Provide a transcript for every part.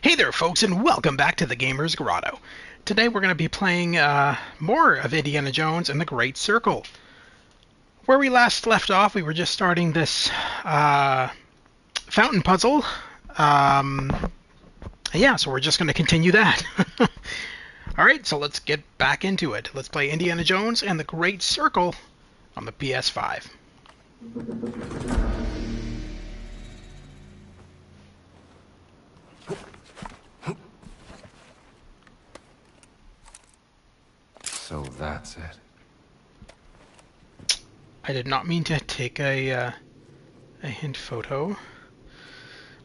Hey there folks, and welcome back to the Gamer's Grotto. Today we're going to be playing more of Indiana Jones and the Great Circle. Where we last left off, we were just starting this fountain puzzle. Yeah, so we're just going to continue that. Alright, so let's get back into it. Let's play Indiana Jones and the Great Circle on the PS5. So that's it. I did not mean to take a hint photo,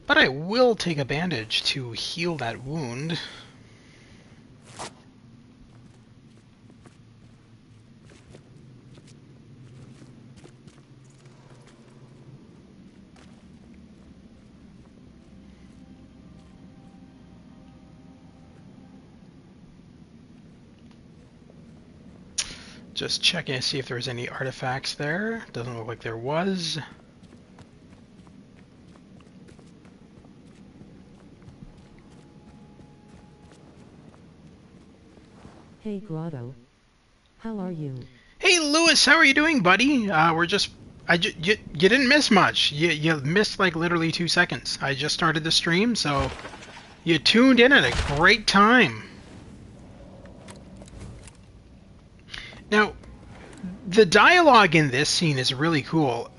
but I will take a bandage to heal that wound. Just checking to see if there's any artifacts there. Doesn't look like there was. Hey Grotto, how are you? Hey Lewis, how are you doing, buddy? You didn't miss much. You missed like literally 2 seconds. I just started the stream, so you tuned in at a great time. Now, the dialogue in this scene is really cool.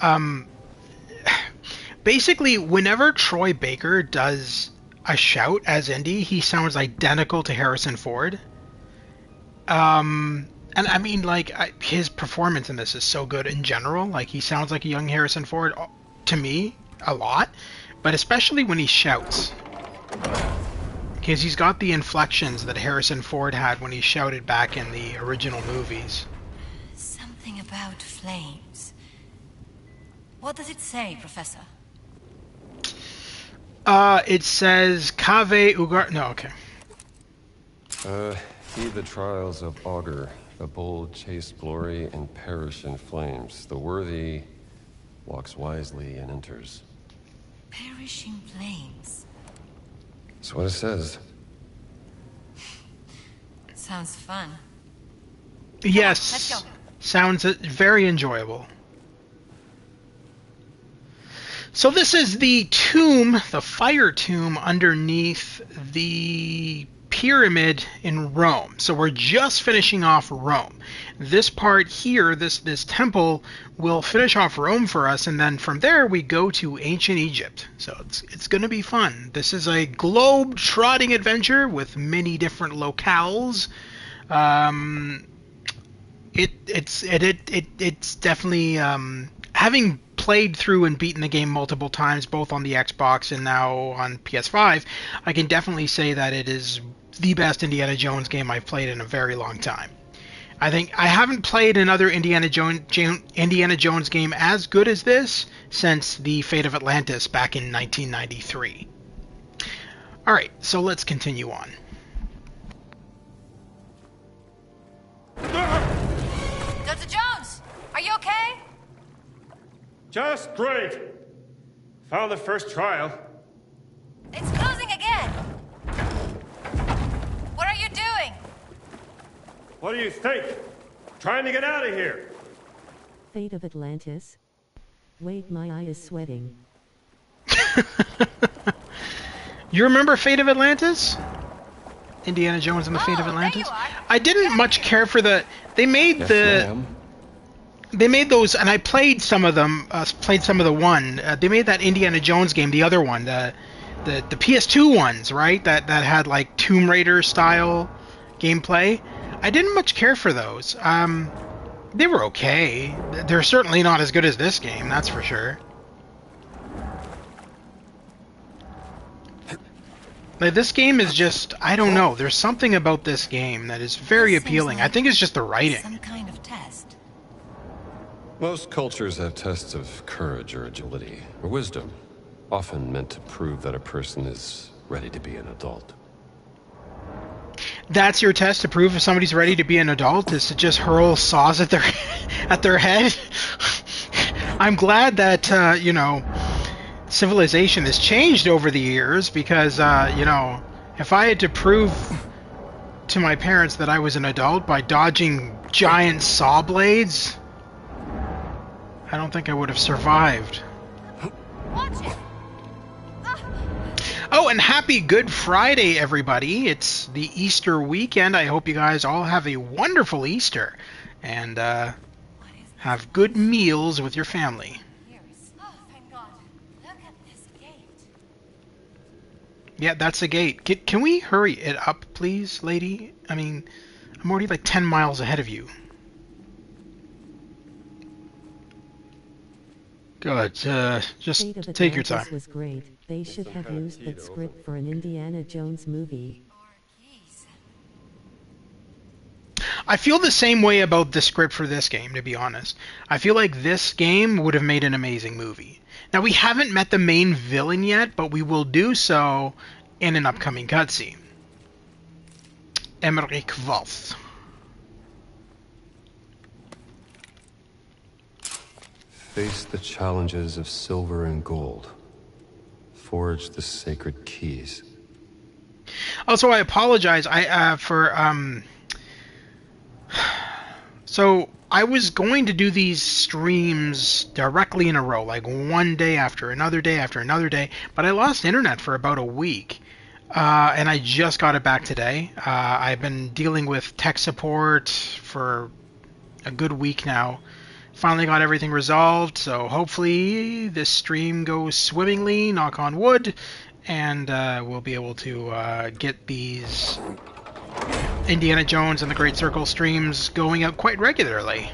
Basically, whenever Troy Baker does a shout as Indy, he sounds identical to Harrison Ford. And I mean, like, his performance in this is so good in general. Like, he sounds like a young Harrison Ford to me a lot, but especially when he shouts. Because he's got the inflections that Harrison Ford had when he shouted back in the original movies. Something about flames. What does it say, Professor? It says Cave Ugar... No, okay. Heed the trials of Augur. The bold chase glory and perish in flames. The worthy walks wisely and enters. Perish in flames. That's what it says. Sounds fun. Yes. Let's go. Sounds very enjoyable. So this is the tomb, the fire tomb underneath the pyramid in Rome. So we're just finishing off Rome. This part here, this temple, will finish off Rome for us, and then from there we go to ancient Egypt. So it's going to be fun. This is a globe-trotting adventure with many different locales. It's definitely having played through and beaten the game multiple times, both on the Xbox and now on PS5. I can definitely say that it is the best Indiana Jones game I've played in a very long time. I think I haven't played another Indiana Jones game as good as this since the Fate of Atlantis back in 1993. All right, so let's continue on. Dr. Jones, are you okay? Just great. Found the first trial. It's closing again. What are you doing? What do you think? Trying to get out of here. Fate of Atlantis? Wait, my eye is sweating. You remember Fate of Atlantis? Indiana Jones and the Fate of Atlantis? There you are. I didn't much care for the... They made They made those, and I played some of them. Played some of the one. They made that Indiana Jones game, the other one, the PS2 ones, right? That had like Tomb Raider style gameplay. I didn't much care for those. They were okay. They're certainly not as good as this game, that's for sure. Like, this game is just, I don't know. There's something about this game that is very appealing. I think it's just the writing. Some kind of test. Most cultures have tests of courage or agility, or wisdom, often meant to prove that a person is ready to be an adult. That's your test to prove if somebody's ready to be an adult, is to just hurl saws at their head? I'm glad that, civilization has changed over the years because, you know, if I had to prove to my parents that I was an adult by dodging giant saw blades, I don't think I would have survived. Watch it! Oh, and happy Good Friday, everybody. It's the Easter weekend. I hope you guys all have a wonderful Easter and have good meals with your family. Oh, thank God. Look at this gate. Yeah, that's the gate. Can we hurry it up, please, lady? I mean, I'm already like 10 miles ahead of you. Good. Just Fate of take your Atlantis time. was great. They should have used that script for an Indiana Jones movie. Keys. I feel the same way about the script for this game, to be honest. I feel like this game would have made an amazing movie. Now, we haven't met the main villain yet, but we will do so in an upcoming cutscene. Emmerich Voss. Face the challenges of silver and gold. Forge the sacred keys. Also, I apologize. So I was going to do these streams directly in a row, like one day after another day after another day, but I lost internet for about a week, and I just got it back today. I've been dealing with tech support for a good week now. Finally got everything resolved, so hopefully this stream goes swimmingly, knock on wood, and we'll be able to get these Indiana Jones and the Great Circle streams going out quite regularly.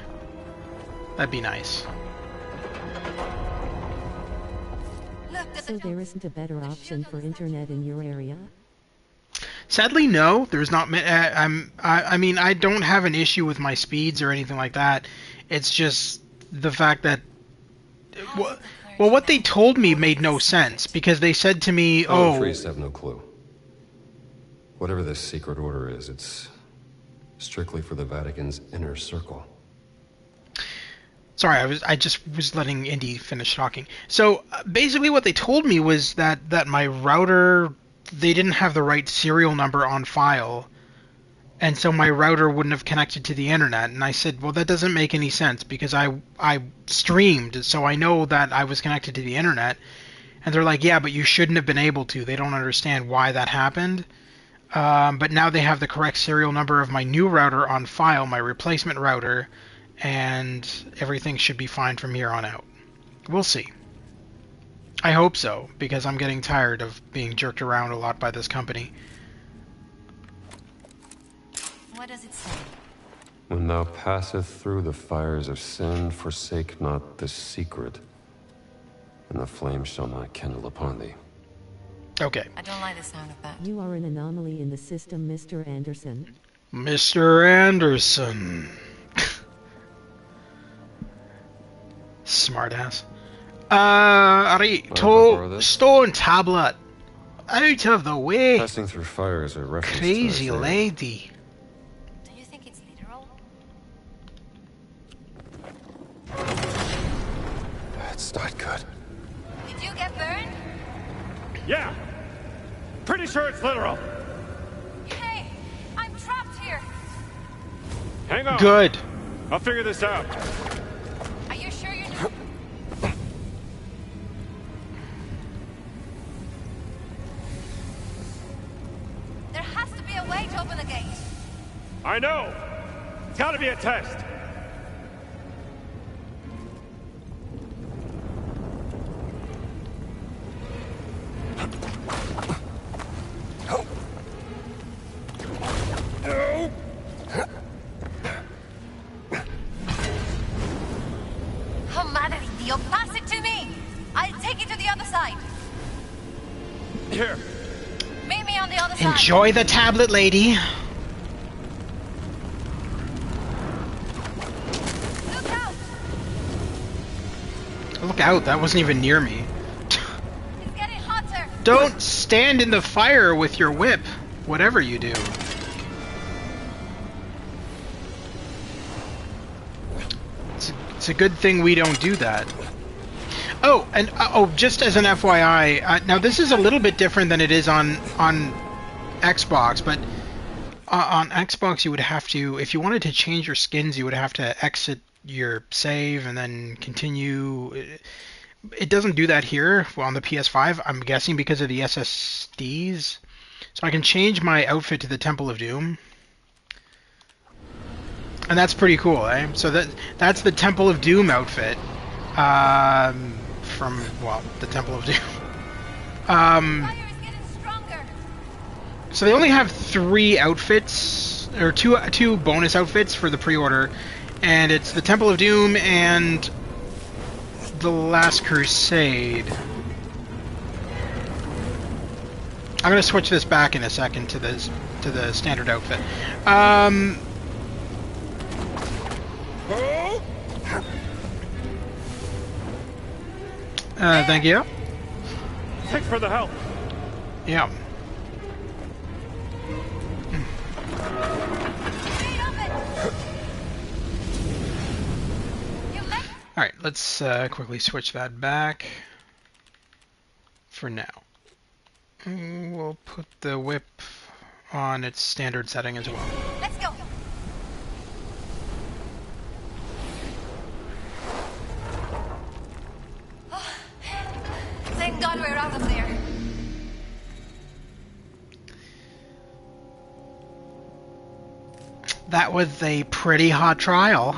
That'd be nice. Look at So the there isn't a better option for internet in your area? Sadly, no. There's not. I mean, I don't have an issue with my speeds or anything like that. It's just the fact that, well, what they told me made no sense because they said to me, Oh, "Oh, priests have no clue. Whatever this secret order is, it's strictly for the Vatican's inner circle. sorry, I just was letting Indy finish talking." So basically, what they told me was that my router, they didn't have the right serial number on file. And so my router wouldn't have connected to the internet. And I said, well, that doesn't make any sense because I streamed, so I know that I was connected to the internet. And they're like, yeah, but you shouldn't have been able to. They don't understand why that happened. But now they have the correct serial number of my new router on file, my replacement router, and everything should be fine from here on out. We'll see. I hope so, because I'm getting tired of being jerked around a lot by this company. What does it say? When thou passeth through the fires of sin, forsake not this secret, and the flame shall not kindle upon thee. Okay. I don't like the sound of that. You are an anomaly in the system, Mr. Anderson. Mr. Anderson. Smartass. Alright, borrow this? stone tablet. Out of the way. Passing through fires are reference Crazy to Isaiah. lady. Do you think it's literal? That's not good. Did you get burned? Yeah! Pretty sure it's literal. Hey, I'm trapped here. Hang on. Good. I'll figure this out. Are you sure you're not? There has to be a way to open the gate. I know! It's gotta be a test. Oh, madre Dio, pass it to me. I'll take it to the other side. Here. Meet me on the other side. Enjoy the tablet, lady. Look out! Look out, that wasn't even near me. It's getting hotter. Don't stand in the fire with your whip, whatever you do. It's a good thing we don't do that. Oh, and just as an FYI, now this is a little bit different than it is on Xbox, but on Xbox you would have to, if you wanted to change your skins, you would have to exit your save and then continue. It doesn't do that here on the PS5. I'm guessing because of the SSDs. So I can change my outfit to the Temple of Doom. And that's pretty cool, eh? So that's the Temple of Doom outfit. From, well, the Temple of Doom. Fire is getting stronger. So they only have 3 outfits, or two bonus outfits for the pre-order. And it's the Temple of Doom and the Last Crusade. I'm gonna switch this back in a second to the standard outfit. Thank you. Thanks for the help. Yeah. All right, let's quickly switch that back. For now, we'll put the whip on its standard setting as well. Let's go. Oh, thank God we're out of there. That was a pretty hot trial.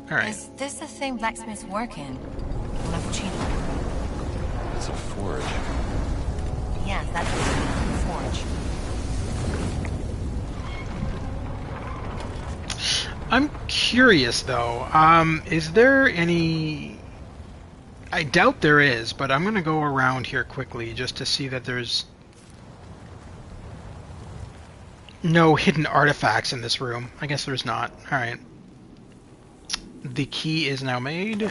All right. Is this the same blacksmith's work in? Cappuccino. It's a forge. Yes, that's the forge. I'm curious though. Is there any? I doubt there is, but I'm gonna go around here quickly just to see that there's no hidden artifacts in this room. I guess there's not. All right. The key is now made.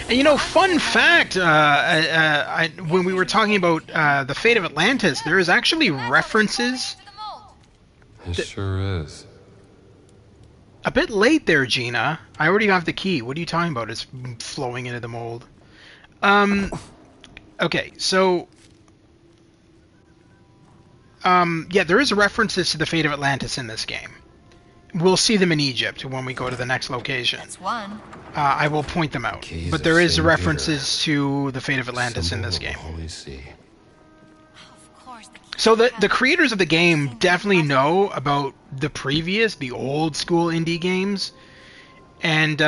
And you know, fun fact, when we were talking about the fate of Atlantis, there is actually references. It sure is. A bit late there, Gina. I already have the key. What are you talking about? It's flowing into the mold. Okay, so... yeah, there is references to the fate of Atlantis in this game. We'll see them in Egypt when we go to the next location. That's one. I will point them out. Keys But of there is Saint references to the fate of Atlantis in Symbol this of the game. Holy See. Of course. So the creators of the game definitely know about the old school indie games, and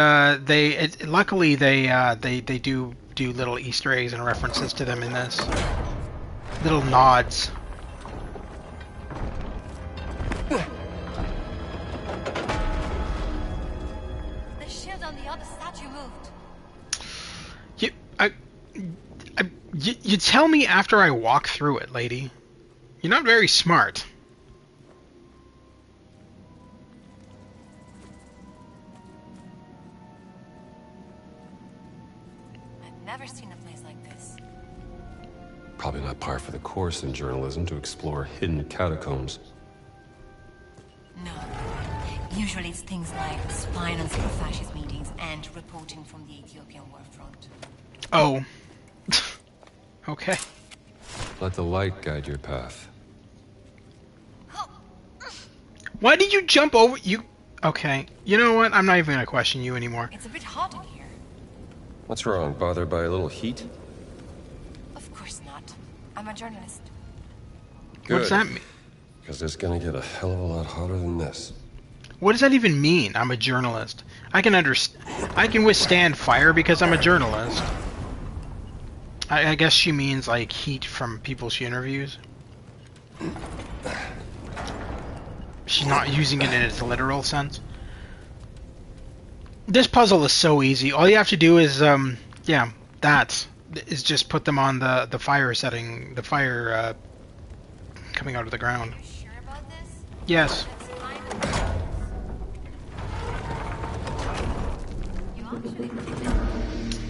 luckily they do little Easter eggs and references to them in this, little nods. The shield on the other statue moved. You tell me after I walk through it, lady. You're not very smart. I've never seen a place like this. Probably not par for the course in journalism to explore hidden catacombs. No. Usually it's things like spying on secret fascist meetings and reporting from the Ethiopian war front. Oh. Okay. Let the light guide your path. Why did you jump over you? Okay. You know what? I'm not even gonna question you anymore. It's a bit hot in here. What's wrong? Bothered by a little heat? Of course not. I'm a journalist. What does that mean? Because it's gonna get a hell of a lot hotter than this. What does that even mean? I'm a journalist. I can withstand fire because I'm a journalist. I guess she means like heat from people she interviews. She's not using it in its literal sense. This puzzle is so easy. All you have to do is just put them on the fire setting, the fire coming out of the ground. Are you sure about this? Yes. Let's find the You actually did it.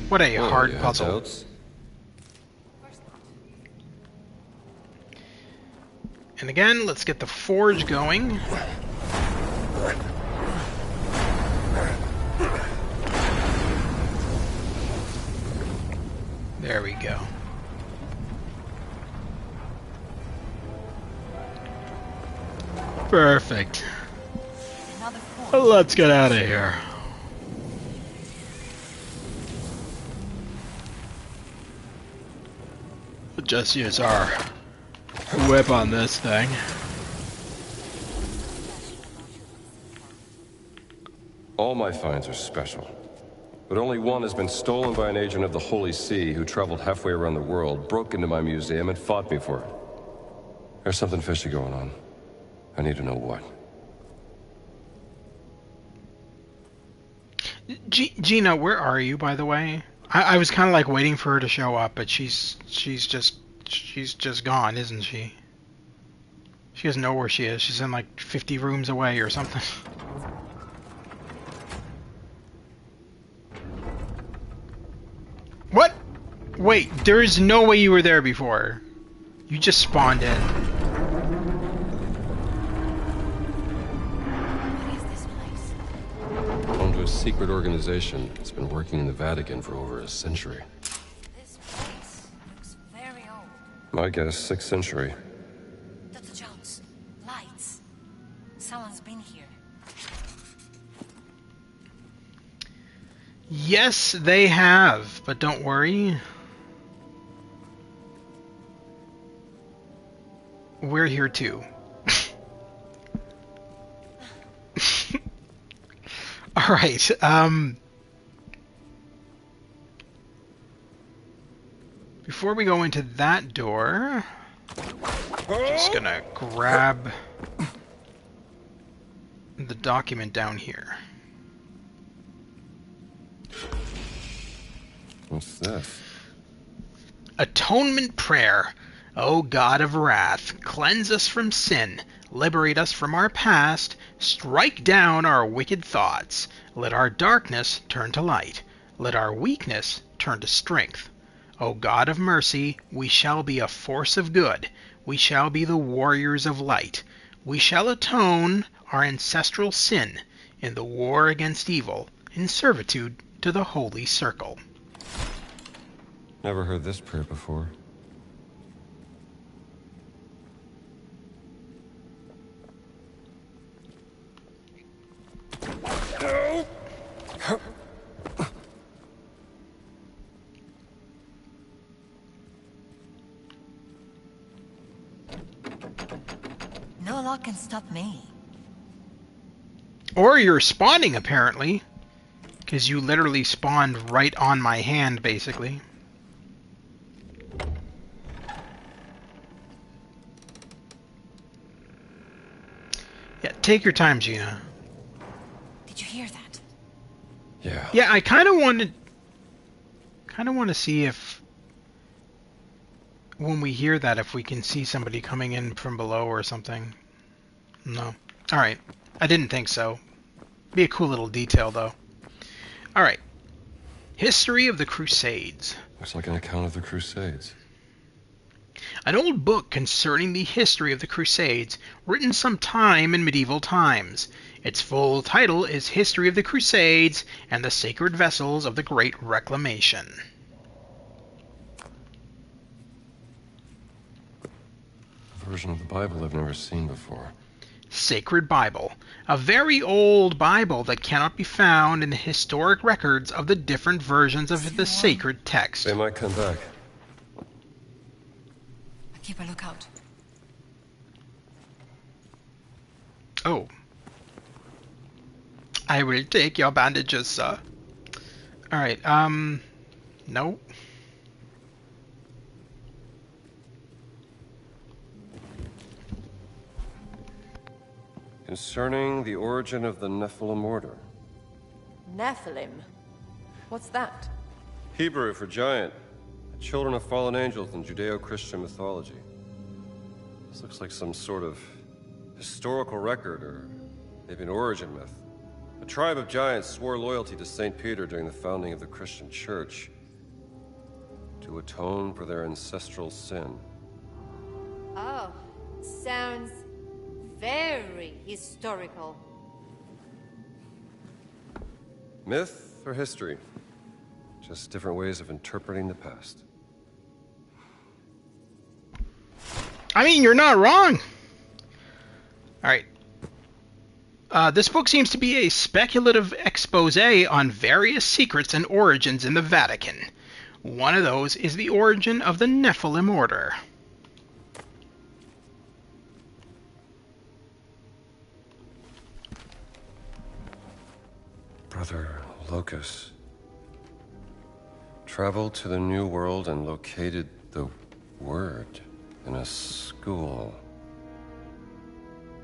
What a hard you had puzzle. doubts? Of course not. And again, let's get the forge going. Perfect. Another form. Let's get out of here. Just use our whip on this thing. All my finds are special. But only one has been stolen by an agent of the Holy See who traveled halfway around the world, broke into my museum, and fought me for it. There's something fishy going on. I need to know what. Gina, where are you, by the way? I was kind of like waiting for her to show up, but she's just gone, isn't she? She doesn't know where she is. She's in like 50 rooms away or something. What? Wait, there is no way you were there before. You just spawned in. What is this place? Home to a secret organization that's been working in the Vatican for over a century. This place looks very old. My guess, 6th century. Dr. Jones, lights. Someone's been here. Yes, they have, but don't worry. We're here too. Alright, before we go into that door, just gonna grab the document down here. What's this? Atonement prayer. O God of wrath, cleanse us from sin, liberate us from our past, strike down our wicked thoughts. Let our darkness turn to light. Let our weakness turn to strength. O God of mercy, we shall be a force of good. We shall be the warriors of light. We shall atone our ancestral sin in the war against evil, in servitude to the Holy Circle. Never heard this prayer before. No law can stop me. Or you're spawning, apparently. Because you literally spawned right on my hand, basically. Yeah, take your time, Gina. Did you hear that? Yeah. Yeah, I kind of want to see if, when we hear that, if we can see somebody coming in from below or something. No. Alright. I didn't think so. Be a cool little detail, though. Alright. History of the Crusades. Looks like an account of the Crusades. An old book concerning the history of the Crusades, written sometime in medieval times. Its full title is History of the Crusades and the Sacred Vessels of the Great Reclamation. A version of the Bible I've never seen before. Sacred Bible, a very old Bible that cannot be found in the historic records of the different versions of the sacred text. They might come back. Keep a lookout. Oh. I will take your bandages, sir. Alright, no. Concerning the origin of the Nephilim order. Nephilim? What's that? Hebrew for giant. The children of fallen angels in Judeo-Christian mythology. This looks like some sort of historical record, or maybe an origin myth. A tribe of giants swore loyalty to St. Peter during the founding of the Christian Church to atone for their ancestral sin. Oh, sounds very historical. Myth or history? Just different ways of interpreting the past. I mean, you're not wrong. Alright, This book seems to be a speculative expose on various secrets and origins in the Vatican. One of those is the origin of the Nephilim Order. Brother Locus traveled to the New World and located the Word in a school.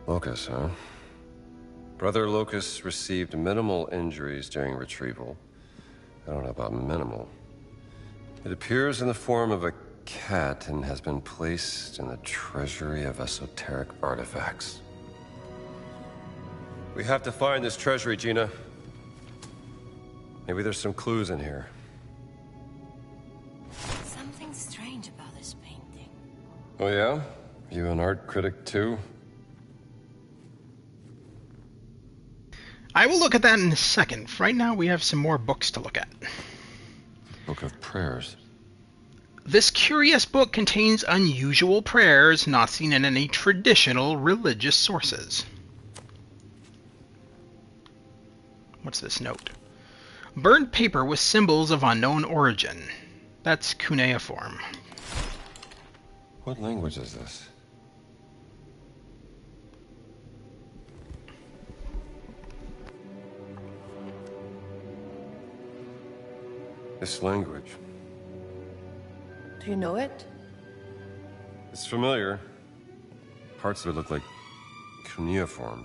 Locus, huh? Brother Locus received minimal injuries during retrieval. I don't know about minimal. It appears in the form of a cat and has been placed in the treasury of esoteric artifacts. We have to find this treasury, Gina. Maybe there's some clues in here. Something strange about this painting. Oh yeah? You an art critic too? I will look at that in a second. Right now we have some more books to look at. Book of Prayers. This curious book contains unusual prayers not seen in any traditional religious sources. What's this note? Burned paper with symbols of unknown origin. That's cuneiform. What language is this? This language. Do you know it? It's familiar. Parts of it look like cuneiform.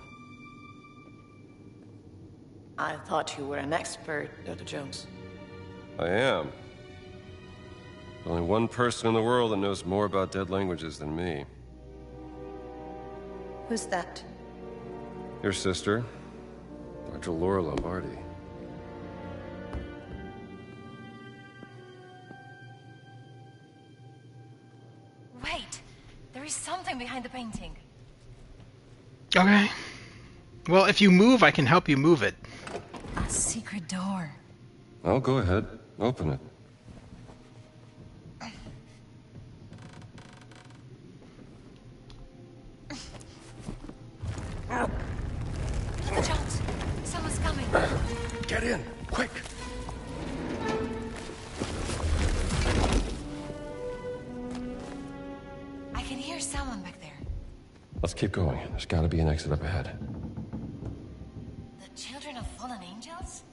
I thought you were an expert, Dr. Jones. I am. There's only one person in the world that knows more about dead languages than me. Who's that? Your sister, Dr. Laura Lombardi. Wait! There is something behind the painting. Okay. Well, if you move, I can help you move it. A secret door. Oh, go ahead. Open it. Dr. Jones, someone's coming. Get in, quick! I can hear someone back there. Let's keep going. There's gotta be an exit up ahead. The children of fallen angels?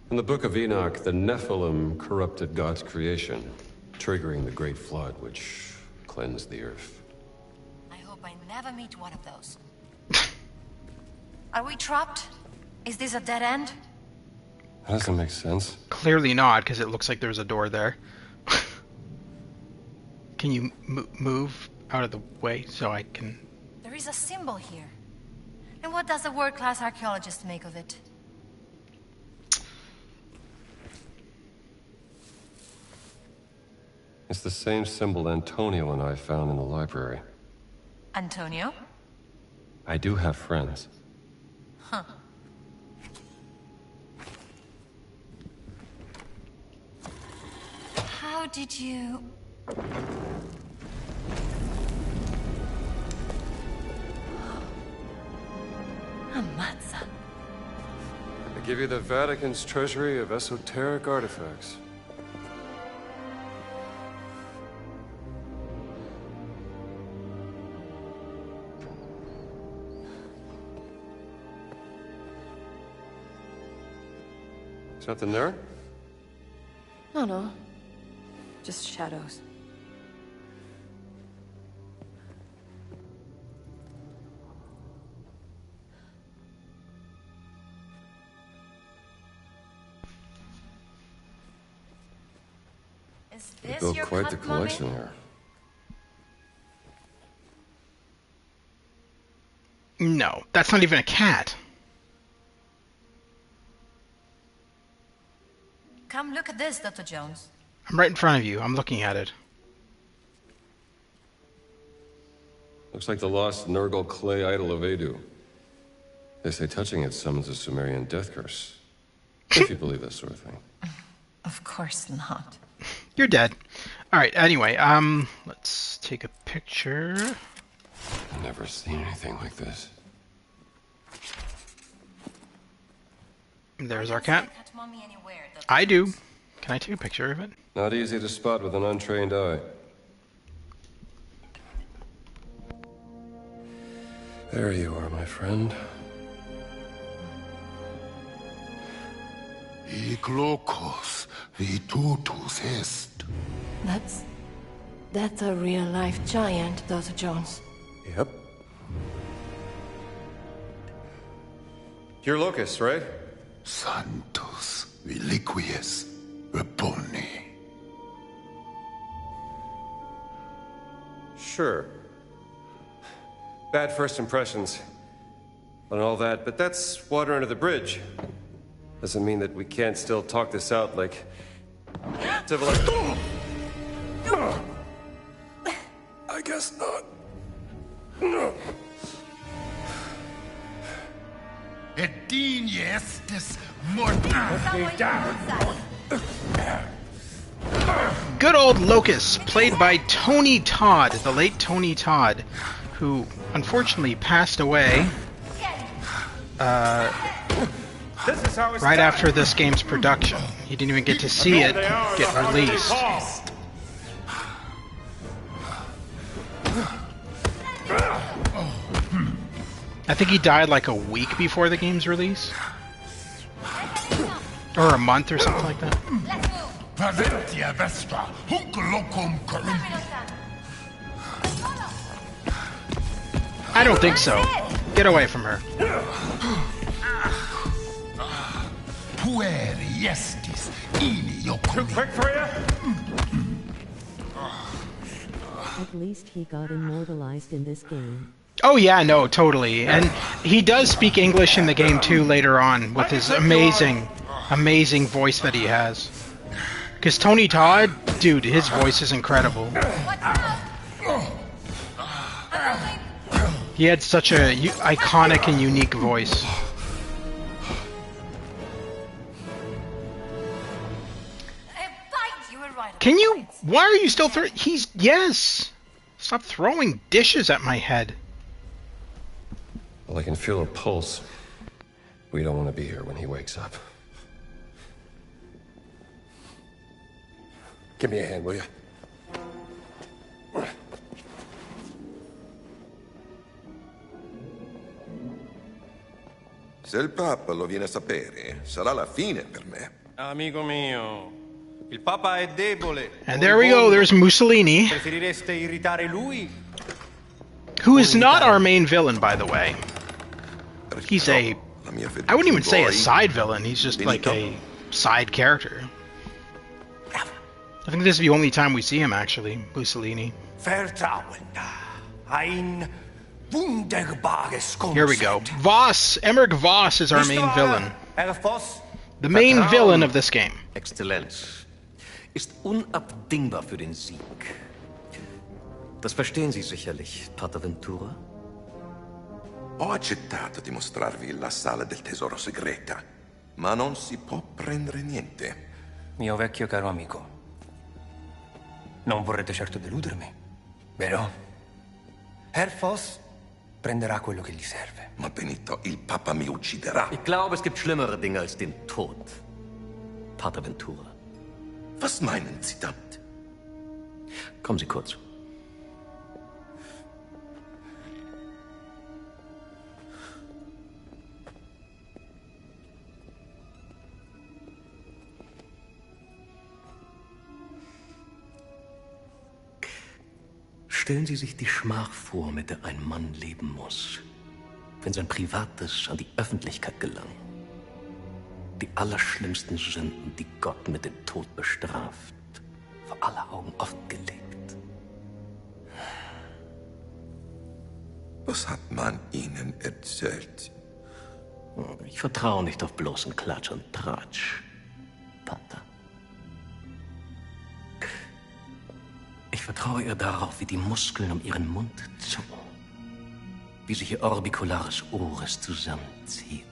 In the Book of Enoch, the Nephilim corrupted God's creation, triggering the Great Flood, which cleansed the earth. I hope I never meet one of those. Are we trapped? Is this a dead end? That doesn't make sense. Clearly not, because it looks like there's a door there. Can you move out of the way so I can... There is a symbol here. And what does a world-class archaeologist make of it? It's the same symbol Antonio and I found in the library. Antonio? I do have friends. Huh. How did you... A matzah. I give you the Vatican's treasury of esoteric artifacts. Something there? No. Just shadows. Is You this built your quite the cut, Mommy? collection here. No, that's not even a cat. Come look at this, Dr. Jones. I'm right in front of you. I'm looking at it. Looks like the lost Nurgle clay idol of Edu. They say touching it summons a Sumerian death curse. If you believe that sort of thing. Of course not. You're dead. All right. Anyway, let's take a picture. I've never seen anything like this. There's our cat. Cat mommy anywhere that I do. Can I take a picture of it? Not easy to spot with an untrained eye. There you are, my friend. Hic locus vitutus est. That's a real-life giant, Dr. Jones. Yep. You're Locus, right? Sanctus reliquies reponi. Sure. Bad first impressions and all that, but that's water under the bridge. Doesn't mean that we can't still talk this out like civilized. I guess not. Et digni estis mortis. Good old Locus, played by Tony Todd, the late Tony Todd, who unfortunately passed away right after this game's production. He didn't even get to see it get released. I think he died like a week before the game's release. Or a month or something like that. Valentia vestra, hunc locum corrupti. I don't think so. Get away from her. Pueri estis ini Too locum. quick for you? At least he got immortalized in this game. Oh yeah, no, totally. And he does speak English in the game too later on with his amazing voice that he has. Because Tony Todd, dude, his voice is incredible. He had such a iconic and unique voice. You were right. Can you... Why are you still throwing... Yes! Stop throwing dishes at my head. Well, I can feel her pulse. We don't want to be here when he wakes up. Give me a hand, will you? Se il Papa lo viene a sapere, sarà la fine per me. Amico mio, il Papa è debole. And there we go, there's Mussolini, Preferireste irritare lui? who is not our main villain, by the way. He's a... I wouldn't even say a side villain, he's just like a side character. I think this is the only time we see him, actually, Mussolini. Vertrauen. Ein wunderbares Konzept. Here we go. Voss! Emmerich Voss is our main villain. Herr Voss? The main villain of this game. Exzellenz, ist unabdingbar für den Sieg. Das verstehen Sie sicherlich, Pater Ventura? Ho accettato di mostrarvi la sala del tesoro segreta, ma non si può prendere niente. Mio vecchio caro amico, non vorrete certo deludermi, vero? Herr Voss prenderà quello che gli serve. Ma Benito, il Papa mi ucciderà. Ich glaube, es gibt schlimmere Dinge als den Tod, Pater Ventura. Was meinen Sie damit? Kommen Sie kurz. Stellen Sie sich die Schmach vor, mit der ein Mann leben muss, wenn sein Privates an die Öffentlichkeit gelangt. Die allerschlimmsten Sünden, die Gott mit dem Tod bestraft, vor aller Augen offengelegt. Was hat man Ihnen erzählt? Ich vertraue nicht auf bloßen Klatsch und Tratsch, Pater. Ich vertraue ihr darauf, wie die Muskeln um ihren Mund zucken, wie sich ihr orbicularis oris zusammenzieht.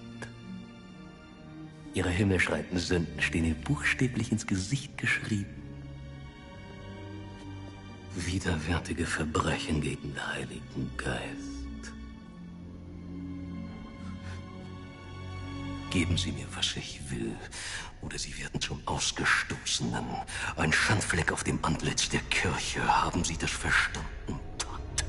Ihre himmelschreienden Sünden stehen ihr buchstäblich ins Gesicht geschrieben. Widerwärtige Verbrechen gegen den Heiligen Geist. Geben Sie mir, was ich will, oder Sie werden zum Ausgestoßenen. Ein Schandfleck auf dem Antlitz der Kirche. Haben Sie das verstanden, Todd?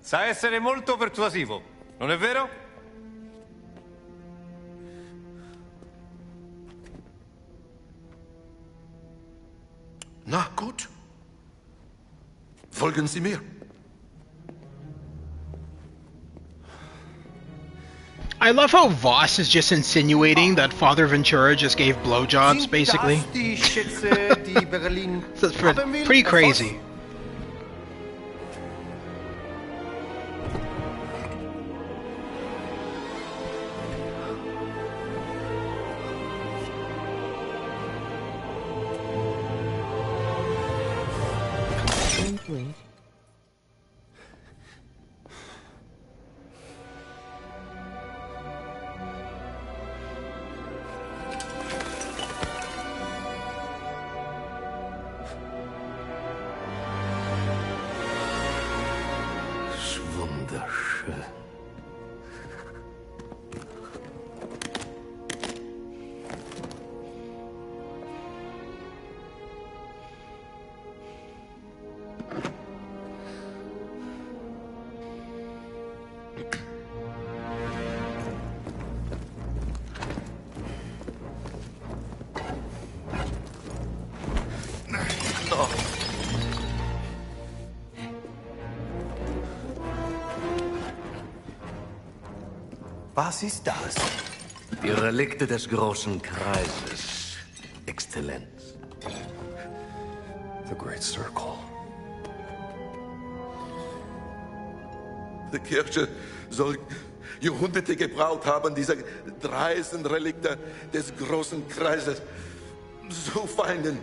Sa essere molto persuasivo, non è vero? Na gut. Folgen Sie mir. I love how Voss is just insinuating that Father Ventura just gave blowjobs, basically. That's pretty crazy. Wait. Ist wunderschön. Was ist das? Die Relikte des großen Kreises, Exzellenz. The Great Circle. Die Kirche soll Jahrhunderte gebraucht haben, diese dreisten Relikte des großen Kreises zu finden.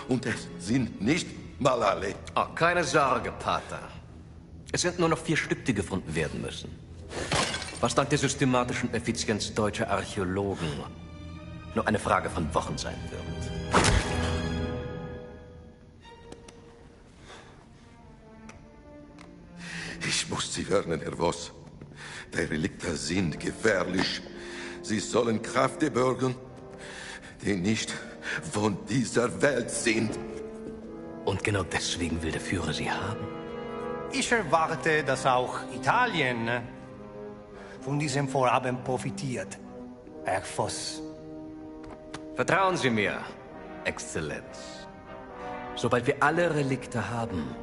Und es sind nicht mal alle. Oh, keine Sorge, Pater. Es sind nur noch 4 Stück, die gefunden werden müssen. Was dank der systematischen Effizienz deutscher Archäologen nur eine Frage von Wochen sein wird. Ich muss Sie warnen, Herr Voss. Die Relikte sind gefährlich. Sie sollen Kräfte bergen, die nicht von dieser Welt sind. Und genau deswegen will der Führer sie haben. Ich erwarte, dass auch Italien von diesem Vorhaben profitiert, Herr Voss. Vertrauen Sie mir, Exzellenz. Sobald wir alle Relikte haben,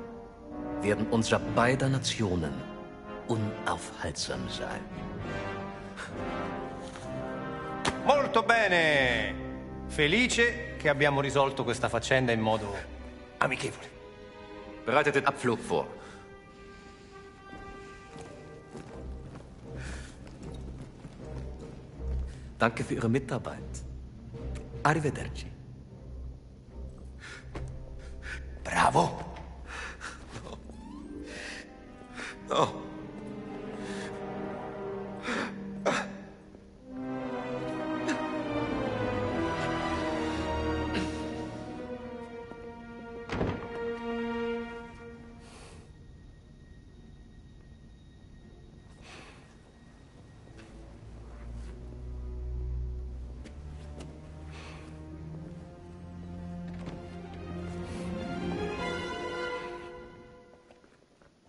werden unser beider Nationen unaufhaltsam sein. Molto bene! Felice che abbiamo risolto questa faccenda in modo amichevole. Bereitet den Abflug vor. Danke für Ihre Mitarbeit. Arrivederci. Bravo! No.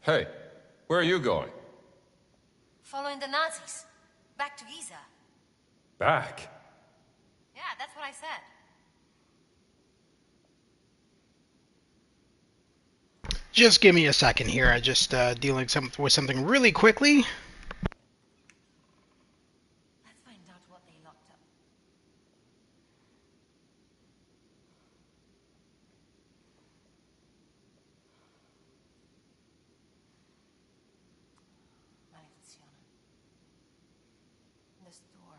Hey, where are you going? Following the Nazis. Back to Giza. Back? Yeah, that's what I said. Just give me a second here. I just dealing with something really quickly. Let's find out what they locked up. Maledizione. This door.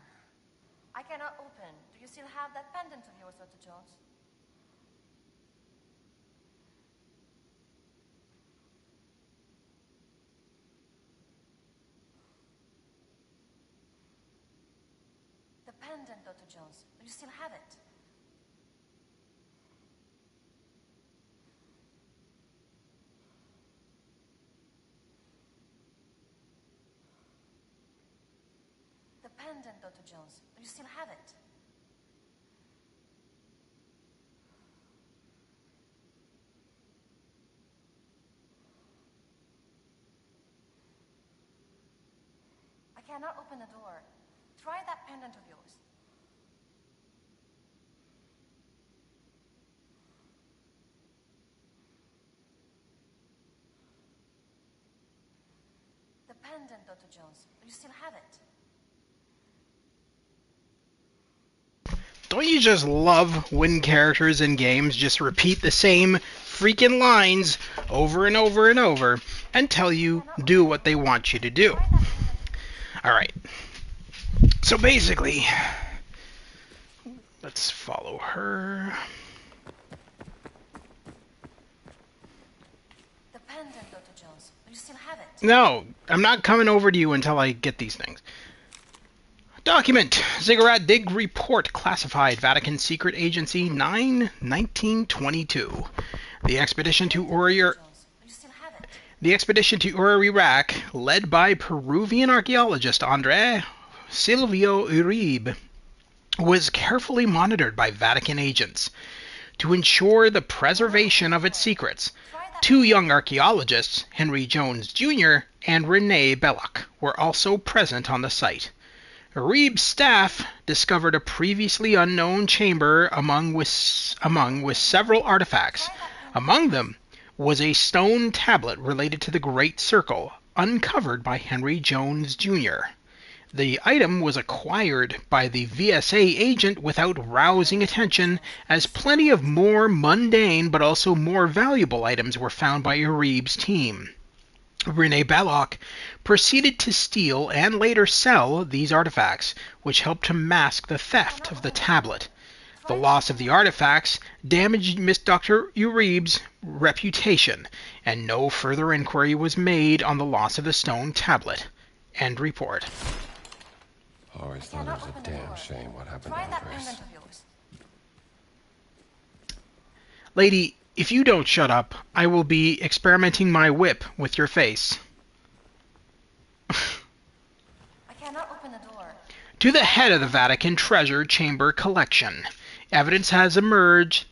I cannot open. Do you still have that pendant of yours, Dr. Jones? The pendant, Dr. Jones. Do you still have it? pendant, Dr. Jones. You still have it. I cannot open the door. Try that pendant of yours. The pendant, Dr. Jones. You still have it. Don't you just love when characters in games just repeat the same freaking lines over and over and over and tell you do what they want you to do? Alright. So basically, let's follow her. The pendant, Dr. Jones. You still have it. No, I'm not coming over to you until I get these things. Document. Ziggurat Dig Report. Classified. Vatican Secret Agency 9/1922. The expedition to Iraq, led by Peruvian archaeologist André Silvio Uribe, was carefully monitored by Vatican agents to ensure the preservation of its secrets. Two young archaeologists, Henry Jones Jr. and René Belloc, were also present on the site. Uribe's staff discovered a previously unknown chamber among with several artifacts. Among them was a stone tablet related to the Great Circle, uncovered by Henry Jones Jr. The item was acquired by the VSA agent without rousing attention, as plenty of more mundane but also more valuable items were found by Uribe's team. René Belloc proceeded to steal and later sell these artifacts, which helped to mask the theft of the tablet. The loss of the artifacts damaged Miss Dr. Uribe's reputation, and no further inquiry was made on the loss of the stone tablet. End report. Always thought it was a damn shame what happened to Andres. Lady, if you don't shut up, I will be experimenting my whip with your face. I cannot open the door. To the head of the Vatican Treasure Chamber collection. Evidence have emerged?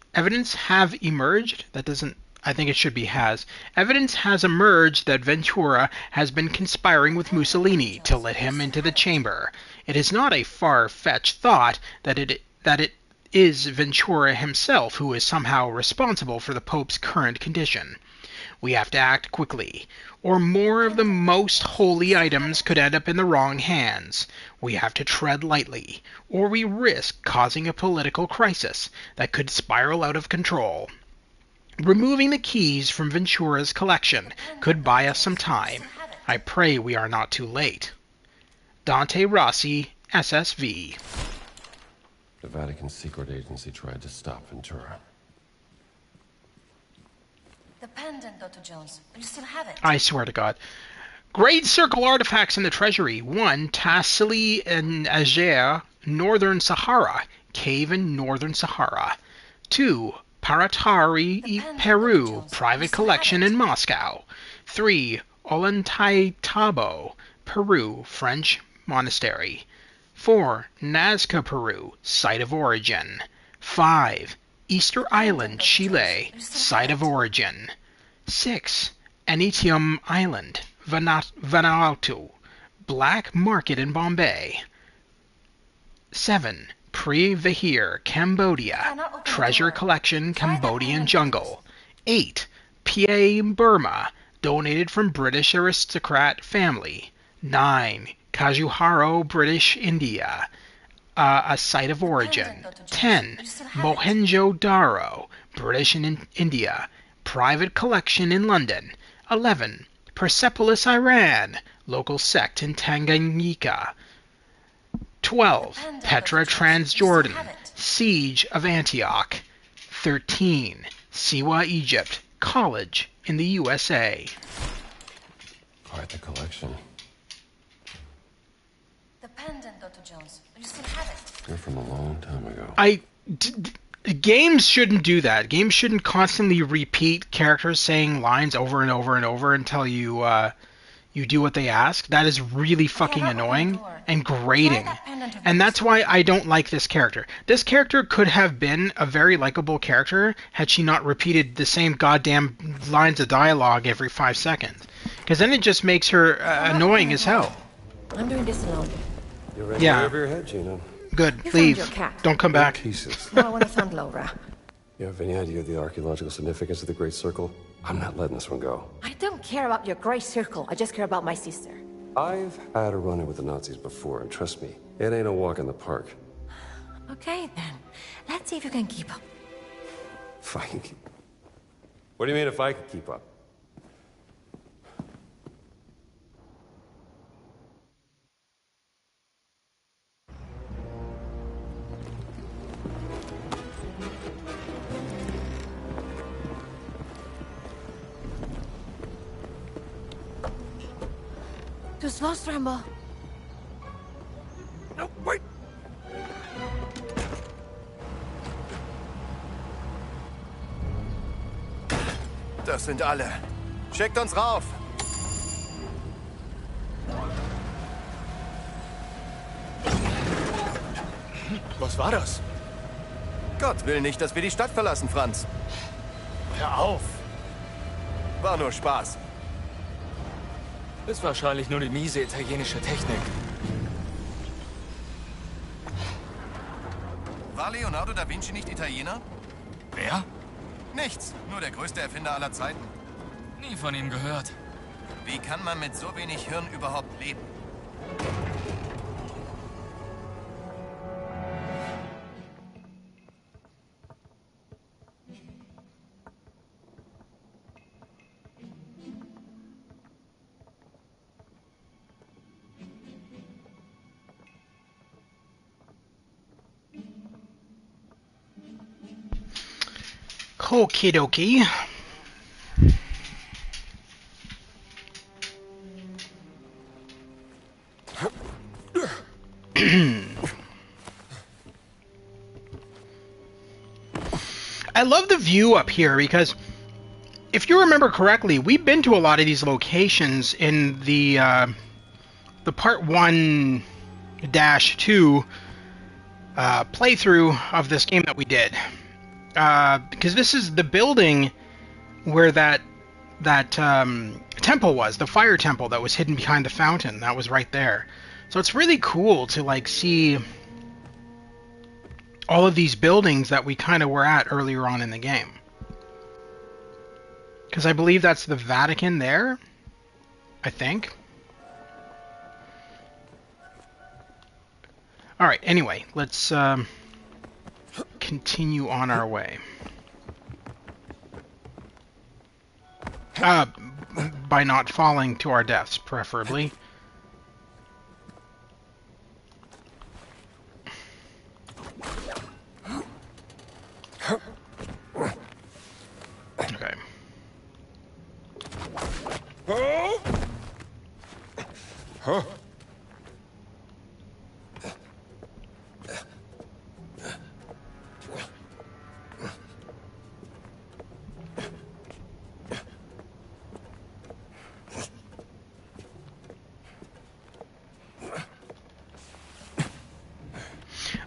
That doesn't... I think it should be has. Evidence has emerged that Ventura has been conspiring with Mussolini to let him into the chamber. It is not a far-fetched thought that it is Ventura himself who is somehow responsible for the Pope's current condition. We have to act quickly, or more of the most holy items could end up in the wrong hands. We have to tread lightly, or we risk causing a political crisis that could spiral out of control. Removing the keys from Ventura's collection could buy us some time. I pray we are not too late. Dante Rossi, SSV. The Vatican secret agency tried to stop Ventura. The pendant, Dr. Jones. You still have it. I swear to God. Great Circle artifacts in the treasury. 1. Tassili in Ager, Northern Sahara. Cave in Northern Sahara. 2. Paratari, Peru. Private collection in Moscow. 3. Ollantaytambo, Peru. French monastery. 4. Nazca, Peru. Site of origin. 5. Easter Island, Chile. Site of origin. 6. Anitium Island, Vanuatu. Black Market in Bombay. 7. Pre-Vahir, Cambodia. Treasure collection, Cambodian jungle. 8. PA Burma. Donated from British aristocrat family. 9. Kajuharo, British India. A site of origin. 10. Mohenjo-Daro, British in India. Private collection in London. 11. Persepolis, Iran. Local sect in Tanganyika. 12. Petra, Transjordan. Siege of Antioch. 13. Siwa, Egypt. College in the USA. Quite the collection. The pendant, Dr. Jones. You still have it. They're from a long time ago. Games shouldn't do that. Games shouldn't constantly repeat characters saying lines over and over and over until you you do what they ask, that is really fucking annoying and grating. And that's why I don't like this character. This character could have been a very likable character had she not repeated the same goddamn lines of dialogue every 5 seconds. Because then it just makes her annoying as hell. I'm doing this alone. You're right over your head, Gina. Good. You Leave. found your cat. Don't come back. Pieces. No, I want to find Laura. You have any idea of the archaeological significance of the Great Circle? I'm not letting this one go. I don't care about your Grey Circle. I just care about my sister. I've had a run-in with the Nazis before, and trust me, it ain't a walk in the park. Okay, then. Let's see if you can keep up. If I can keep... What do you mean if I can keep up? Just lost, Rambo. No, wait! Das sind alle. Schickt uns rauf! Was war das? Gott will nicht, dass wir die Stadt verlassen, Franz. Hör auf! War nur Spaß. Ist wahrscheinlich nur die miese italienische Technik. War Leonardo da Vinci nicht Italiener? Wer? Nichts, nur der größte Erfinder aller Zeiten. Nie von ihm gehört. Wie kann man mit so wenig Hirn überhaupt leben? Okie dokie. I love the view up here because if you remember correctly, we've been to a lot of these locations in the part 1-2 playthrough of this game that we did. Because this is the building where that temple was, the fire temple that was hidden behind the fountain. That was right there. So it's really cool to like see all of these buildings that we kind of were at earlier on in the game. Because I believe that's the Vatican there, I think. Alright, anyway, let's continue on our way. By not falling to our deaths, preferably. Okay. Huh?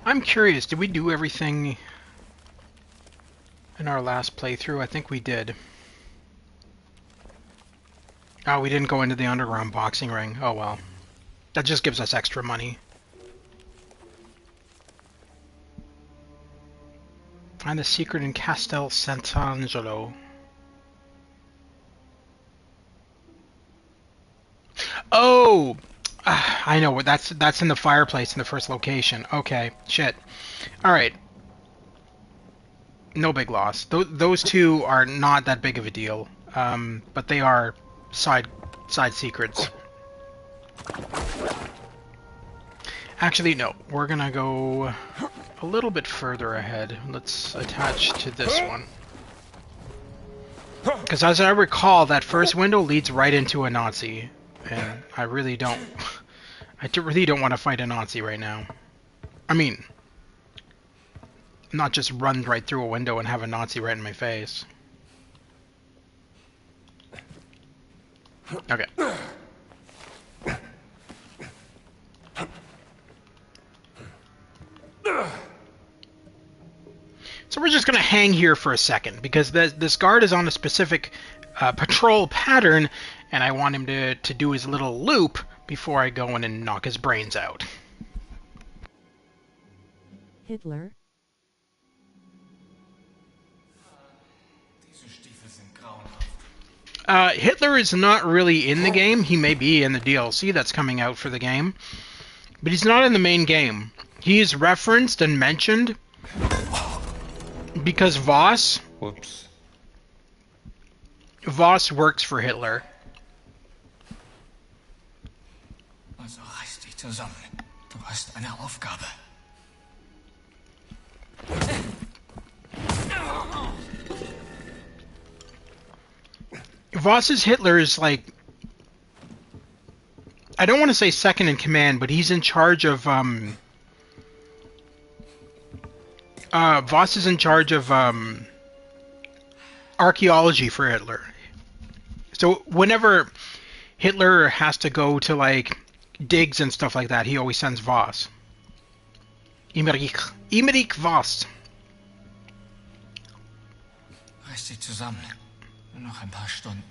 I'm curious, did we do everything in our last playthrough? I think we did. Oh, we didn't go into the underground boxing ring. Oh well. That just gives us extra money. Find the secret in Castel Sant'Angelo. Oh! I know, that's in the fireplace in the first location. Okay, shit. Alright. No big loss. Those two are not that big of a deal. But they are side secrets. Actually, no. We're gonna go a little bit further ahead. Let's attach to this one. Because as I recall, that first window leads right into a Nazi. And I really don't want to fight a Nazi right now. I mean, not just run right through a window and have a Nazi right in my face. Okay. So we're just going to hang here for a second, because this guard is on a specific patrol pattern, and I want him to do his little loop before I go in and knock his brains out. Hitler? Hitler is not really in the game. He may be in the DLC that's coming out for the game, but he's not in the main game. He's referenced and mentioned because Voss works for Hitler. Also reiß dich zusammen. Du hast eine Aufgabe. Voss's Hitler is like, I don't want to say second in command, but he's in charge of Voss is in charge of archaeology for Hitler. So whenever Hitler has to go to like digs and stuff like that, he always sends Voss. Emmerich Voss. Reiß dich zusammen. Nur noch ein paar Stunden.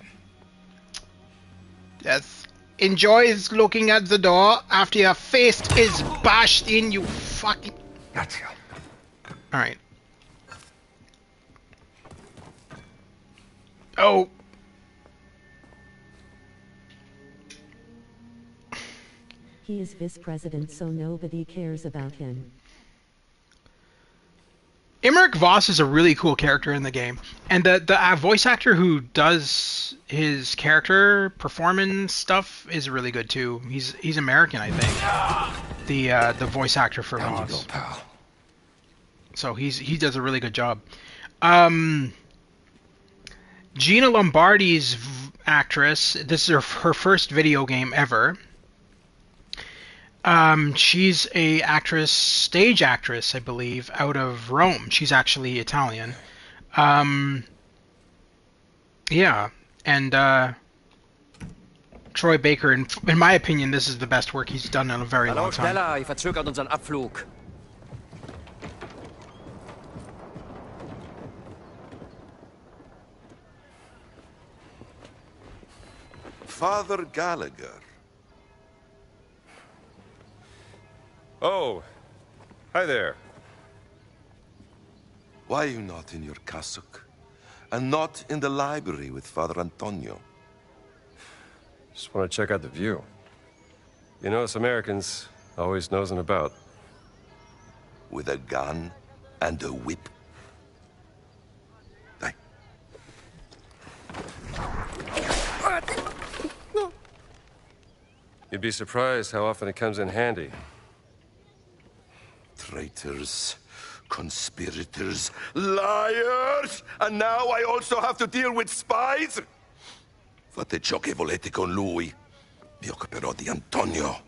Yes. Enjoys looking at the door after your face is bashed in, you fucking... Gotcha. Alright. Oh. He is vice president, so nobody cares about him. Emmerich Voss is a really cool character in the game, and the voice actor who does his character performance stuff is really good too. He's American, I think. The voice actor for Voss. So he does a really good job. Gina Lombardi's actress. This is her first video game ever. She's a stage actress, I believe, out of Rome. She's actually Italian. Yeah, and Troy Baker, in my opinion, this is the best work he's done in a very long time. Schneller, ihr verzögert unseren Abflug. Father Gallagher. Oh, hi there. Why are you not in your cassock? And not in the library with Father Antonio? Just want to check out the view. You know, us Americans always nosing about. With a gun and a whip? Hey. You'd be surprised how often it comes in handy. Traitors, conspirators, liars! And now I also have to deal with spies? Fate ciò che volete con lui. Mi occuperò di Antonio.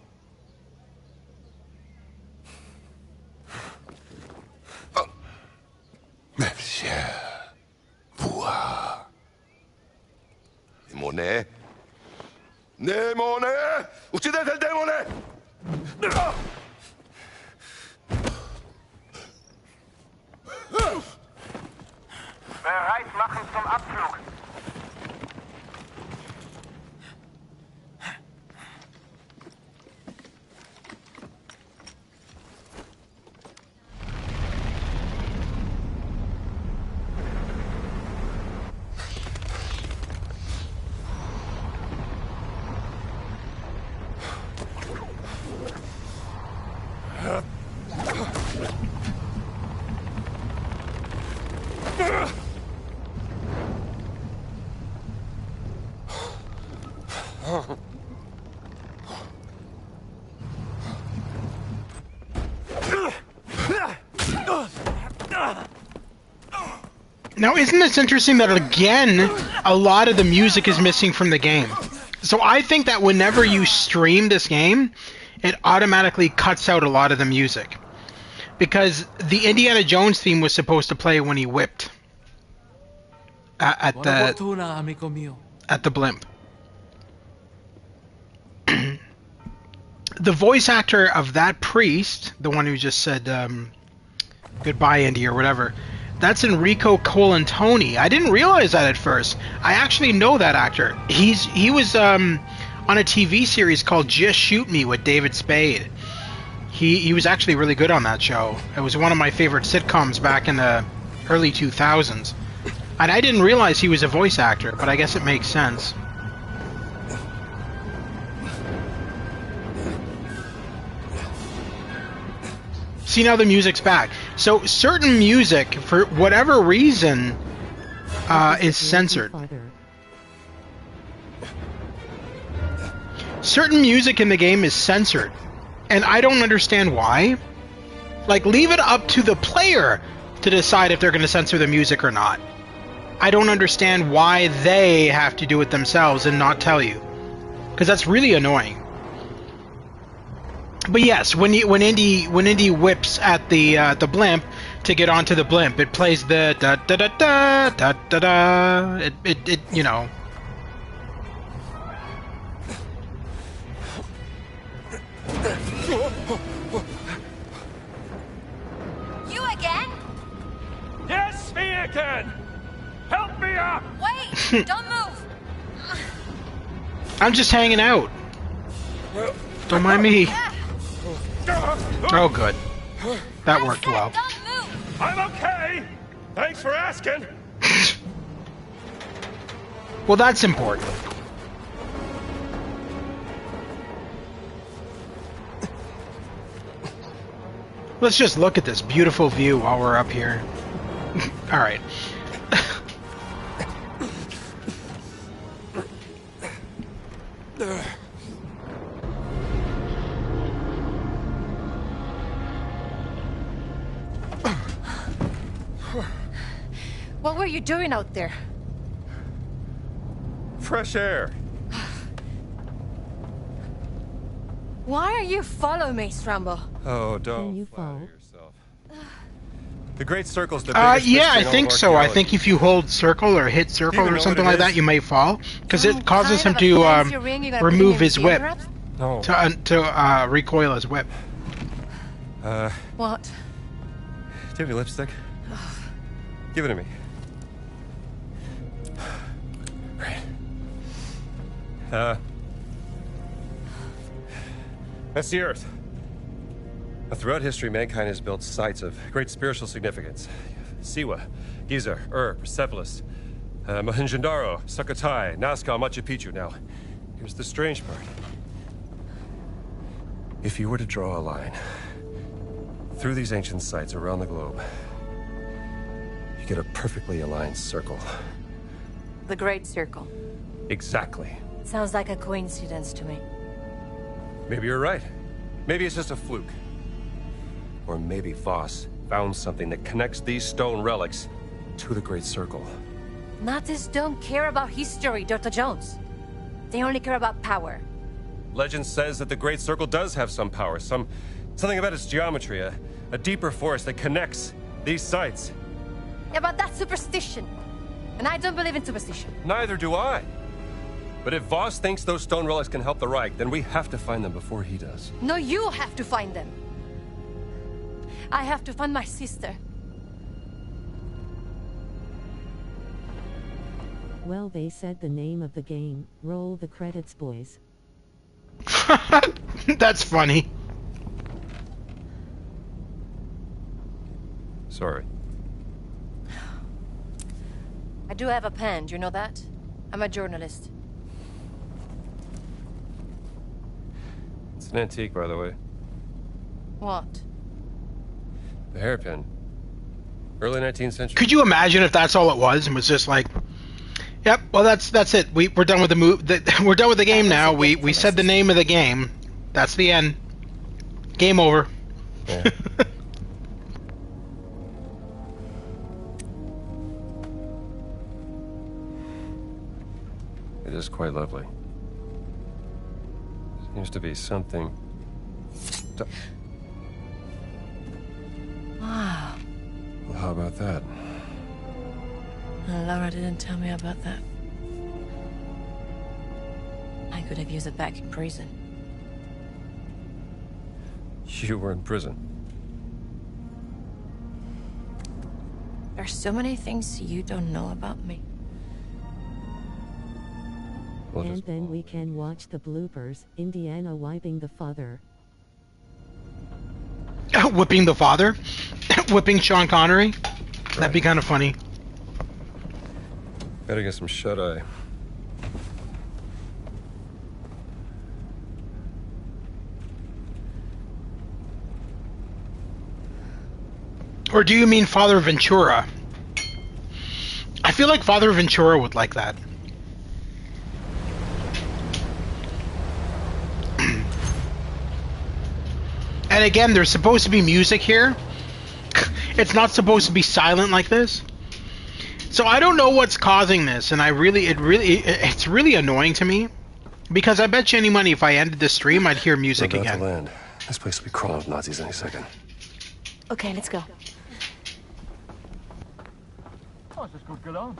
Monsieur, voir. Demone? Demone! Uccidete il demone! Bereit machen zum Abflug. Now, isn't this interesting that, again, a lot of the music is missing from the game? So I think that whenever you stream this game, it automatically cuts out a lot of the music. Because the Indiana Jones theme was supposed to play when he whipped. At the blimp. The voice actor of that priest, the one who just said, Goodbye, Indy, or whatever. That's Enrico Colantoni. I didn't realize that at first. I actually know that actor. He was on a TV series called Just Shoot Me with David Spade. He was actually really good on that show. It was one of my favorite sitcoms back in the early 2000s. And I didn't realize he was a voice actor, but I guess it makes sense. See, now the music's back. So certain music, for whatever reason, is censored. Certain music in the game is censored. And I don't understand why. Like, leave it up to the player to decide if they're going to censor the music or not. I don't understand why they have to do it themselves and not tell you. Because that's really annoying. But yes, when Indy whips at the blimp to get onto the blimp, it plays the da da da da da da da. It you know. You again? Yes, me again! Help me up! Wait! Don't move! I'm just hanging out. Don't mind me. Oh, good. That worked well. I'm okay! Thanks for asking! Well, that's important. Let's just look at this beautiful view while we're up here. Alright. What were you doing out there? Fresh air. Why are you following me, Strambo? Oh, don't flatter yourself. The Great Circle's the biggest yeah, I mystery in think all of so. I archaeology. think if you hold circle or hit circle or something like that, you may fall. Because it causes him to remove his whip. No. To recoil his whip. What? Do you have any lipstick? Give it to me. Great. That's the Earth. Now, throughout history, mankind has built sites of great spiritual significance. Siwa, Giza, Persepolis, Mohenjo-Daro, Sukhothai, Nazca, Machu Picchu. Now, here's the strange part. If you were to draw a line through these ancient sites around the globe, you get a perfectly aligned circle. The Great Circle. Exactly. Sounds like a coincidence to me. Maybe you're right. Maybe it's just a fluke. Or maybe Voss found something that connects these stone relics to the Great Circle. Nazis don't care about history, Dr. Jones. They only care about power. Legend says that the Great Circle does have some power, something about its geometry, a deeper force that connects these sites. Yeah, but that's superstition. And I don't believe in superstition. Neither do I. But if Voss thinks those stone relics can help the Reich, then we have to find them before he does. No, you have to find them. I have to find my sister. Well, they said the name of the game. Roll the credits, boys. That's funny. Sorry. I do have a pen, do you know that? I'm a journalist. It's an antique, by the way. What? The hairpin. Early 19th century. Could you imagine if that's all it was and was just like, yep, well that's it. We're done with the we're done with the game now. We said the name of the game. That's the end. Game over. Yeah. It is quite lovely. Seems to be something. Wow. Well, how about that? Laura didn't tell me about that. I could have used it back in prison. You were in prison. There's so many things you don't know about me. And then we can watch the bloopers, Indiana wiping the father. Whipping the father? Whipping Sean Connery? That'd be kind of funny. Gotta get some shut-eye. Or do you mean Father Ventura? I feel like Father Ventura would like that. And again, there's supposed to be music here. It's not supposed to be silent like this. So I don't know what's causing this, and it's really annoying to me. Because I bet you any money if I ended the stream, I'd hear music We're about again. to land. This place will be crawling with Nazis any second. Okay, let's go. Oh, es ist gut gelaunt.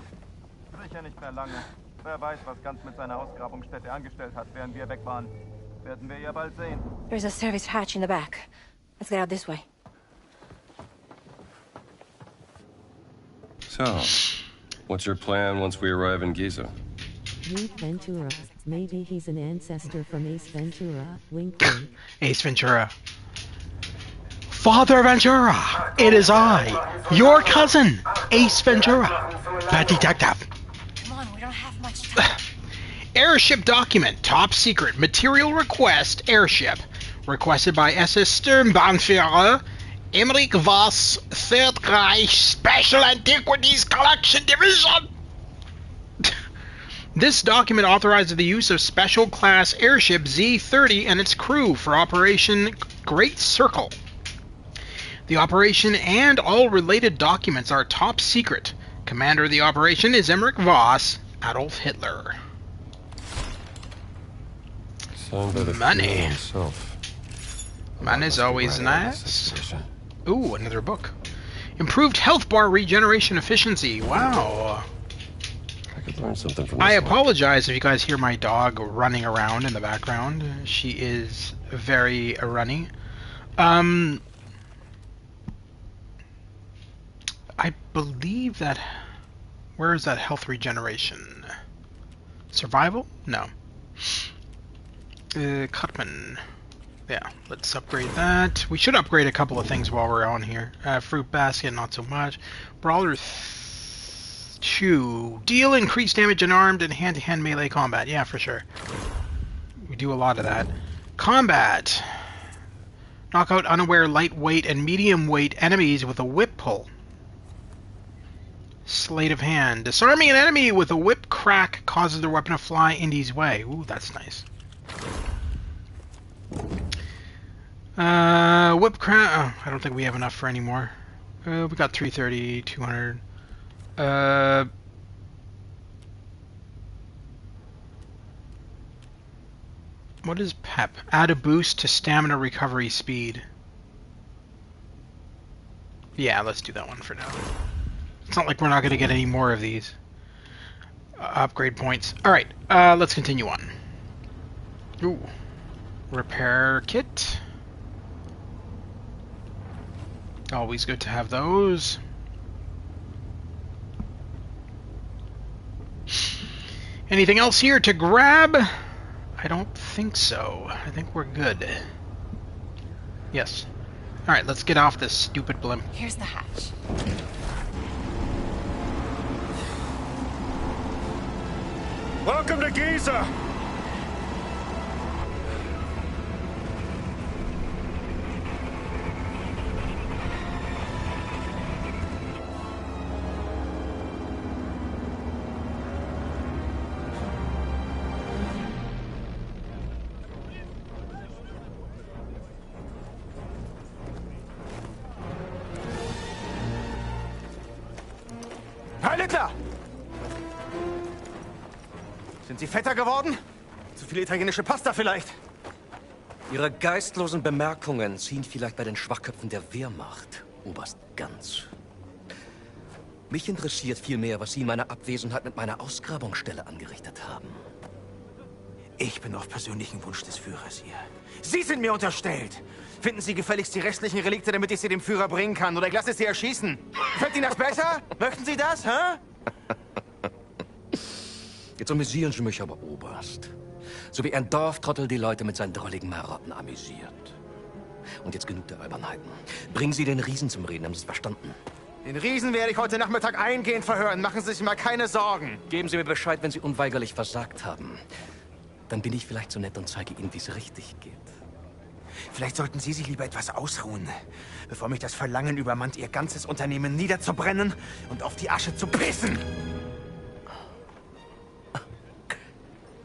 Sicher nicht mehr lange. Wer weiß, was Ganz mit seiner Ausgrabungsstätte angestellt hat, während wir weg waren. Werden wir ja bald sehen. There's a service hatch in the back. Let's get out this way. So, what's your plan once we arrive in Giza? Meet Ventura. Maybe he's an ancestor from Ace Ventura. Wink wink. Ace Ventura. Father Ventura! It is I, your cousin, Ace Ventura, the detective. Come on, we don't have much time. Airship document, top secret, material request, airship. Requested by SS Sturmbannführer, Emmerich Voss, Third Reich Special Antiquities Collection Division. This document authorizes the use of Special Class Airship Z-30 and its crew for Operation Great Circle. The operation and all related documents are top secret. Commander of the operation is Emmerich Voss, Adolf Hitler. Signed by the Money. Führer himself. Money's always nice. Ooh, another book. Improved health bar regeneration efficiency. Wow. I could learn something from this. I apologize if you guys hear my dog running around in the background. She is very runny. I believe that... Where is that health regeneration? Survival? No. Cutman. Yeah, let's upgrade that. We should upgrade a couple of things while we're on here. Fruit basket, not so much. Brawler 2. Deal increased damage in armed and hand-to-hand melee combat. Yeah, for sure. We do a lot of that. Combat. Knock out unaware lightweight and medium weight enemies with a whip pull. Sleight of hand. Disarming an enemy with a whip crack causes their weapon to fly Indy's way. Ooh, that's nice. Whip crack. Oh, I don't think we have enough for any more. We got 330, 200. What is pep? Add a boost to stamina recovery speed. Yeah, let's do that one for now. It's not like we're not going to get any more of these upgrade points. Alright, let's continue on. Ooh. Repair kit. Always good to have those. Anything else here to grab? I don't think so. I think we're good. Yes. Alright, let's get off this stupid blimp. Here's the hatch. Welcome to Giza! Heil Hitler! Sind Sie fetter geworden? Zu viel italienische Pasta vielleicht? Ihre geistlosen Bemerkungen ziehen vielleicht bei den Schwachköpfen der Wehrmacht, Oberst Ganz. Mich interessiert vielmehr, was Sie in meiner Abwesenheit mit meiner Ausgrabungsstelle angerichtet haben. Ich bin auf persönlichen Wunsch des Führers hier. Sie sind mir unterstellt. Finden Sie gefälligst die restlichen Relikte, damit ich sie dem Führer bringen kann. Oder ich lasse Sie erschießen. Gefällt Ihnen das besser? Möchten Sie das, hä? Jetzt amüsieren Sie mich aber, Oberst. So wie ein Dorftrottel die Leute mit seinen drolligen Marotten amüsiert. Und jetzt genug der Albernheiten. Bringen Sie den Riesen zum Reden, haben Sie es verstanden? Den Riesen werde ich heute Nachmittag eingehend verhören. Machen Sie sich mal keine Sorgen. Geben Sie mir Bescheid, wenn Sie unweigerlich versagt haben. Dann bin ich vielleicht so nett und zeige Ihnen, wie es richtig geht. Vielleicht sollten Sie sich lieber etwas ausruhen, bevor mich das Verlangen übermannt, Ihr ganzes Unternehmen niederzubrennen und auf die Asche zu pissen.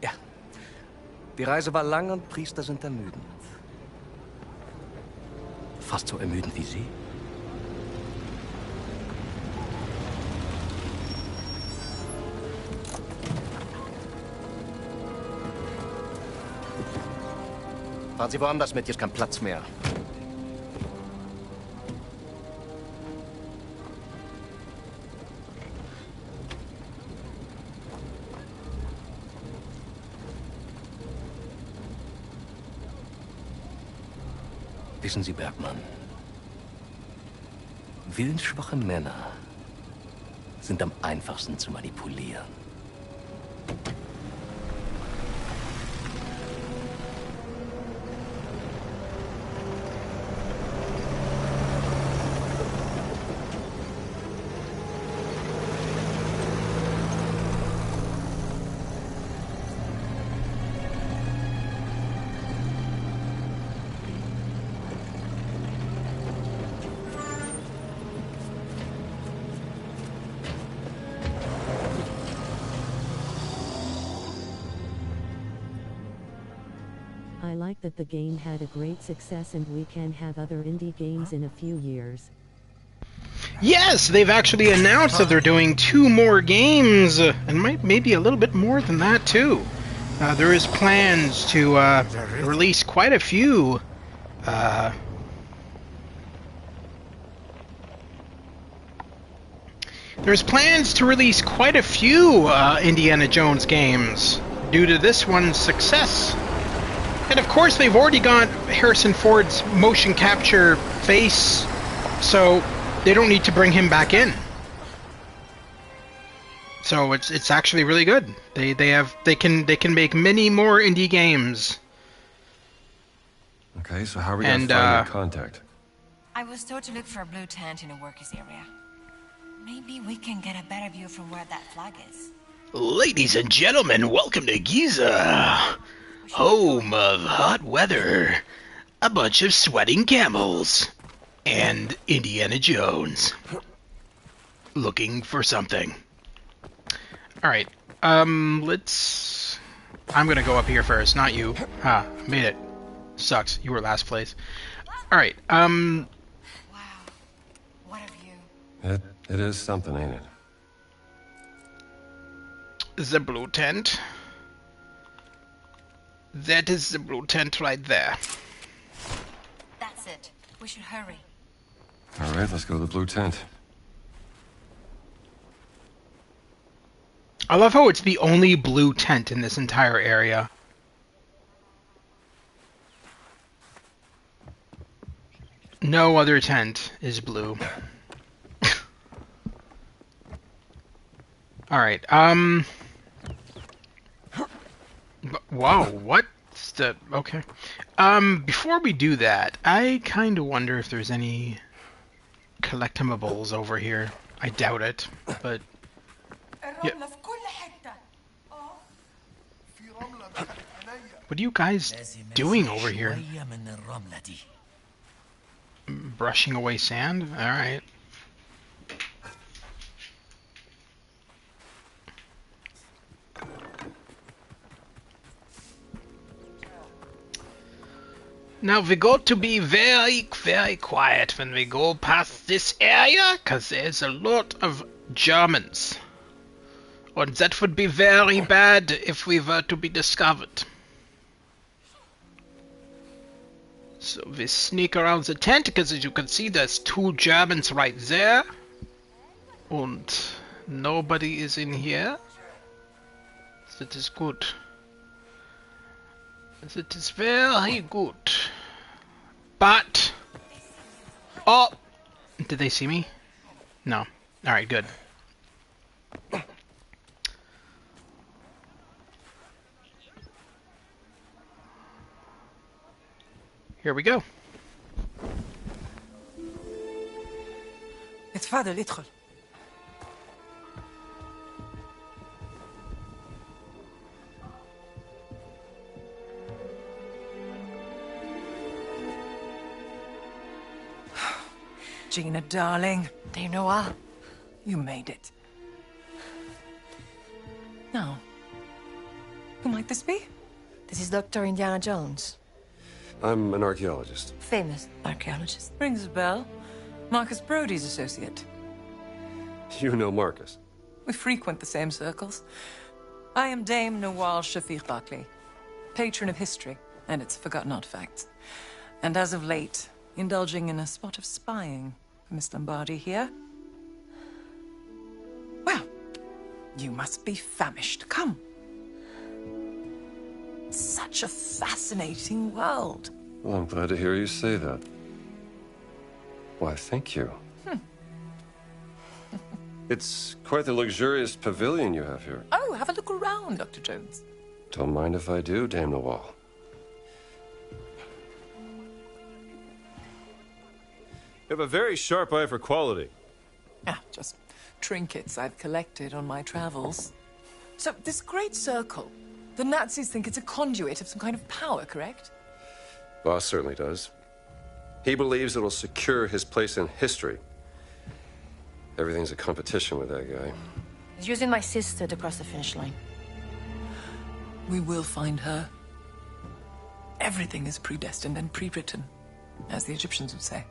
Ja. Die Reise war lang und Priester sind ermüdend. Fast so ermüdend wie Sie. Fahren Sie woanders mit, hier ist kein Platz mehr. Wissen Sie, Bergmann, willensschwache Männer sind am einfachsten zu manipulieren. I like that the game had a great success and we can have other indie games in a few years. Yes, they've actually announced that they're doing 2 more games, and maybe a little bit more than that too. There is plans to release quite a few. There's plans to release quite a few Indiana Jones games due to this one's success. And of course, they've already got Harrison Ford's motion capture face, so they don't need to bring him back in. So it's actually really good. They can make many more indie games. Okay, so how are we gonna find their contact? I was told to look for a blue tent in a workers' area. Maybe we can get a better view from where that flag is. Ladies and gentlemen, welcome to Giza, home of hot weather, a bunch of sweating camels, and Indiana Jones. Looking for something. Alright, let's... I'm gonna go up here first, not you. Ah, made it. Sucks, you were last place. Alright, Wow. What a view. It is something, ain't it? The blue tent. That is the blue tent right there. That's it. We should hurry. Alright, let's go to the blue tent. I love how it's the only blue tent in this entire area. No other tent is blue. Alright, whoa, what? Okay. Before we do that, I kind of wonder if there's any collectibles over here. I doubt it, but... Yeah. What are you guys doing over here? Brushing away sand? Alright. Now we got to be very, very quiet when we go past this area, because there's a lot of Germans. And that would be very bad if we were to be discovered. So we sneak around the tent, because as you can see there's 2 Germans right there. And nobody is in here. That is good. It is very good. But... Oh! Did they see me? No. Alright, good. Here we go. It's Father Littrell. Gina, darling. Do you know what? You made it. Now, who might this be? This is Dr. Indiana Jones. I'm an archaeologist. Famous archaeologist. Rings a bell. Marcus Brody's associate. You know Marcus. We frequent the same circles. I am Dame Nawal Shafiq Barkley, patron of history and its forgotten artifacts. And as of late, indulging in a spot of spying for Miss Lombardi here. Well, you must be famished. Come. Such a fascinating world. Well, I'm glad to hear you say that. Why, thank you. It's quite the luxurious pavilion you have here. Oh, have a look around, Dr. Jones. Don't mind if I do, Dame Nawal. You have a very sharp eye for quality. Ah, just trinkets I've collected on my travels. So, this great circle, the Nazis think it's a conduit of some kind of power, correct? Voss certainly does. He believes it'll secure his place in history. Everything's a competition with that guy. He's using my sister to cross the finish line. We will find her. Everything is predestined and pre-written, as the Egyptians would say.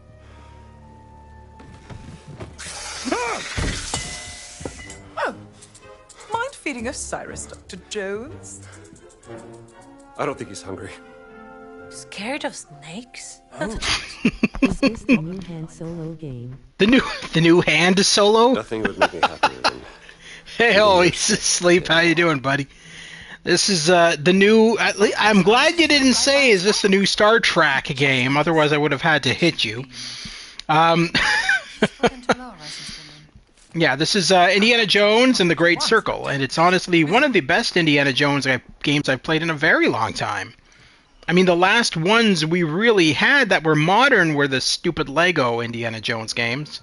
Oh, mind feeding Osiris, Dr. Jones? I don't think he's hungry. Scared of snakes? Is this the new Han Solo game? The new Hand Solo? Nothing would make me happier than... Hey, oh, he's asleep. How you doing, buddy? This is the new... I'm glad you didn't say, is this the new Star Trek game? Otherwise, I would have had to hit you. Yeah, this is Indiana Jones and the Great Circle, and it's honestly one of the best Indiana Jones games I've played in a very long time. I mean, the last ones we really had that were modern were the stupid Lego Indiana Jones games.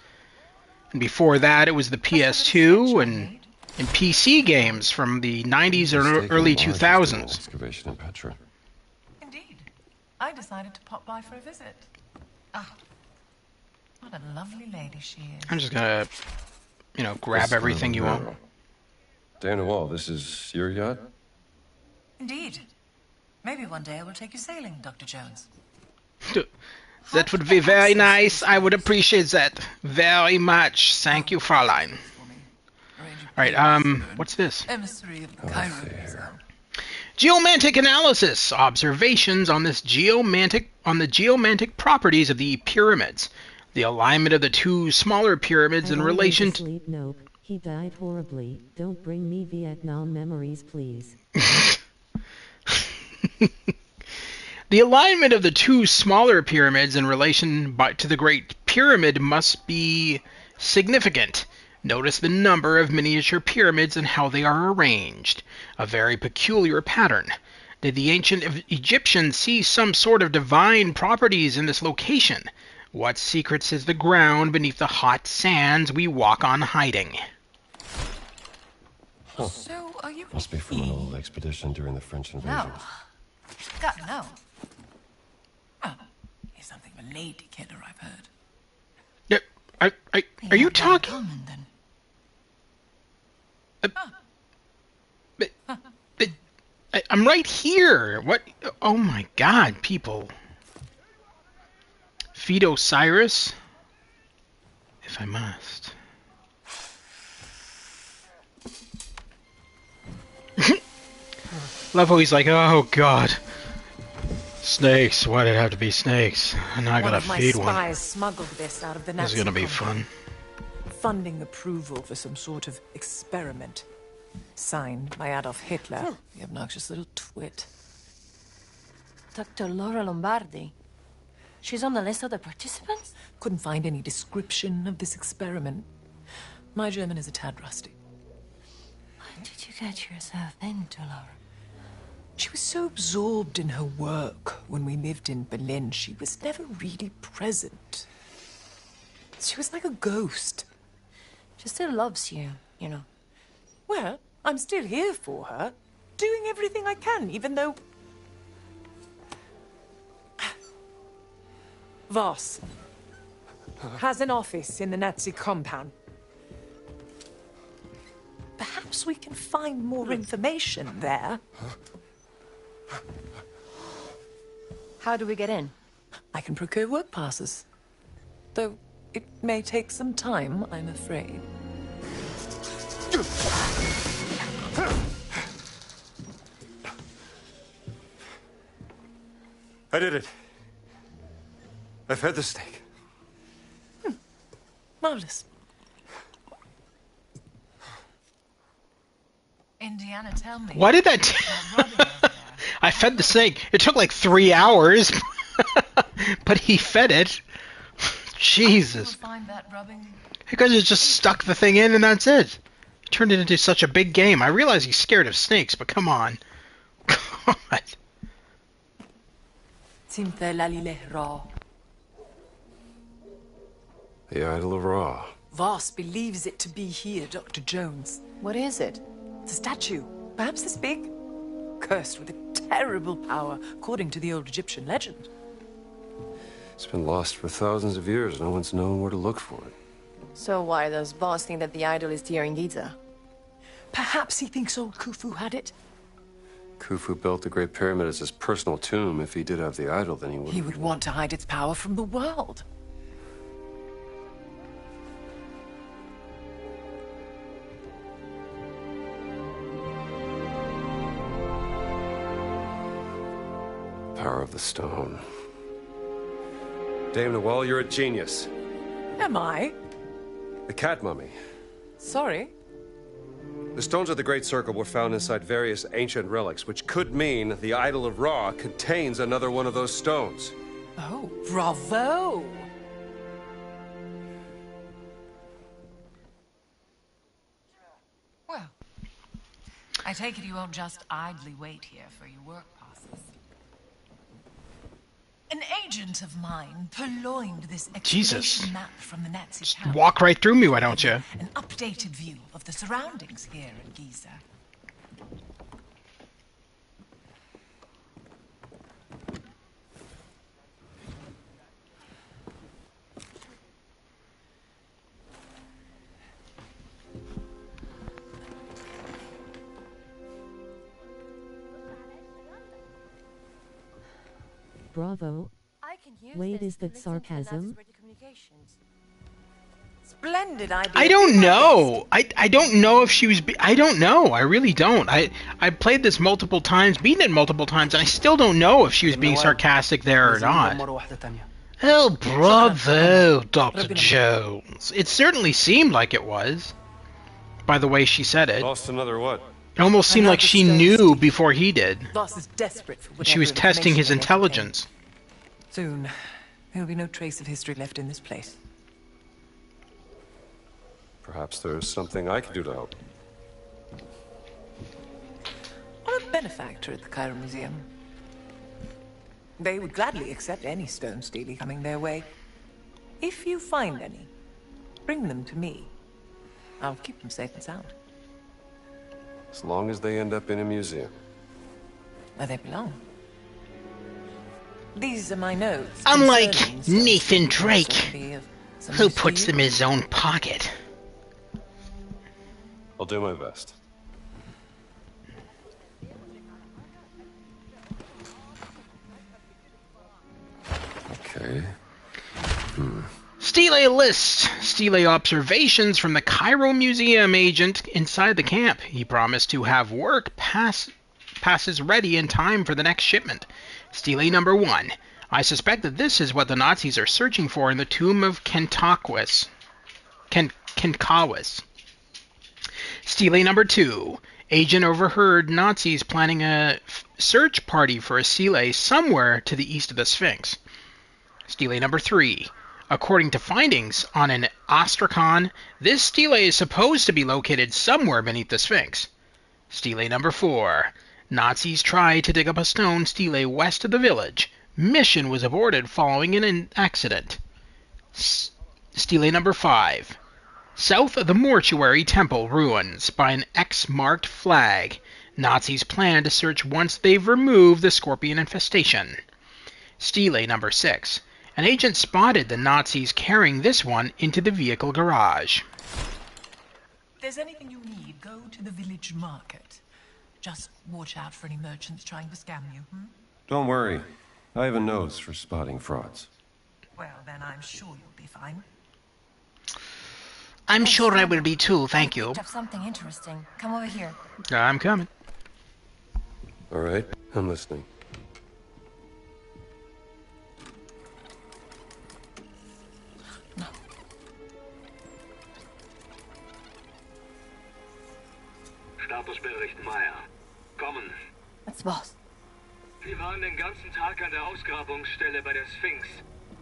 And before that, it was the PS2 and PC games from the 90s or early 2000s. Excavation in Petra. Indeed. I decided to pop by for a visit. Ah, what a lovely lady she is. I'm just gonna, grab everything you want. Dame Nawal, this is your yacht? Indeed. Maybe one day I will take you sailing, Dr. Jones. That would be very nice. I would appreciate that very much. Thank you, Fraulein. Alright, what's this? Emissary of the Cairo. Geomantic analysis. Observations on the geomantic properties of the pyramids. The alignment of the two smaller pyramids in relation to... Nope. He died horribly. Don't bring me Vietnam memories, please. The alignment of the two smaller pyramids in relation to the Great Pyramid must be significant. Notice the number of miniature pyramids and how they are arranged. A very peculiar pattern. Did the ancient Egyptians see some sort of divine properties in this location? What secrets is the ground beneath the hot sands we walk on hiding? Huh. So, are you... Must be from an old expedition during the French invasion. No. God, no. Oh, he's something of a lady killer, I've heard. Are you talking? I'm right here. What? Oh my God, people. Feed Osiris, if I must. Love how he's like, oh God. Snakes. Why did it have to be snakes? I'm not gonna feed one. One of my spies smuggled this out of the Nazi This is gonna be fun. Funding approval for some sort of experiment. Signed by Adolf Hitler, the obnoxious little twit. Dr. Laura Lombardi. She's on the list of the participants? Couldn't find any description of this experiment. My German is a tad rusty. What did you get yourself into, Laura? She was so absorbed in her work when we lived in Berlin, she was never really present. She was like a ghost. She still loves you, you know. Well, I'm still here for her, doing everything I can, even though... Voss has an office in the Nazi compound. Perhaps we can find more information there. How do we get in? I can procure work passes. Though it may take some time, I'm afraid. I did it. I fed the snake. Marvelous. Indiana, tell me. Why did that... I fed the snake. It took like 3 hours. But he fed it. Jesus. Find that rubbing? Because it just stuck the thing in and that's it. He turned it into such a big game. I realize he's scared of snakes, but come on. God. The Idol of Ra. Voss believes it to be here, Dr. Jones. What is it? It's a statue, perhaps this big, cursed with a terrible power, according to the old Egyptian legend. It's been lost for thousands of years. No one's known where to look for it. So why does Voss think that the idol is here in Giza? Perhaps he thinks old Khufu had it. Khufu built the Great Pyramid as his personal tomb. If he did have the idol, then he would... He would want to hide its power from the world. Power of the stone. Dame Nawal, you're a genius. Am I? The cat mummy. Sorry. The stones of the Great Circle were found inside various ancient relics, which could mean the Idol of Ra contains another one of those stones. Oh, bravo! Well, I take it you won't just idly wait here for your work passes. An agent of mine purloined this excavation map from the Nazi camp. Walk right through me, why don't you? An updated view of the surroundings here in Giza. Bravo. Wait, is that sarcasm? Splendid idea. I don't know. I don't know if she was... I don't know. I really don't. I played this multiple times, beaten it multiple times, and I still don't know if she was being sarcastic there or not. Oh, bravo, Dr. Jones. It certainly seemed like it was, by the way she said it. Lost another what? It almost seemed like she knew before he did. Voss is desperate for She was testing his intelligence. Soon, there'll be no trace of history left in this place. Perhaps there's something I could do to help. I'm a benefactor at the Cairo Museum. They would gladly accept any stone stealer coming their way. If you find any, bring them to me. I'll keep them safe and sound. As long as they end up in a museum. Where they belong. These are my notes. Unlike Nathan Drake, who puts them in his own pocket. I'll do my best. Okay. Stele list. Stele observations from the Cairo Museum agent inside the camp. He promised to have work passes ready in time for the next shipment. Stele number 1. I suspect that this is what the Nazis are searching for in the tomb of Kenkawas. Stele number 2. Agent overheard Nazis planning a search party for a stele somewhere to the east of the Sphinx. Stele number 3. According to findings on an Ostrakhan, this stele is supposed to be located somewhere beneath the Sphinx. Stele number 4. Nazis tried to dig up a stone stele west of the village. Mission was aborted following an accident. Stele number 5. South of the mortuary temple ruins by an X-marked flag. Nazis plan to search once they've removed the scorpion infestation. Stele number 6. An agent spotted the Nazis carrying this one into the vehicle garage. If there's anything you need, go to the village market. Just watch out for any merchants trying to scam you, Don't worry. I have a nose for spotting frauds. Well, then I'm sure you'll be fine. I'm sure I will be too, thank you. I picked up something interesting. Come over here. I'm coming. All right, I'm listening. Statusbericht Meyer. Kommen. It's Voss. Wir waren den ganzen Tag an der Ausgrabungsstelle bei der Sphinx.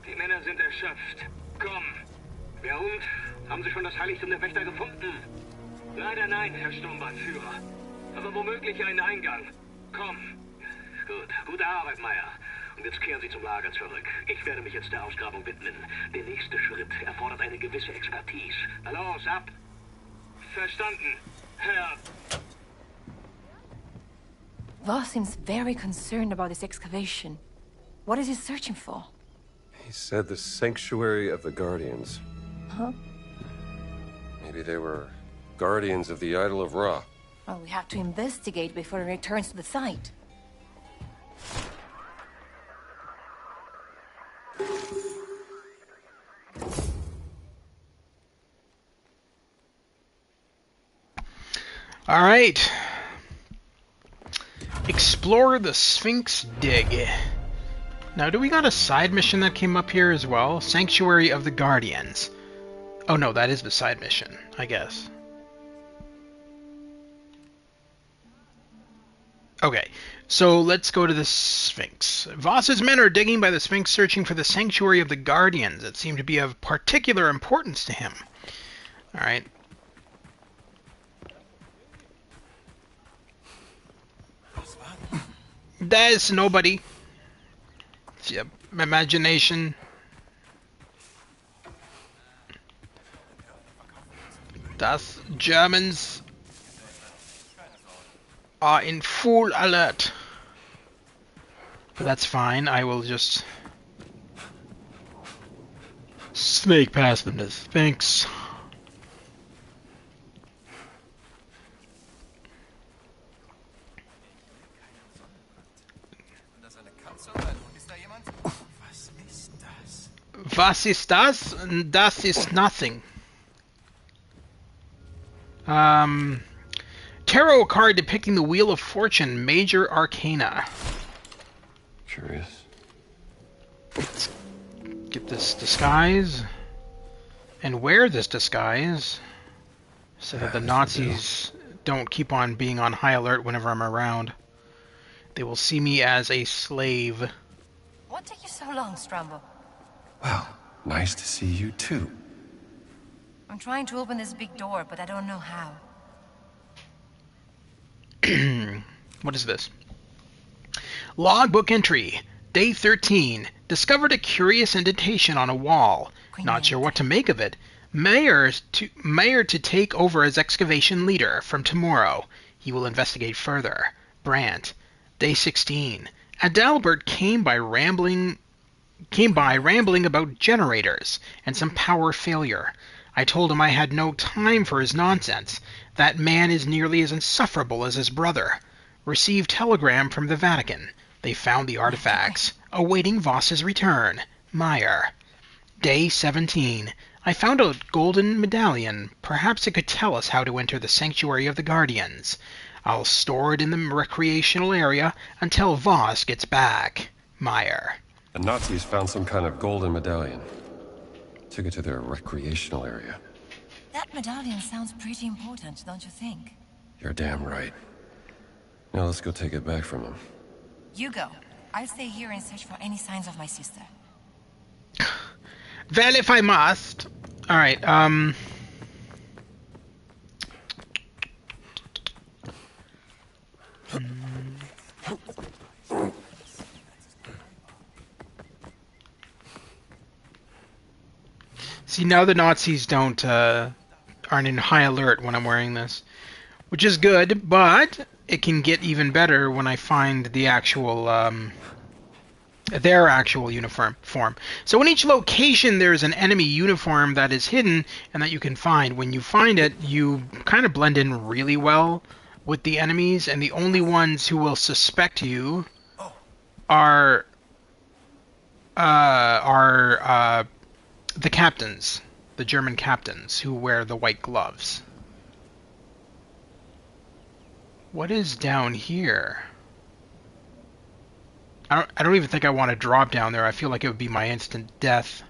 Die Männer sind erschöpft. Komm. Wer und? Haben Sie schon das Heiligtum der Wächter gefunden? Leider nein, Herr Sturmbannführer. Aber womöglich einen Eingang. Komm. Gut. Gute Arbeit, Meyer. Und jetzt kehren Sie zum Lager zurück. Ich werde mich jetzt der Ausgrabung widmen. Der nächste Schritt erfordert eine gewisse Expertise. Na los, ab. Verstanden, Herr... Voss seems very concerned about this excavation. What is he searching for? He said the Sanctuary of the Guardians. Huh? Maybe they were guardians of the Idol of Ra. Well, we have to investigate before he returns to the site. All right. Explore the Sphinx Dig. Now, do we got a side mission that came up here as well? Sanctuary of the Guardians. Oh no, that is the side mission, I guess. Okay, so let's go to the Sphinx. Voss's men are digging by the Sphinx searching for the Sanctuary of the Guardians. It seemed to be of particular importance to him. Alright. There's nobody. It's your imagination. Das Germans are in full alert. But that's fine. I will just snake past them to Sphinx. Was ist das? Das ist nothing. Tarot card depicting the Wheel of Fortune, Major Arcana. Curious. Let's get this disguise and wear this disguise so that the Nazis don't keep on being on high alert whenever I'm around. They will see me as a slave. What took you so long, Strambo? Well, nice to see you too. I'm trying to open this big door, but I don't know how. What is this? Logbook entry. Day 13. Discovered a curious indentation on a wall. Not sure what to make of it. Mayor to take over as excavation leader from tomorrow. He will investigate further. Brandt. Day 16. Adalbert came by rambling about generators and some power failure. I told him I had no time for his nonsense. That man is nearly as insufferable as his brother. Received telegram from the Vatican. They found the artifacts. Awaiting Voss's return. Meyer. Day 17. I found a golden medallion. Perhaps it could tell us how to enter the Sanctuary of the Guardians. I'll store it in the recreational area until Voss gets back. Meyer. The Nazis found some kind of golden medallion. Took it to their recreational area. That medallion sounds pretty important, don't you think? You're damn right. Now let's go take it back from him. You go. I'll stay here and search for any signs of my sister. Well, if I must. Alright, See, now the Nazis aren't in high alert when I'm wearing this, which is good, but it can get even better when I find the actual, their actual uniform. So in each location there's an enemy uniform that is hidden and that you can find. When you find it, you kind of blend in really well with the enemies, and the only ones who will suspect you are the captains, the German captains who wear the white gloves. What is down here? I don't even think I want to drop down there. I feel like it would be my instant death,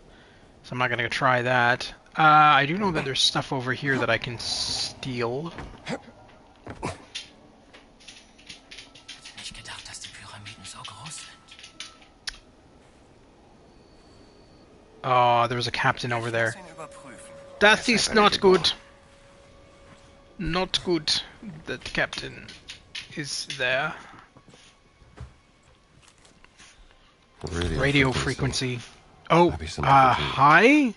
so I'm not going to try that. I do know that there's stuff over here that I can steal. Oh, there's a captain over there. That is not good. Not good that captain is there. Radio frequency. Oh, hi?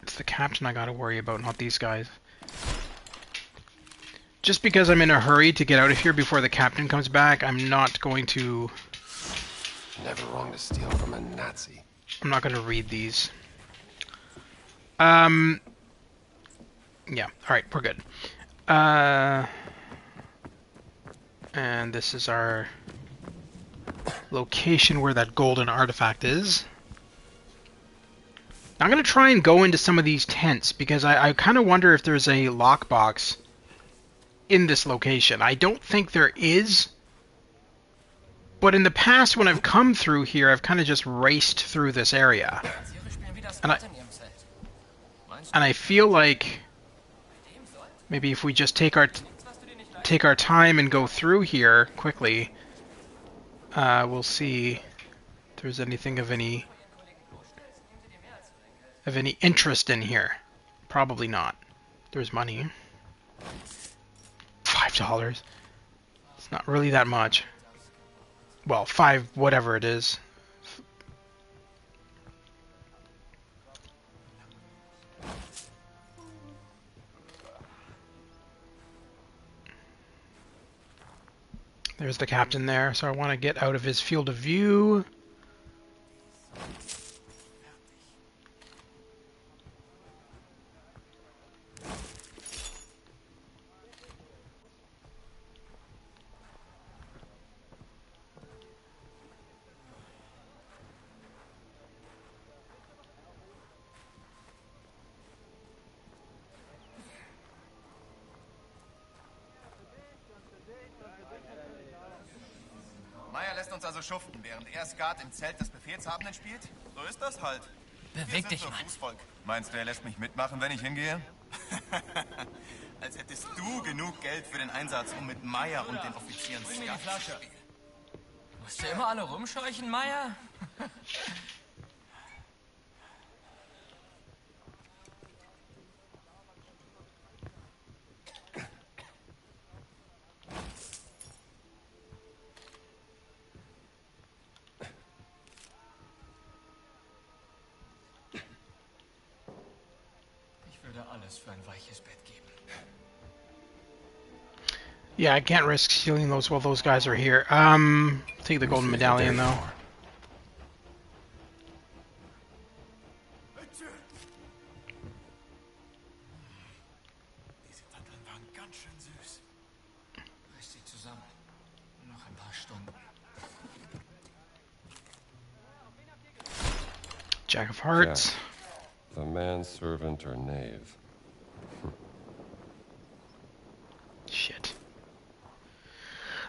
It's the captain I gotta worry about, not these guys. Just because I'm in a hurry to get out of here before the captain comes back, I'm not going to... Never wrong to steal from a Nazi. I'm not going to read these. Yeah, alright, we're good. And this is our location where that golden artifact is. I'm going to try and go into some of these tents, because I kind of wonder if there's a lockbox in this location. I don't think there is, but in the past when I've come through here, I've kind of just raced through this area. And I feel like maybe if we just take our time and go through here quickly, we'll see if there's anything of any interest in here. Probably not. There's money. $5. It's not really that much. Well, 5, whatever it is. There's the captain there, so I want to get out of his field of view. Lässt uns also schuften, während er Skat im Zelt des Befehlshabenden spielt? So ist das halt. Beweg dich, Mann. Fußvolk. Meinst du, er lässt mich mitmachen, wenn ich hingehe? Als hättest du genug Geld für den Einsatz, um mit Meier und den Offizieren Skat zu spielen. Musst du immer alle rumscheuchen, Meier? Für ein weiches Bett geben. Yeah, I can't risk stealing those while those guys are here. Take the golden medallion though. Diese Datteln waren ganz schön süß. Reiß sie zusammen. Noch ein paar Stunden. Jack of Hearts. Jack, the manservant or knave. Shit.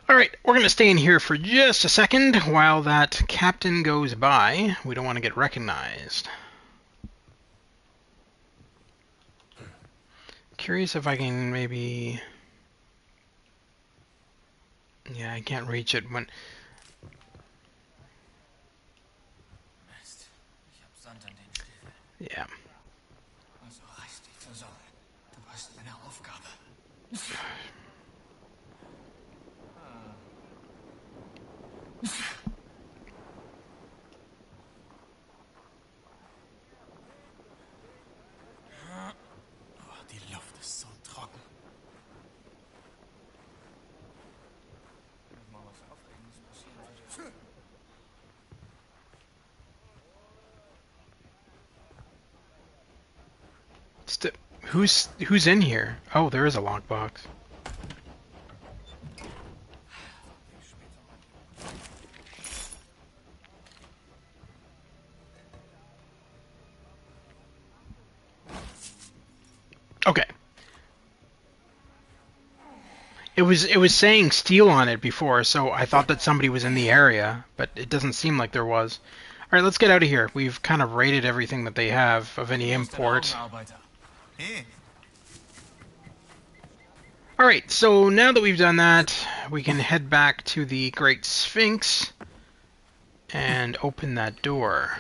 Alright, we're going to stay in here for just a second while that captain goes by. We don't want to get recognized. Curious if I can maybe... Yeah, I can't reach it when... Yeah. Also reiß dich zusammen. Du hast eine Aufgabe. Oh, die Luft ist so trocken. Wenn mal was Aufregendes passieren würde. Who's in here? Oh, there is a lockbox. Okay. It was saying steel on it before, so I thought that somebody was in the area, but it doesn't seem like there was. All right, let's get out of here. We've kind of raided everything that they have of any import. Alright, so now that we've done that, we can head back to the Great Sphinx and open that door.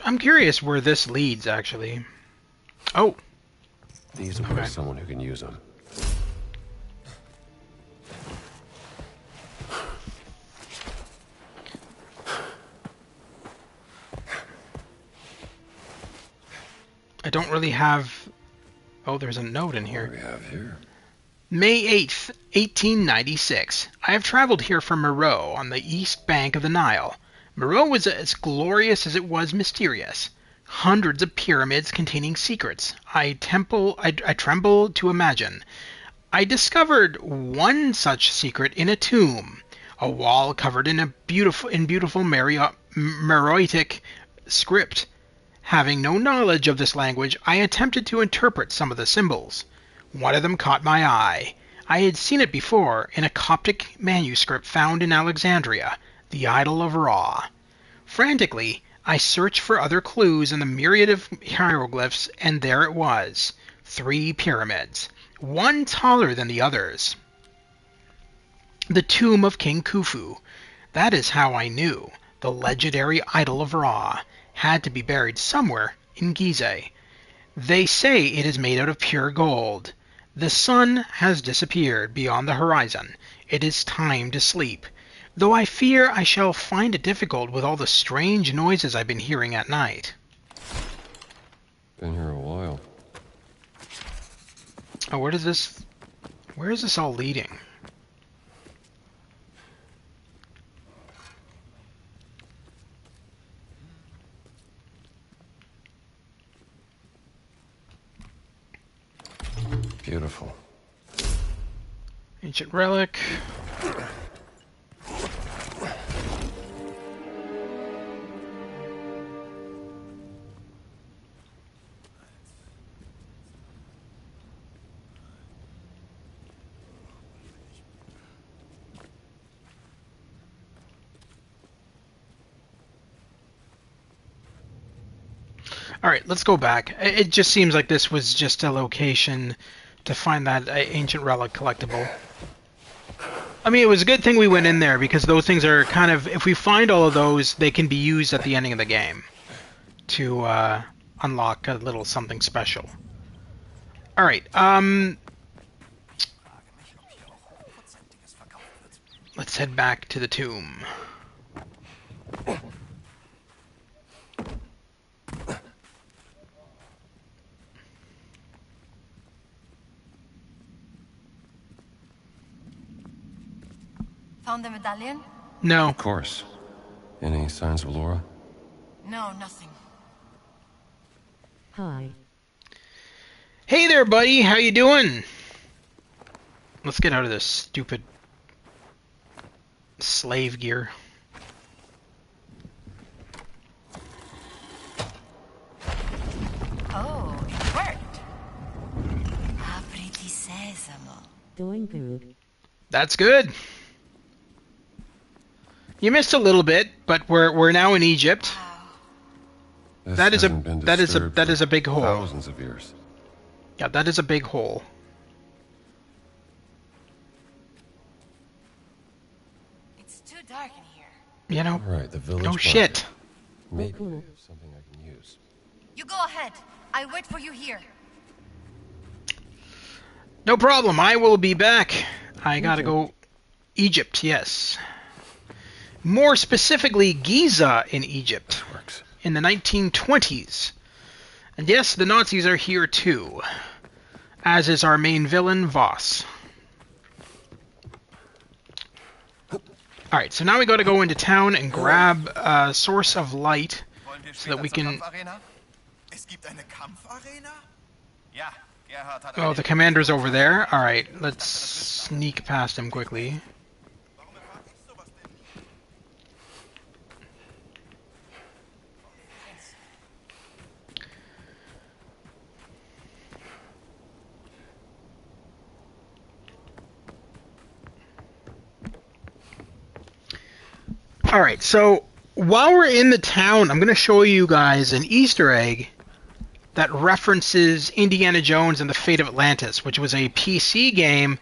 I'm curious where this leads, actually. Oh. These are someone who can use them. I don't really have... Oh, there's a note in here. What do we have here? May 8th, 1896. I have traveled here from Meroe on the east bank of the Nile. Meroe was as glorious as it was mysterious. Hundreds of pyramids containing secrets I tremble to imagine. I discovered one such secret in a tomb, a wall covered in beautiful Meroitic script. Having no knowledge of this language, I attempted to interpret some of the symbols. One of them caught my eye. I had seen it before in a Coptic manuscript found in Alexandria, the Idol of Ra. Frantically, I searched for other clues in the myriad of hieroglyphs, and there it was. 3 pyramids, one taller than the others. The tomb of King Khufu. That is how I knew. The legendary Idol of Ra had to be buried somewhere in Gizeh. They say it is made out of pure gold. The sun has disappeared beyond the horizon. It is time to sleep. Though I fear I shall find it difficult with all the strange noises I've been hearing at night. Been here a while. Oh, where is this all leading? Beautiful. Ancient relic. Alright, let's go back. It just seems like this was just a location to find that ancient relic collectible. I mean, it was a good thing we went in there, because those things are kind of... If we find all of those, they can be used at the ending of the game to unlock a little something special. Alright, let's head back to the tomb. Found the medallion? No. Of course. Any signs of Laura? No, nothing. Hi. Hey there, buddy. How you doing? Let's get out of this stupid slave gear. Oh, it worked. Apriti sesamo. Doing good. That's good. You missed a little bit, but we're now in Egypt. That is a big hole. Thousands of years. Yeah, that is a big hole. It's too dark in here. You know. Right, the village. No market. shit. Maybe they have something I can use. You go ahead. I'll wait for you here. No problem. I will be back. I gotta go. Egypt, yes. More specifically, Giza in Egypt. In the 1920s. And yes, the Nazis are here too. As is our main villain, Voss. Alright, so now we gotta go into town and grab a source of light so that we can... Oh, the commander's over there. Alright, let's sneak past him quickly. Alright, so while we're in the town, I'm going to show you guys an Easter egg that references Indiana Jones and the Fate of Atlantis, which was a PC game,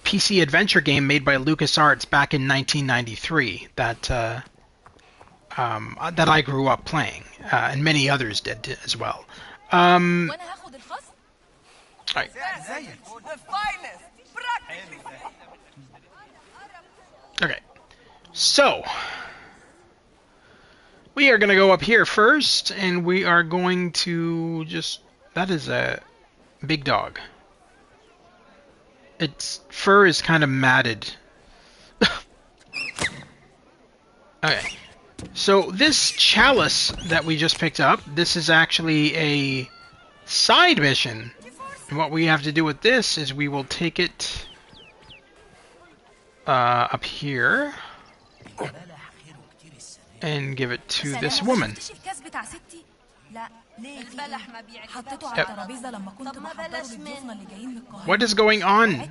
PC adventure game made by LucasArts back in 1993 that I grew up playing, and many others did as well. Alright. Okay. So, we are going to go up here first, and we are going to just... That is a big dog. Its fur is kind of matted. Okay. So, this chalice that we just picked up, this is actually a side mission. And what we have to do with this is we will take it up here and give it to this woman. What is going on?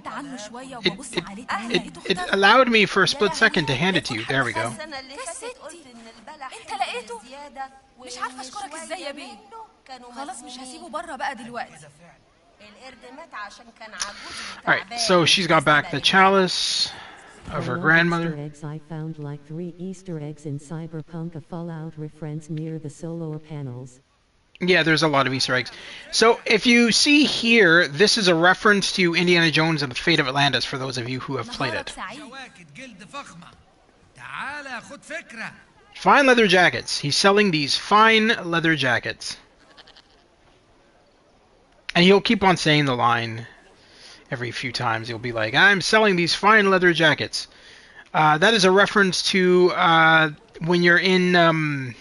It allowed me for a split second to hand it to you. There we go. Alright, so she's got back the chalice of her grandmother. Easter eggs. I found like 3 Easter eggs in Cyberpunk, a Fallout reference near the solar panels. Yeah, there's a lot of Easter eggs. So if you see here, this is a reference to Indiana Jones and the Fate of Atlantis for those of you who have played it. Fine leather jackets. He's selling these fine leather jackets. And he'll keep on saying the line every few times. He'll be like, I'm selling these fine leather jackets. That is a reference to when you're in...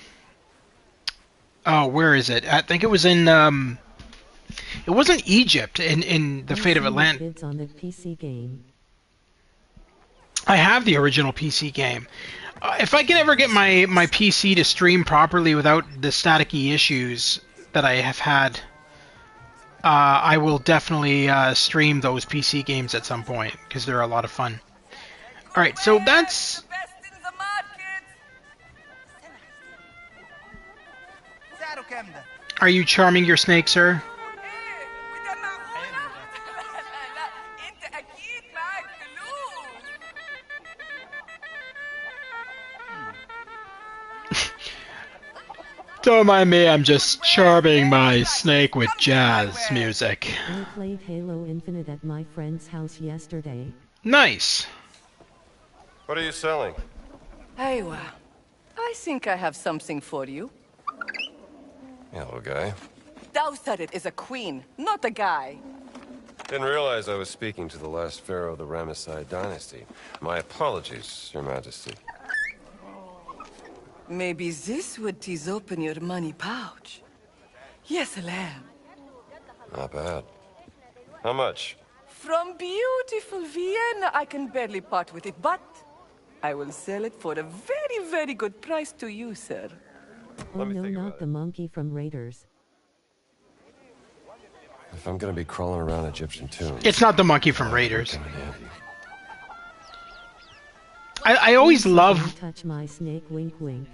oh, where is it? I think it was in... it wasn't Egypt in the Fate of Atlantis. On the PC game. I have the original PC game. If I can ever get my PC to stream properly without the staticky issues that I have had... I will definitely stream those PC games at some point, because they're a lot of fun. Alright, so that's... Are you charming your snake, sir? Don't mind me, I'm just charming my snake with jazz music. I played Halo Infinite at my friend's house yesterday. Nice. What are you selling? Aywa, I think I have something for you. Hello, guy. Thou said it is a queen, not a guy. Didn't realize I was speaking to the last pharaoh of the Ramesside dynasty. My apologies, Your Majesty. Maybe this would tease open your money pouch. Yes, lamb. Not bad. How much? From beautiful Vienna, I can barely part with it, but I will sell it for a very, very good price to you, sir. Oh no, not the monkey from Raiders. If I'm gonna be crawling around Egyptian tombs... It's not the monkey from Raiders. I always love... Touch my snake, wink wink.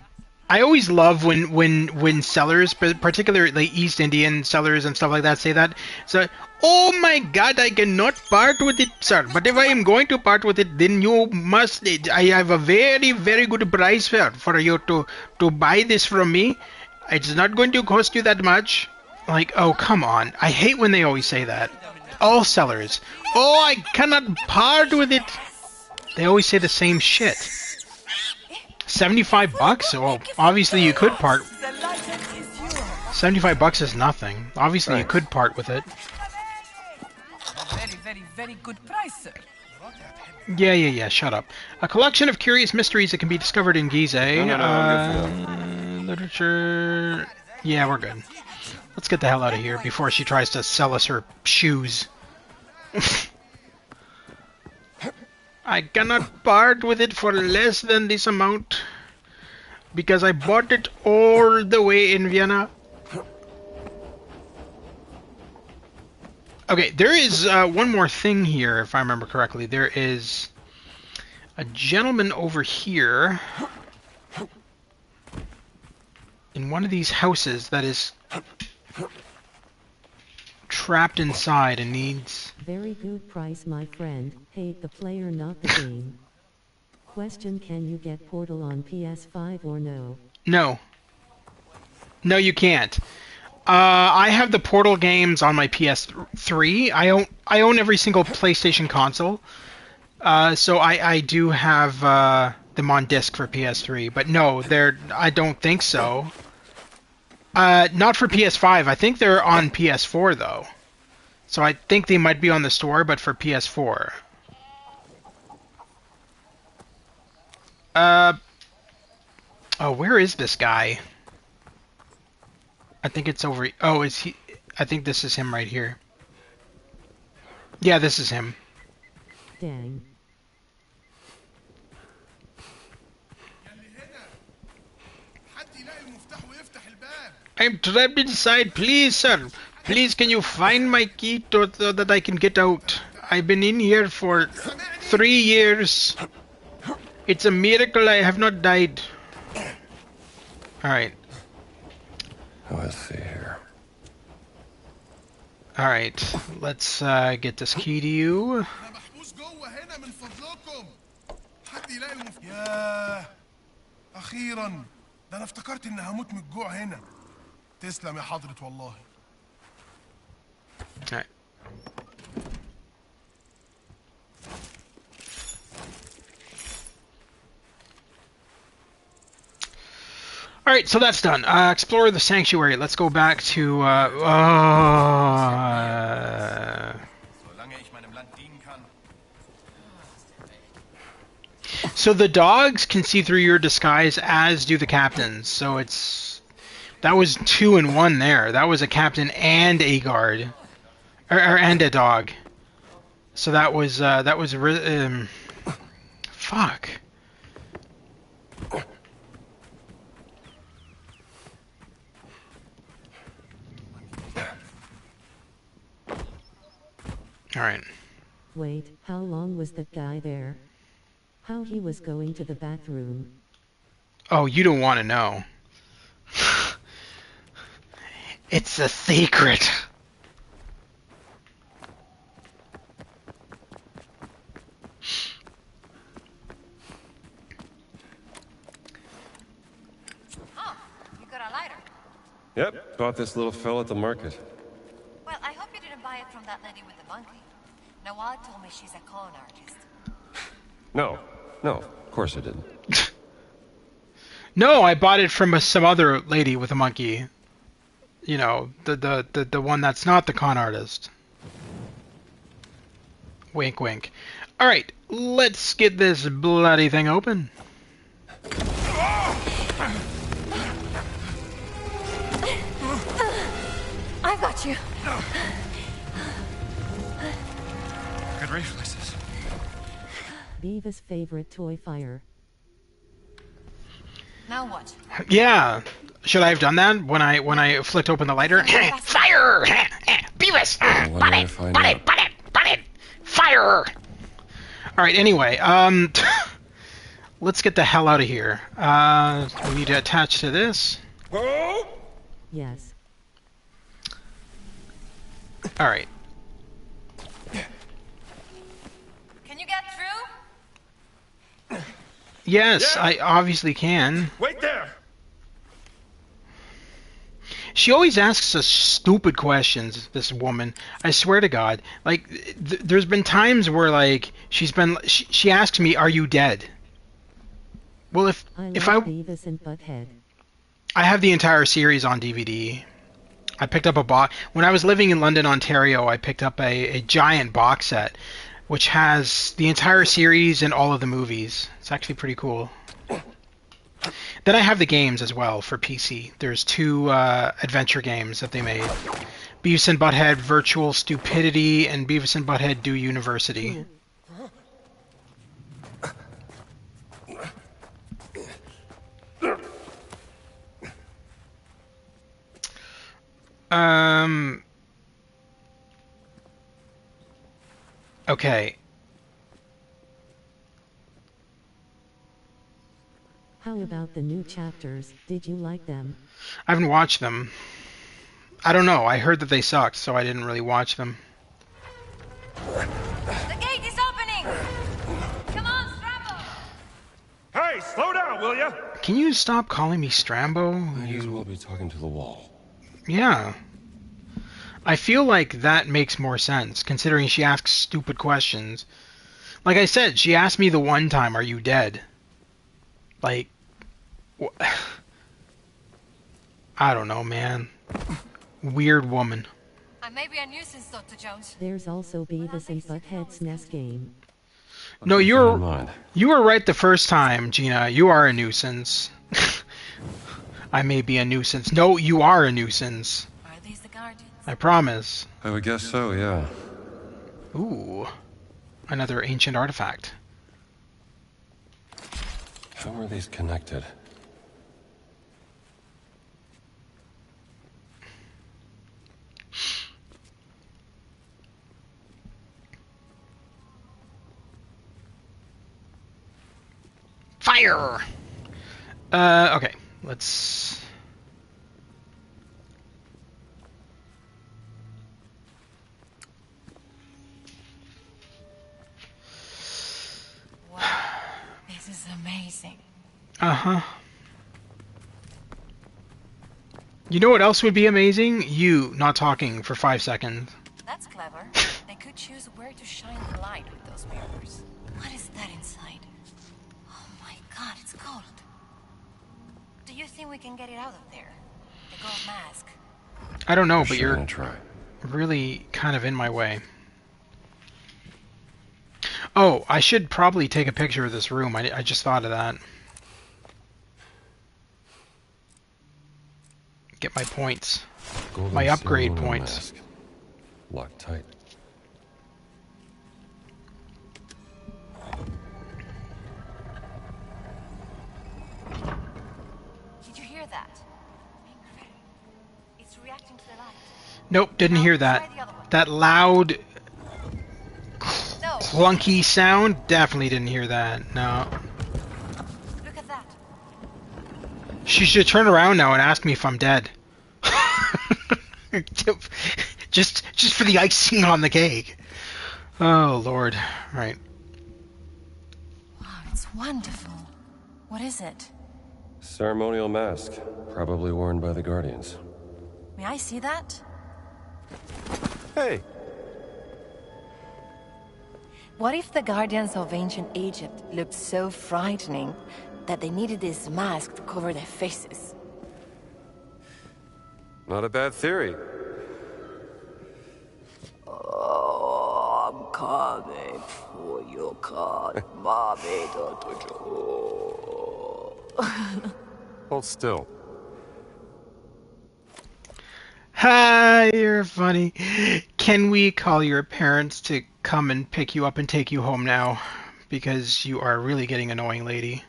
I always love when sellers, particularly East Indian sellers and stuff like that, say that. So, oh my God, I cannot part with it, sir. But if I am going to part with it, then you must. I have a very, very good price for you to buy this from me. It's not going to cost you that much. Like, oh come on! I hate when they always say that. All sellers. Oh, I cannot part with it. They always say the same shit. $75? Well, obviously you could part. $75 is nothing. Obviously you could part with it. Very, very, very good price, sir. Yeah, shut up. A collection of curious mysteries that can be discovered in Gizeh. Literature... Yeah, we're good. Let's get the hell out of here before she tries to sell us her shoes. I cannot part with it for less than this amount because I bought it all the way in Vienna. Okay, there is one more thing here, if I remember correctly. There is a gentleman over here in one of these houses that is trapped inside and needs... Very good price, my friend. Hate the player, not the game. Question, can you get Portal on PS5 or no? No. No, you can't. I have the Portal games on my PS3. I own every single PlayStation console. So I do have them on disc for PS3. But no, I don't think so. Not for PS5. I think they're on PS4 though. So I think they might be on the store, but for PS4. Oh, where is this guy? I think it's over... Oh, is he... I think this is him right here. Yeah, this is him. Dang. I'm trapped inside. Please, sir. Please, can you find my key so that I can get out? I've been in here for 3 years. It's a miracle I have not died. Alright. Let's see here. Alright. Let's get this key to you. ياه أخيرا ده أنا افتكرت إني هموت من الجوع هنا. تسلم يا حضرة والله. Alright. Alright, so that's done. Explore the sanctuary. Let's go back to... So the dogs can see through your disguise, as do the captains. So it's... That was 2 in 1 there. That was a captain and a guard. And a dog. So that was... fuck. Alright. Wait, how long was that guy there? How he was going to the bathroom? Oh, you don't want to know. It's a secret. Oh, you got a lighter. Yep, bought this little fella at the market. Well, I hope you didn't buy it from that lady with the monkey. Nawal told me she's a con artist. No, of course I didn't. No, I bought it from some other lady with a monkey. You know, the one that's not the con artist. Wink, wink. Alright, let's get this bloody thing open. you. Good reflexes. Beavis' favorite toy, fire. Now what? Yeah. Should I have done that when I flicked open the lighter? Fire! Beavis! Butt it! Fire! Alright, anyway, let's get the hell out of here. We need to attach to this. Yes. Alright. Can you get through? Yes, I obviously can. Wait there! She always asks us stupid questions, this woman. I swear to God. Like, there's been times where, like, she asks me, "Are you dead?" Well, if I Beavis and Butthead. I have the entire series on DVD. I picked up a box when I was living in London, Ontario. I picked up a giant box set, which has the entire series and all of the movies. It's actually pretty cool. Then I have the games as well for PC. There's 2 adventure games that they made. Beavis and Butthead Virtual Stupidity and Beavis and Butthead Do University. Okay. How about the new chapters? Did you like them? I haven't watched them. I don't know. I heard that they sucked, so I didn't really watch them. The gate is opening! Come on, Strambo! Hey, slow down, will ya? Can you stop calling me Strambo? Might as well be talking to the wall. Yeah. I feel like that makes more sense, considering she asks stupid questions. Like I said, she asked me the one time, "Are you dead?" Like, I don't know, man. Weird woman. I may be a nuisance, Dr. Jones. There's also Beavis and Butthead's NES game. No, you were right the first time, Gina. You are a nuisance. I may be a nuisance. No, you are a nuisance. Are these the Guardians? I promise. I would guess so, yeah. Ooh. Another ancient artifact. How are these connected? Fire! Okay. Let's... Wow. This is amazing. Uh-huh. You know what else would be amazing? You not talking for 5 seconds. That's clever. They could choose where to shine the light with those mirrors. What is that inside? Oh my god, it's gold. Do you think we can get it out of there? The gold mask. I don't know, but Sure, you're gonna try. really kind of in my way. Oh, I should probably take a picture of this room. I just thought of that. Get my points. Golden My upgrade ceremonial points. mask. Locked tight. Did you hear that? It's reacting to the light. Nope, didn't hear that. That loud, clunky sound, definitely didn't hear that. No. Look at that. She should turn around now and ask me if I'm dead. just for the icing on the cake. Oh, Lord. Right. Wow, it's wonderful. What is it? Ceremonial mask. Probably worn by the Guardians. May I see that? Hey! What if the Guardians of ancient Egypt looked so frightening that they needed this mask to cover their faces? Not a bad theory. Oh, I'm coming for your card, Mommy, Dr. Joe. Hold still. Ha, you're funny. Can we call your parents to come and pick you up and take you home now? Because you are really getting annoying, lady.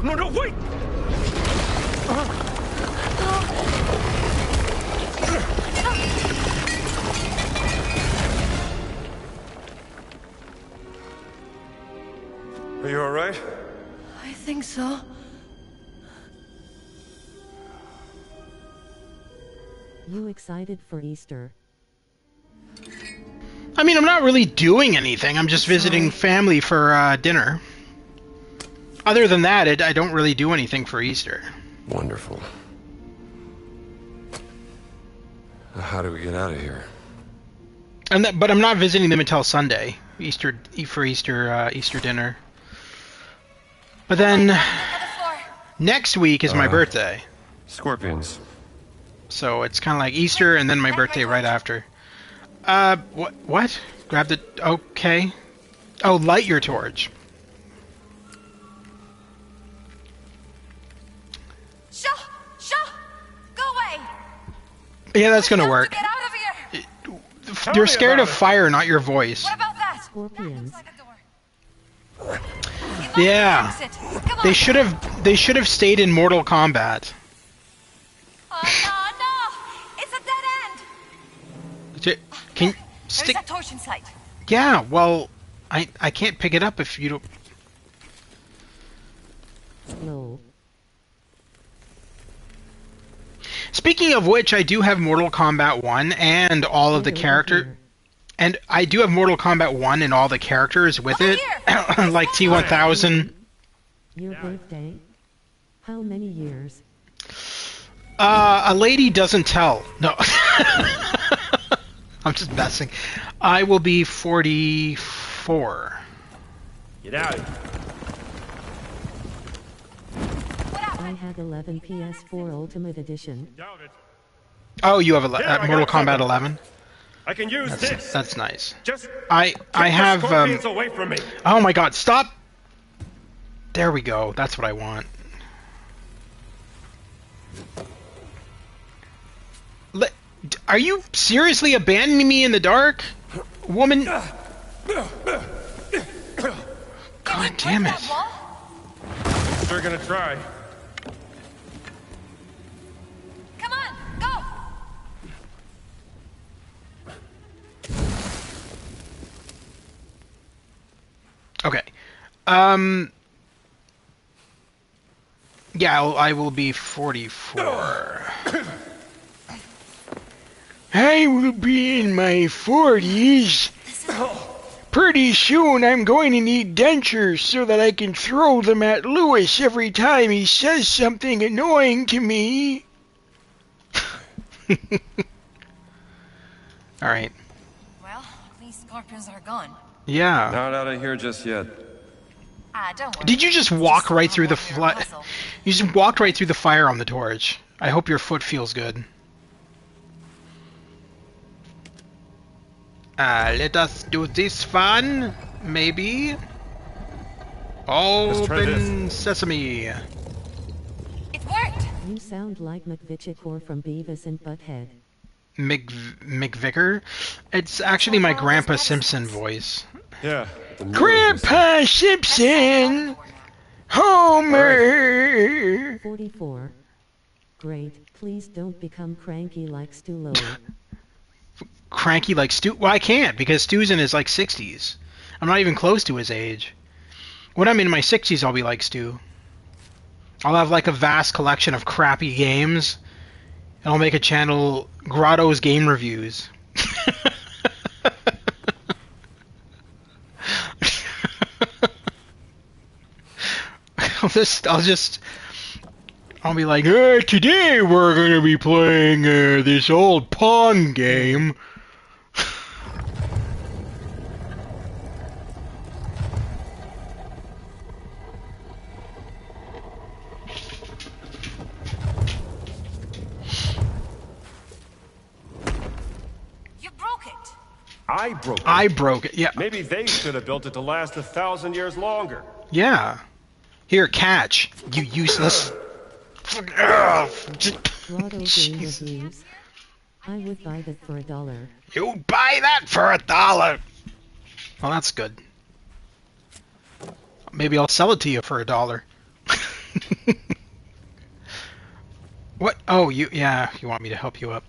No, wait! Are you all right? I think so. You excited for Easter? I mean, I'm not really doing anything. I'm just visiting family for dinner. Other than that, I don't really do anything for Easter. Wonderful. How do we get out of here? But I'm not visiting them until Sunday, Easter dinner. But then next week is my birthday. Scorpions. So it's kind of like Easter and then my birthday right after. What? Grab the... Okay. Oh, light your torch. Go away. Yeah, that's gonna work. Get out of here. You're scared of fire, not your voice. What about that? Scorpions. Yeah. They should have stayed in Mortal Kombat. Oh no! It's a dead end. Can stick? There's a torch inside. Yeah. Well, I can't pick it up if you don't. No. Speaking of which, I do have Mortal Kombat 1 and all of the character, and I do have Mortal Kombat 1 and all the characters with it, like T1000. Your birthday? How many years? A lady doesn't tell. No. I'm just messing. I will be 44. Get out of here. I had 11 PS4 Ultimate Edition. Oh, you have Mortal Kombat 11? I can use this. That's nice. Just I have scorpions away from me. Oh my god, stop. There we go. That's what I want. Are you seriously abandoning me in the dark? Woman. God damn it. We're gonna try. Come on, go. Okay. Yeah, I will be 44. I will be in my 40s. Pretty soon I'm going to need dentures so that I can throw them at Lewis every time he says something annoying to me. Alright. Well, at least scorpions are gone. Yeah. Not out of here just yet. Don't worry. Did you just walk right through the You just walked right through the fire on the torch. I hope your foot feels good. Let us do this fun, maybe. Open sesame. It worked. You sound like McVitchicor from Beavis and Butthead. McVicker? It's actually my Grandpa Simpson voice. Yeah. Grandpa Simpson! Homer! 44. Great. Please don't become cranky like Stulo. Cranky like Stu? Well, I can't, because Stu's in his, 60s. I'm not even close to his age. When I'm in my 60s, I'll be like Stu. I'll have, a vast collection of crappy games, and I'll make a channel, Grotto's Game Reviews. I'll be like, today we're gonna be playing this old Pong game. I broke it. I broke it, yeah. Maybe they should have built it to last 1,000 years longer. Yeah. Here, catch. You useless. Grotto Game Reviews. I would buy that for $1. You buy that for $1. Well, that's good. Maybe I'll sell it to you for $1. What? Oh, you want me to help you up.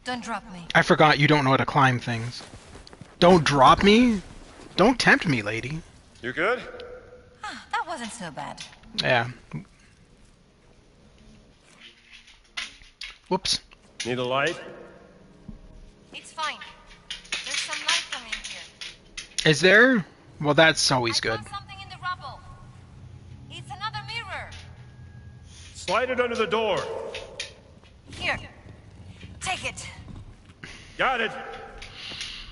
Don't drop me. I forgot you don't know how to climb things. Don't drop me? Don't tempt me, lady. You good? That wasn't so bad. Yeah. Whoops. Need a light? It's fine. There's some light coming here. Is there? Well, that's always good. Something in the rubble. It's another mirror. Slide it under the door. Here. Take it. Got it.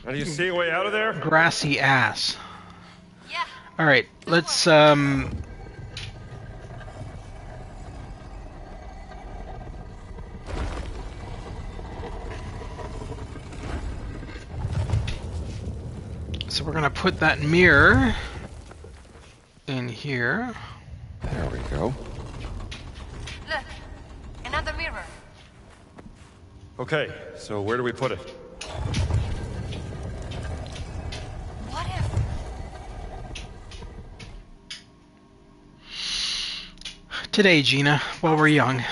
Now do you see a way out of there? Grassy ass. Yeah. Alright, let's, So we're gonna put that mirror in here. There we go. Look. Another mirror. Okay, so where do we put it? What if... Today, Gina, while we're young. Here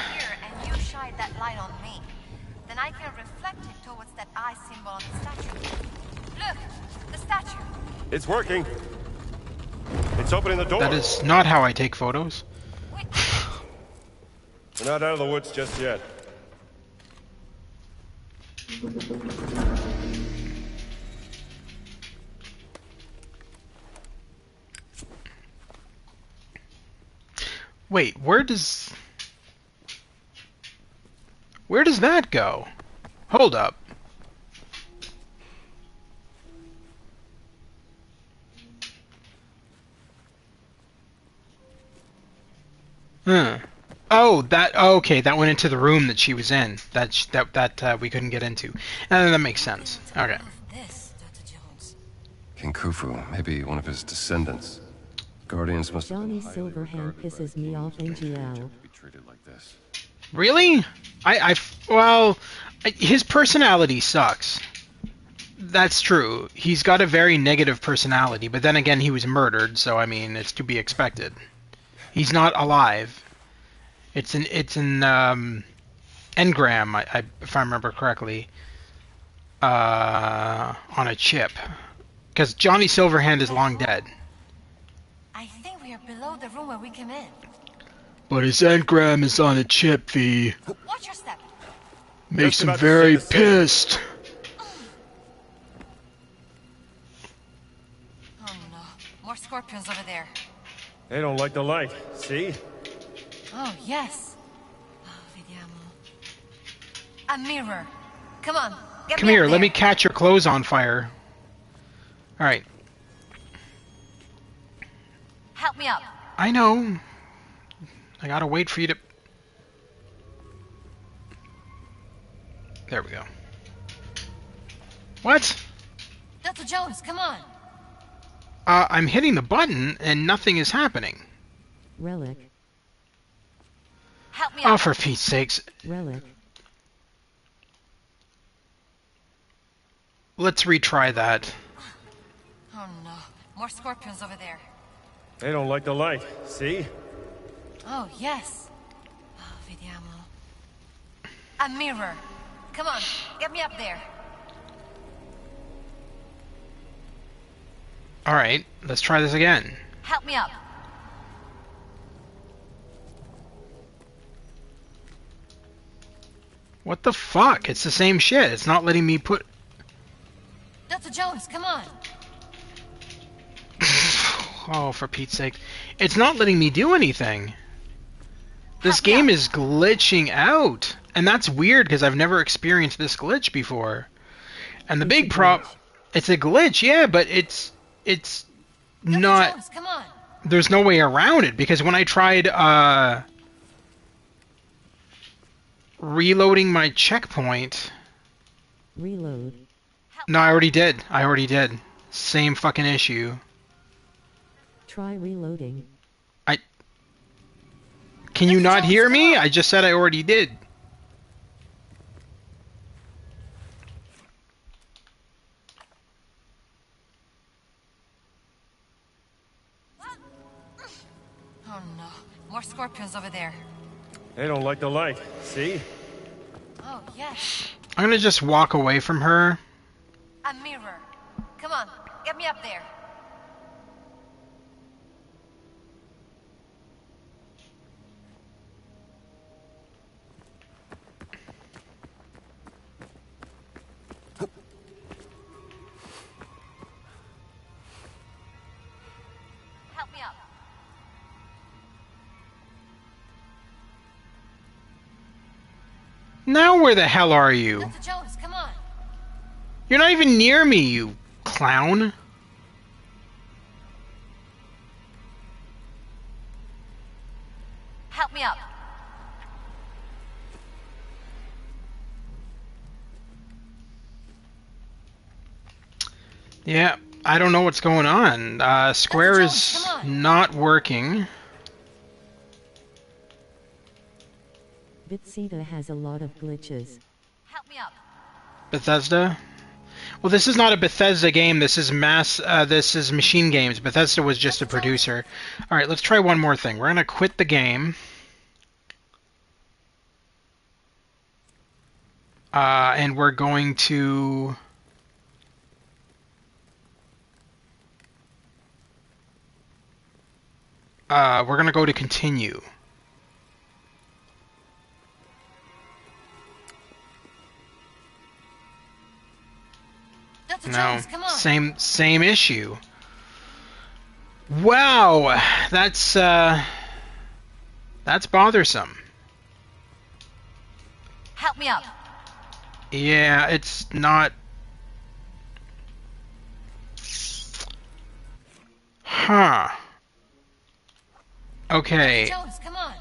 and you shine that light on me. Then I can reflect it towards that eye symbol on the statue. Look! The statue! It's working. It's opening the door. That is not how I take photos. We're not out of the woods just yet. Wait, where does that go? Hold up. Oh, okay, that went into the room that she was in. That we couldn't get into. That makes sense. Okay. King Khufu, maybe one of his descendants. Guardians must have Johnny been highly Silverhand regarded pisses by me off, humans to NGL. be treated like this. Really? Well, his personality sucks. That's true. He's got a very negative personality, but then again, he was murdered, so I mean, it's to be expected. He's not alive. It's an engram, if I remember correctly, on a chip. Because Johnny Silverhand is long dead. I think we are below the room where we came in. But his engram is on a chip, V. Watch your step. Makes him very pissed. Oh no. More scorpions over there. They don't like the light. See? Oh, yes. Oh, vediamo. A mirror. Come on. Come here, let me catch your clothes on fire. Alright. Help me up. I know. I gotta wait for you to... There we go. What? Dr. Jones, come on. I'm hitting the button and nothing is happening. Relic. Help me Oh, up. for Pete's sakes. Relic. Let's retry that. Oh no. More scorpions over there. They don't like the light. See? Oh, yes. Oh, vediamo. A mirror. Come on. Get me up there. Alright, let's try this again. Help me up. What the fuck? It's the same shit. It's not letting me put... Dr. Jones, come on. Oh, for Pete's sake. It's not letting me do anything. This game is glitching out. And that's weird because I've never experienced this glitch before. And the big problem... It's a glitch, yeah, but it's not... Jones, come on. There's no way around it because when I tried reloading my checkpoint... Reload. No, I already did. I already did. Same fucking issue. Try reloading. Can you not hear me? I just said I already did. Oh no, more scorpions over there. They don't like the light. See? Oh, yes. I'm gonna just walk away from her. A mirror. Come on, get me up there. Help me up. Now where the hell are you? Dr. Jones, come on. You're not even near me, you clown. Help me up. Yeah, I don't know what's going on. Square is not working. Bethesda has a lot of glitches. Help me up. Bethesda? Well, this is not a Bethesda game. This is this is Machine Games. Bethesda was just a producer. All right, let's try one more thing. We're gonna quit the game. And we're going to... we're gonna go to continue. No, same issue. Wow, that's bothersome. Help me up. Yeah, it's not. Huh. Okay. Jones, come on.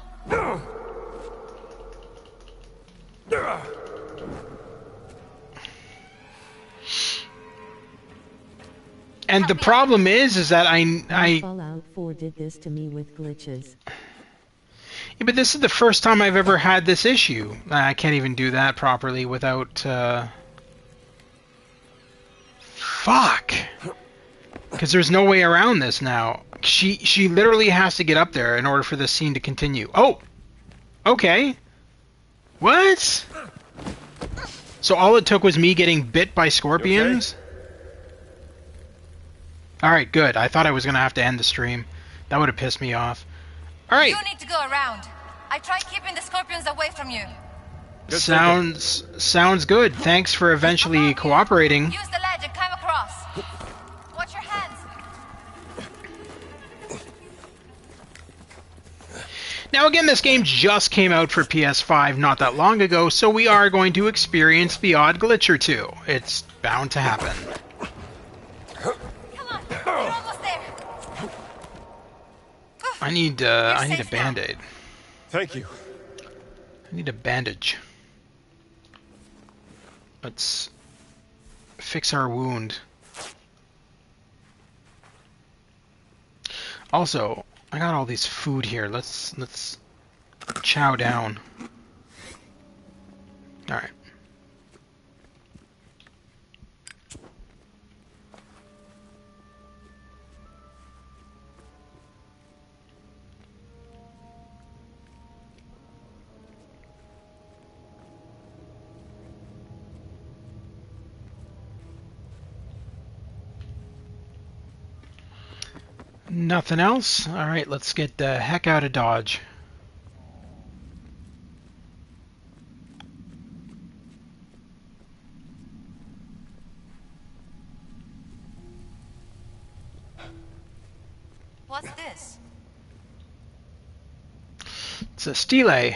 And the problem is that I Fallout 4 did this to me with glitches. Yeah, but this is the first time I've ever had this issue. I can't even do that properly without fuck. Because there's no way around this now. She literally has to get up there in order for this scene to continue. Oh! Okay. What? So all it took was me getting bit by scorpions? Alright, good. I thought I was going to have to end the stream. That would have pissed me off. Alright. You need to go around. I tried keeping the scorpions away from you. Sounds good. Thanks for eventually cooperating. Use the ledge and climb across. Watch your hands. Now again, this game just came out for PS5 not that long ago, so we are going to experience the odd glitch or two. It's bound to happen. You're almost there. I need a band-aid. Thank you. I need a bandage. Let's fix our wound. Also, I got all these food here. Let's chow down. All right. Nothing else? Alright, let's get the heck out of Dodge. What's this? It's a stele.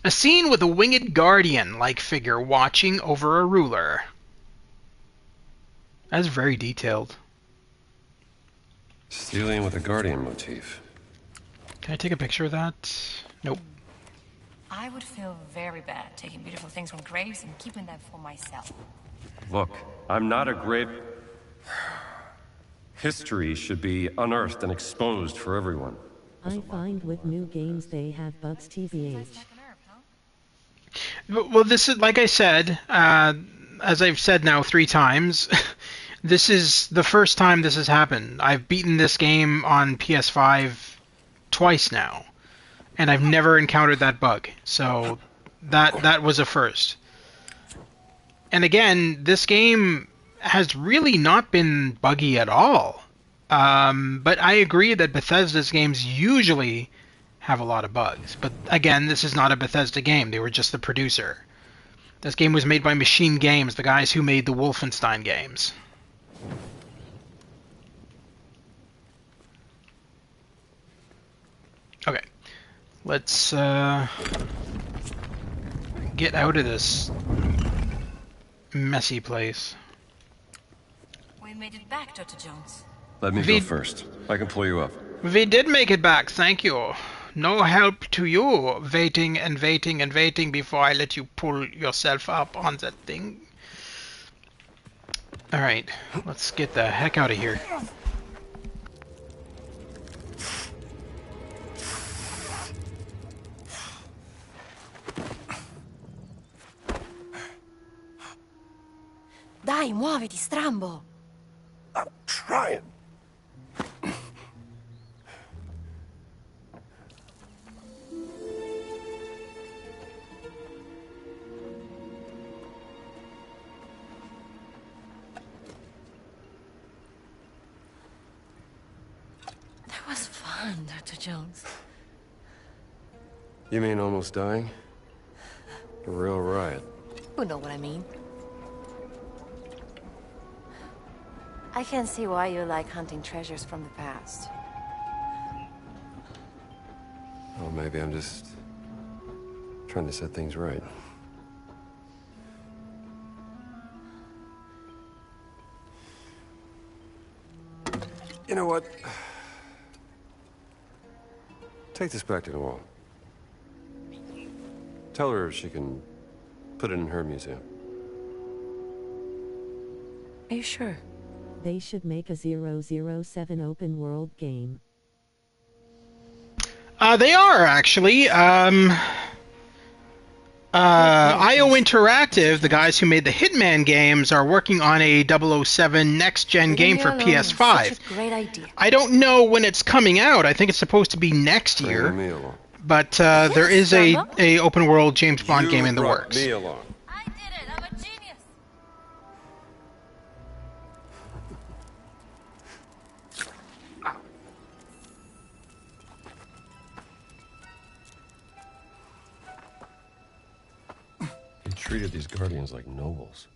A scene with a winged guardian-like figure watching over a ruler. That's very detailed. Stealing with a guardian motif. Can I take a picture of that? Nope. I would feel very bad taking beautiful things from graves and keeping them for myself. Look, I'm not a grave... History should be unearthed and exposed for everyone. I find with new games they have bugs TBH. Well, this is, like I said, as I've said now 3 times, this is the first time this has happened. I've beaten this game on PS5 twice now, and I've never encountered that bug. So that was a first. And again, this game has really not been buggy at all. But I agree that Bethesda's games usually have a lot of bugs. But again, this is not a Bethesda game. They were just the producer. This game was made by MachineGames, the guys who made the Wolfenstein games. Okay. Let's get out of this messy place. We made it back, Dr. Jones. Let me go first. I can pull you up. We did make it back, thank you. No help to you, waiting and waiting and waiting before I let you pull yourself up on that thing. Alright, let's get the heck out of here. Dai, muoviti, strambo! I'm trying. That was fun, Dr. Jones. You mean almost dying? A real riot. You know what I mean. I can see why you like hunting treasures from the past. Well, maybe I'm just trying to set things right. You know what? Take this back to the wall. Tell her she can put it in her museum. Are you sure? They should make a 007 open world game. They are, actually. IO Interactive, the guys who made the Hitman games, are working on a 007 next-gen game for PS5. Such a great idea. I don't know when it's coming out. I think it's supposed to be next year. But there is a open-world James Bond game in the works. Me along. I did it. I'm a genius. You treated these Guardians like nobles.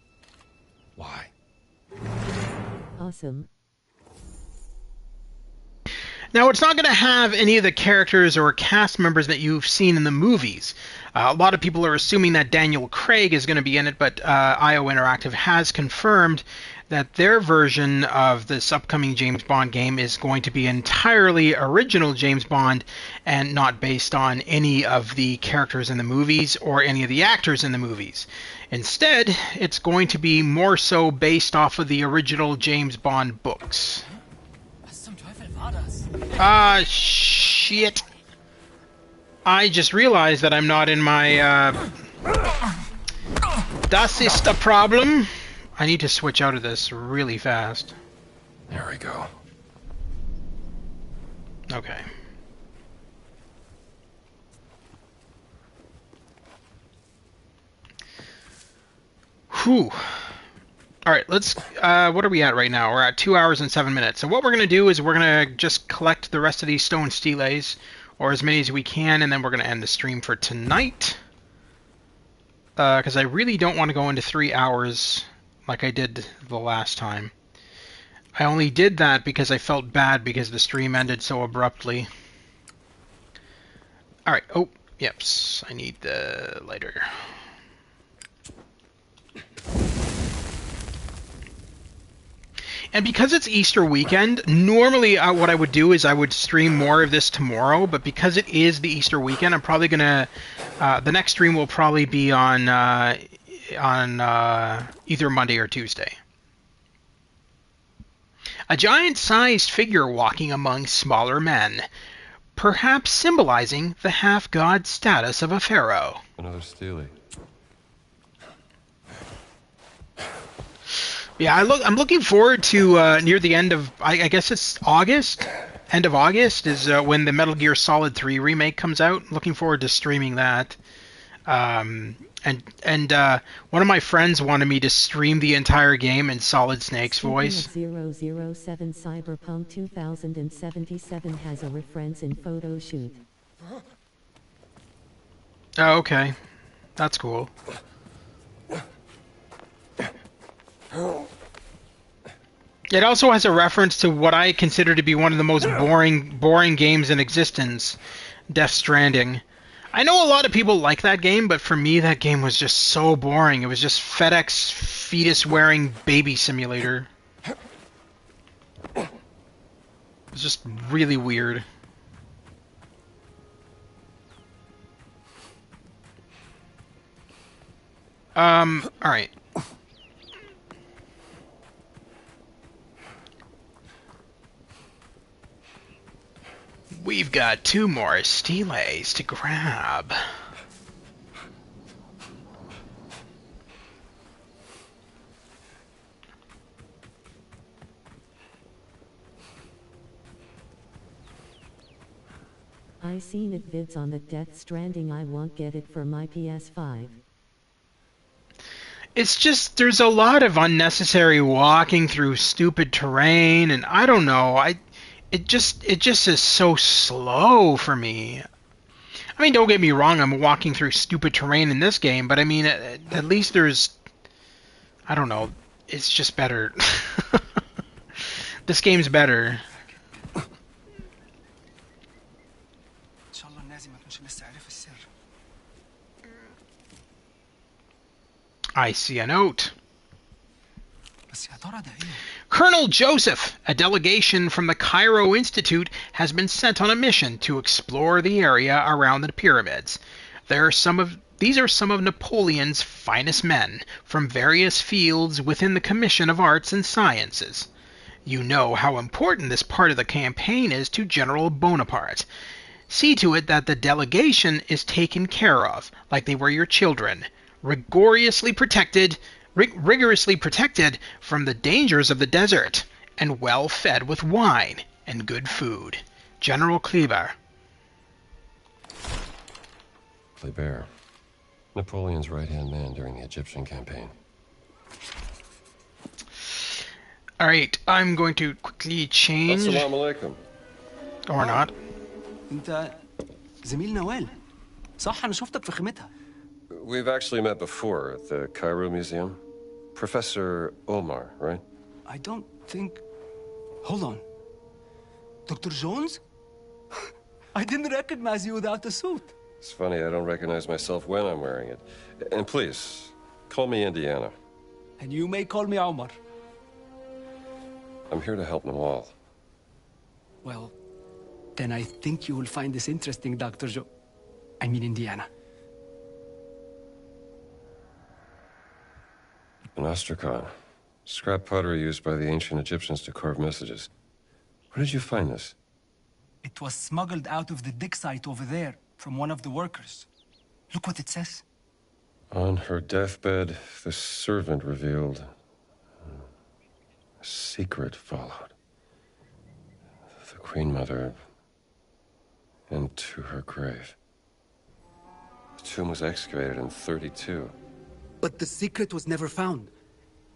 Why? Awesome. Now, it's not going to have any of the characters or cast members that you've seen in the movies. A lot of people are assuming that Daniel Craig is going to be in it, but IO Interactive has confirmed that their version of this upcoming James Bond game is going to be entirely original James Bond and not based on any of the characters in the movies or any of the actors in the movies. Instead, it's going to be more so based off of the original James Bond books. Shit. I just realized that I'm not in my, Das ist the problem. I need to switch out of this really fast. There we go. Okay. Whew. Alright, let's, what are we at right now? We're at 2 hours and 7 minutes. So what we're going to do is we're going to just collect the rest of these stone steles, or as many as we can, and then we're going to end the stream for tonight. Because I really don't want to go into 3 hours like I did the last time. I only did that because I felt bad because the stream ended so abruptly. Alright, oh, yeps, I need the lighter. And because it's Easter weekend, normally what I would do is I would stream more of this tomorrow, but because it is the Easter weekend, I'm probably going to The next stream will probably be on either Monday or Tuesday. A giant-sized figure walking among smaller men, perhaps symbolizing the half-god status of a pharaoh. Another Steely. Yeah, I'm looking forward to near the end of I guess it's August. End of August is when the Metal Gear Solid 3 remake comes out. Looking forward to streaming that. And one of my friends wanted me to stream the entire game in Solid Snake's voice. 007 Cyberpunk 2077 has a reference in photo shoot. Oh, okay. That's cool. It also has a reference to what I consider to be one of the most boring games in existence, Death Stranding. I know a lot of people like that game, but for me that game was just so boring. It was just FedEx fetus-wearing baby simulator. It was just really weird. Alright. We've got 2 more steles to grab. I seen it vids on the Death Stranding. I won't get it for my PS5. It's just, there's a lot of unnecessary walking through stupid terrain, and I don't know, it just is so slow for me. I mean, don't get me wrong, I'm walking through stupid terrain in this game, but I mean, at least there's, I don't know, it's just better. This game's better. I see a note. Colonel Joseph, a delegation from the Cairo Institute, has been sent on a mission to explore the area around the pyramids. These are some of Napoleon's finest men from various fields within the Commission of Arts and Sciences. You know how important this part of the campaign is to General Bonaparte. See to it that the delegation is taken care of, like they were your children, rigorously protected from the dangers of the desert, and well fed with wine and good food. General Kleber. Kleber. Napoleon's right-hand man during the Egyptian campaign. Alright, I'm going to quickly change. Assalamu alaikum. Or not. انت زميل نوال صح انا شفتك في خيمتها. We've actually met before at the Cairo Museum. Professor Omar, right? I don't think... Hold on. Dr. Jones? I didn't recognize you without the suit. It's funny, I don't recognize myself when I'm wearing it. And please, call me Indiana. And you may call me Omar. I'm here to help Nawal. Well, then I think you will find this interesting, Dr. Indiana. An ostracon. Scrap pottery used by the ancient Egyptians to carve messages. Where did you find this? It was smuggled out of the dig site over there from one of the workers. Look what it says. On her deathbed, the servant revealed a secret followed. The Queen Mother into her grave. The tomb was excavated in 32. But the secret was never found.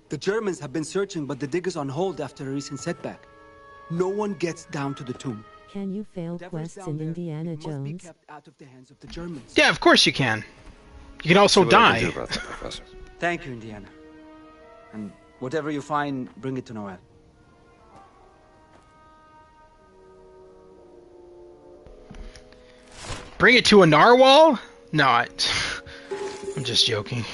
The Germans have been searching, but the dig is on hold after a recent setback. No one gets down to the tomb. Can you fail quests in Indiana Jones? Must be kept out of the hands of the Germans. Yeah, of course you can. You can also See what I die. can do about that, Professor. Thank you, Indiana. And whatever you find, bring it to Noel. Bring it to a narwhal? No, I'm just joking.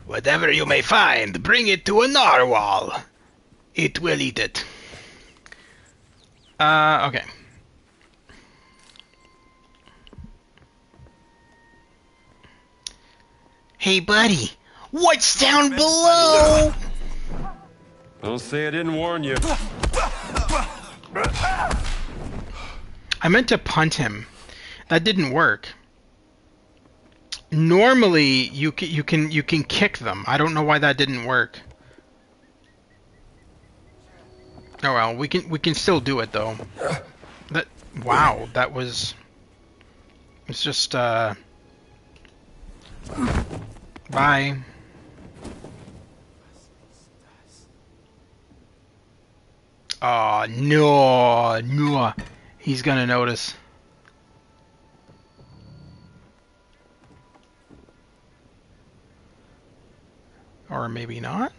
Whatever you may find, bring it to a narwhal. It will eat it. Okay. Hey, buddy. What's down below? Don't say I didn't warn you. I meant to punt him. That didn't work. Normally, you can kick them. I don't know why that didn't work. Oh well, we can still do it though. Wow, that was. It's just Bye. Oh no. He's gonna notice. Or maybe not.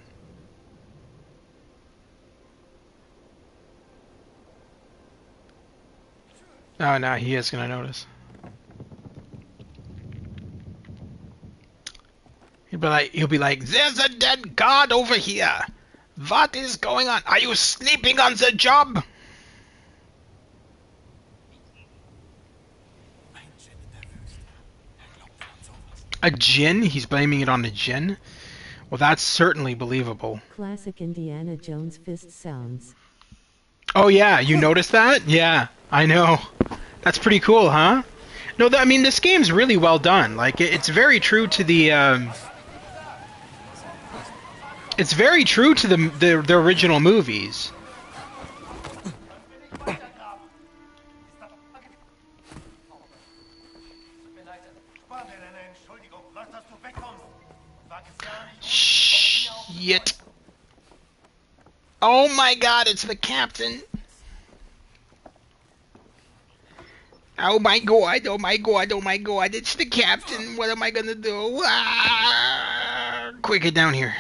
Oh, no, he is gonna notice. He'll be like, there's a dead guard over here. What is going on? Are you sleeping on the job? A djinn? He's blaming it on a djinn? Well, that's certainly believable. Classic Indiana Jones fist sounds. Oh yeah, you noticed that? Yeah, I know. That's pretty cool, huh? No, I mean, this game's really well done. Like, it's very true to the, it's very true to the original movies. Shit. Oh my god, it's the captain. Oh my god, oh my god, oh my god, it's the captain. What am I gonna do? Ah! Quick, get down here.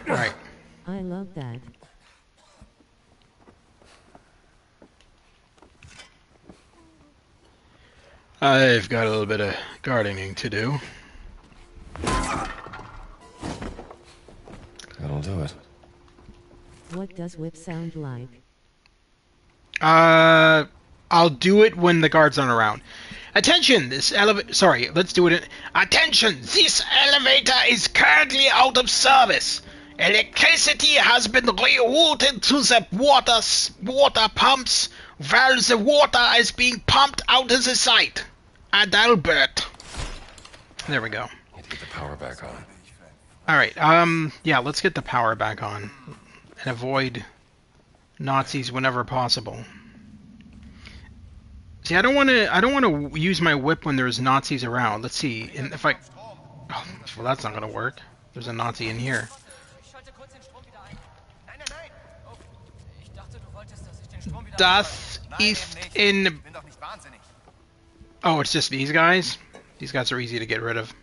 Alright. I love that. I've got a little bit of gardening to do. That'll do it. What does whip sound like? I'll do it when the guards aren't around. Attention, this elevator... Sorry, let's do it. Attention, this elevator is currently out of service. Electricity has been rerouted to the water pumps while the water is being pumped out of the site. Adalbert. There we go. Need to get the power back on. Alright, yeah, let's get the power back on. And avoid Nazis whenever possible. See, I don't want to use my whip when there's Nazis around. Let's see, and if I... Oh, well, that's not going to work. There's a Nazi in here. Das ist in... Oh, it's just these guys? These guys are easy to get rid of.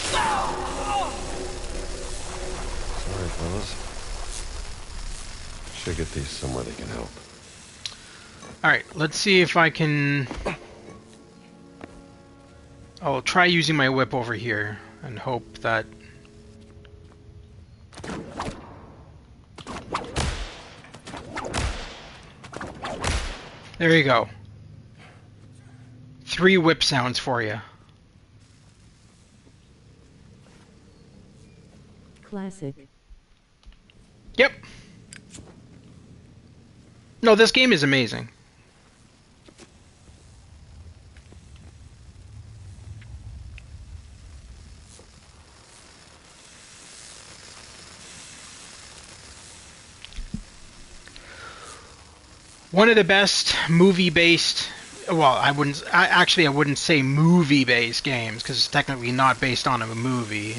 Sorry, fellas. Should get these somewhere they can help. Alright, let's see if I can... I'll try using my whip over here and hope that... There you go. 3 whip sounds for you. Classic. Yep. No, this game is amazing. One of the best movie-based, well, I wouldn't say movie-based games, because it's technically not based on a movie.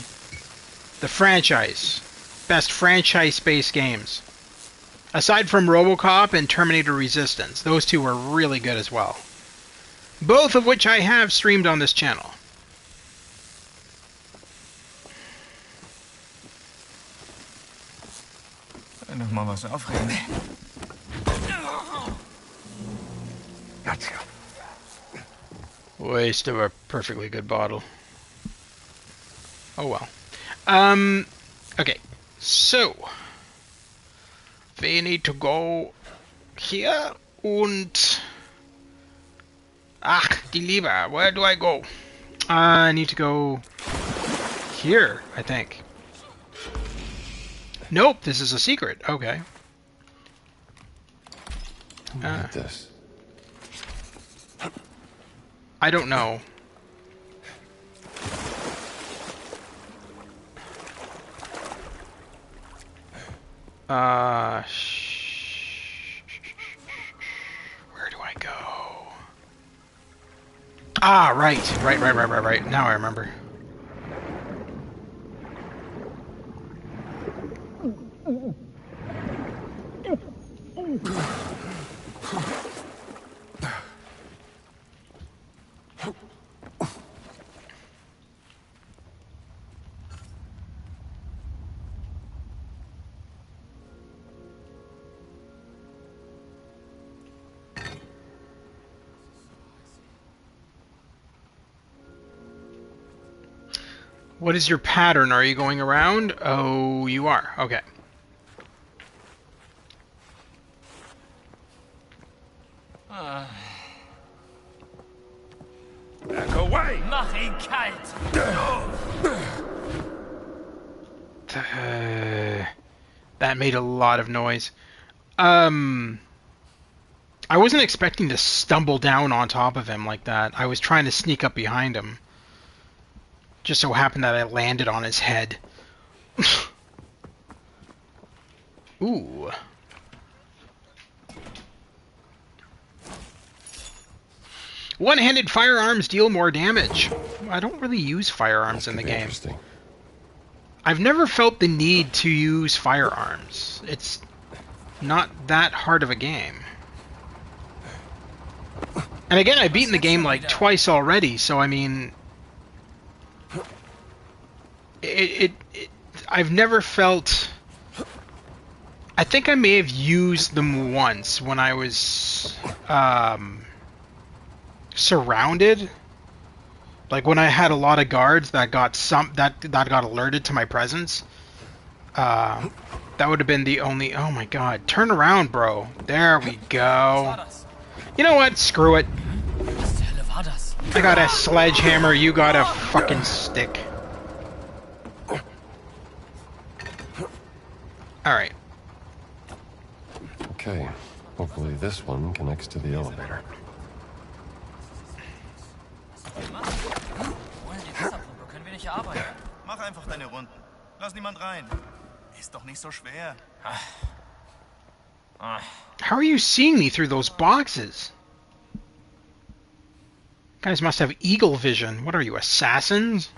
The franchise. Best franchise-based games. Aside from RoboCop and Terminator Resistance, those two were really good as well. Both of which I have streamed on this channel. Noch mal was aufregen. Gotcha. Waste of a perfectly good bottle. Oh well. Okay. So. We need to go here und... Ach, die Liebe. Where do I go? I need to go here, I think. Nope, this is a secret. Okay. Who made this? I don't know. Where do I go? Ah, right. Right. Now I remember. What is your pattern? Are you going around? Oh, you are. Okay. Back away! Mach ihn kalt! That made a lot of noise. I wasn't expecting to stumble down on top of him like that. I was trying to sneak up behind him. Just so happened that I landed on his head. Ooh. One-handed firearms deal more damage. I don't really use firearms in the game. I've never felt the need to use firearms. It's not that hard of a game. And again, I've beaten the game like twice already, so I mean... I've never felt... I think I may have used them once when I was surrounded. Like when I had a lot of guards that got that got alerted to my presence. That would have been the only... Oh my god. Turn around, bro. There we go. You know what? Screw it. I got a sledgehammer, you got a fucking stick. Alright. Okay, hopefully this one connects to the elevator. Mach einfach deine Runden. Lass niemand rein. Ist doch nicht so schwer. How are you seeing me through those boxes? Guys must have eagle vision. What are you, assassins?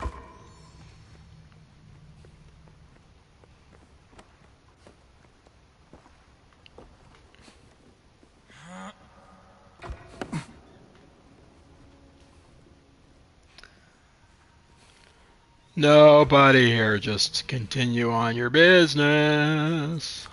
Nobody here, just continue on your business.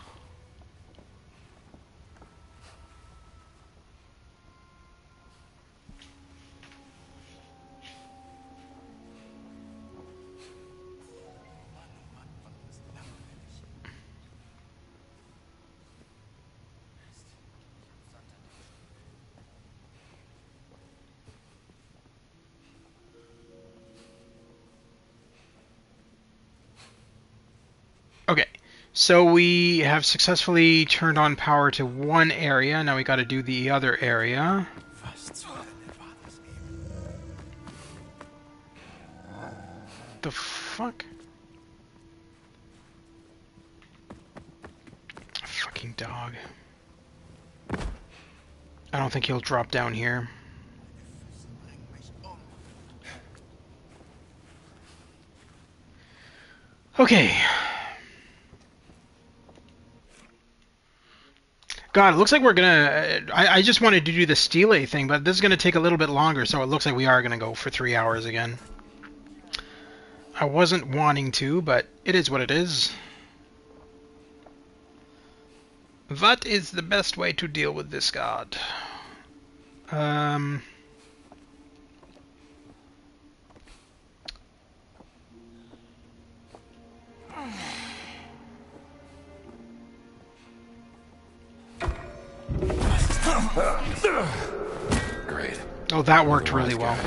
Okay, so we have successfully turned on power to one area. Now we got to do the other area. The fuck? Fucking dog. I don't think he'll drop down here. Okay. God, it looks like we're gonna... I just wanted to do the stele thing, but this is gonna take a little bit longer, so it looks like we are gonna go for 3 hours again. I wasn't wanting to, but it is what it is. What is the best way to deal with this god? Great. Oh, that worked really well.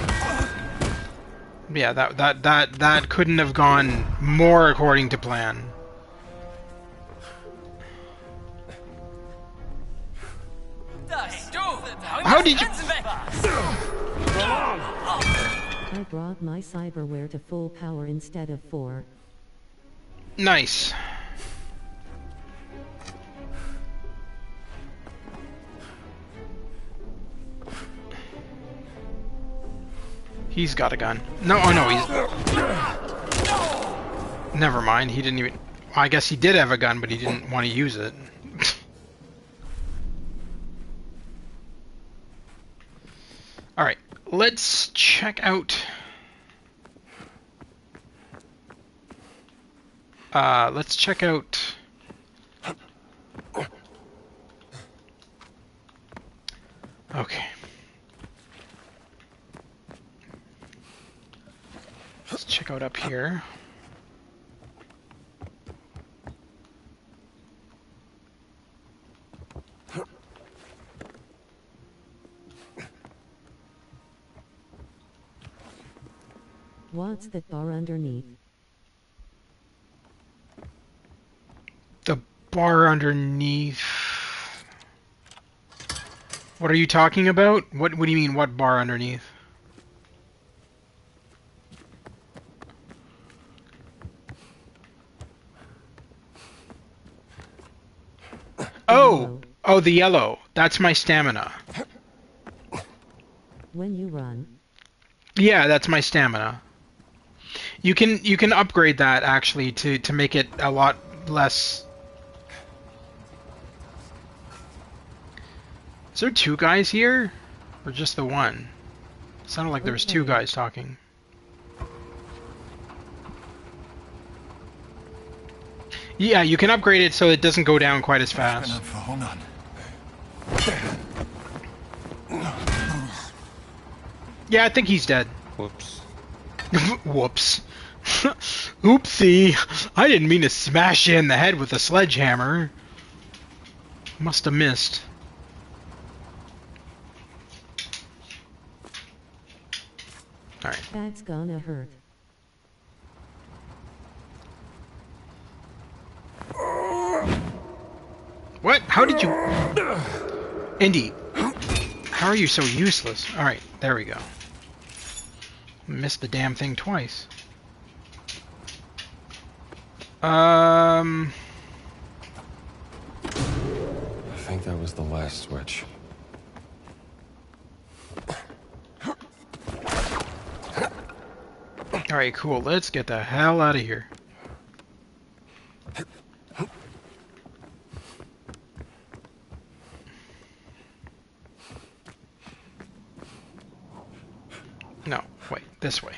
Yeah, that couldn't have gone more according to plan. How did you... I brought my cyberware to full power instead of 4. Nice. He's got a gun. No, oh no, he's... Never mind, he didn't even... I guess he did have a gun, but he didn't want to use it. Alright, let's check out... let's check out... Okay. Let's check out up here. What's that bar underneath? The bar underneath... What are you talking about? What do you mean, what bar underneath? Oh! Oh, the yellow. That's my stamina. When you run. Yeah, that's my stamina. You can upgrade that actually to make it a lot less. Is there 2 guys here? Or just the one? It sounded like there was 2 guys talking. Yeah, you can upgrade it so it doesn't go down quite as fast. Yeah, I think he's dead. Whoops. Whoops. Oopsie. I didn't mean to smash you in the head with a sledgehammer. Must have missed. Alright. That's gonna hurt. What? How did you... Indy, how are you so useless? Alright, there we go. Missed the damn thing twice. I think that was the last switch. Alright, cool. Let's get the hell out of here. No, wait, this way.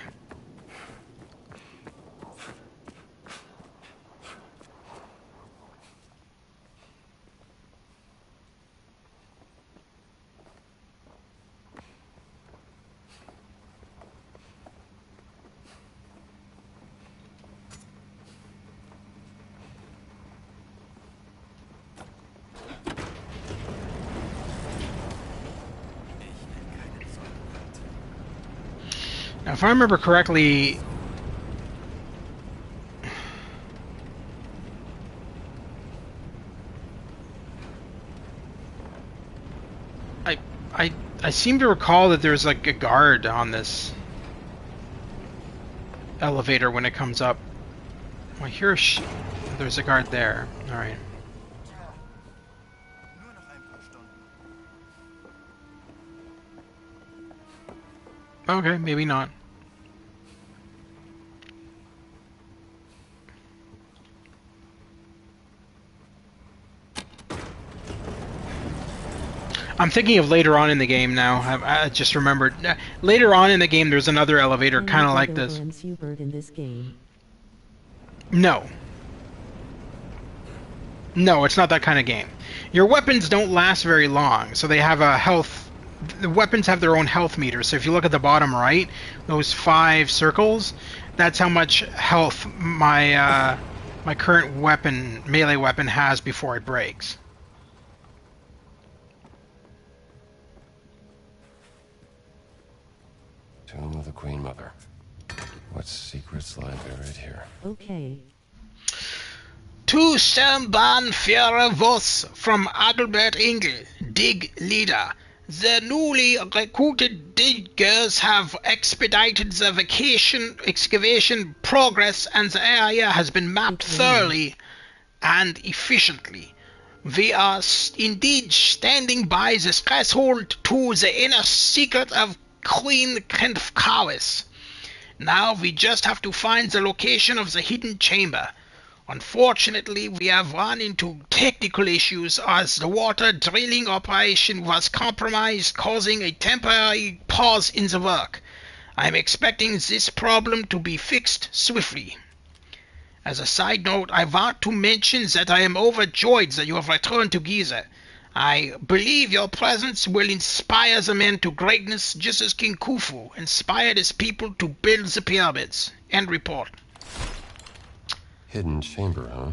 Now, if I remember correctly, I seem to recall that there's like a guard on this elevator when it comes up. I hear there's a guard there. All right. Okay, maybe not. I'm thinking of later on in the game now. I just remembered. Later on in the game, there's another elevator kind of like this. In this game. No. No, it's not that kind of game. Your weapons don't last very long, so they have a health... The weapons have their own health meter, so if you look at the bottom right, those 5 circles, that's how much health my my current weapon, melee weapon, has before it breaks. Tomb of the Queen Mother. What secrets lie buried here? Okay. To Sternbahn Führer Voss from Adalbert Engel, dig leader. The newly recruited diggers have expedited the excavation progress, and the area has been mapped thoroughly and efficiently. We are indeed standing by the threshold to the inner secret of Queen Krenfkawis. Now we just have to find the location of the hidden chamber. Unfortunately, we have run into technical issues as the water drilling operation was compromised, causing a temporary pause in the work. I'm expecting this problem to be fixed swiftly. As a side note, I want to mention that I am overjoyed that you have returned to Giza. I believe your presence will inspire the men to greatness just as King Khufu inspired his people to build the pyramids. End report. Hidden chamber, huh?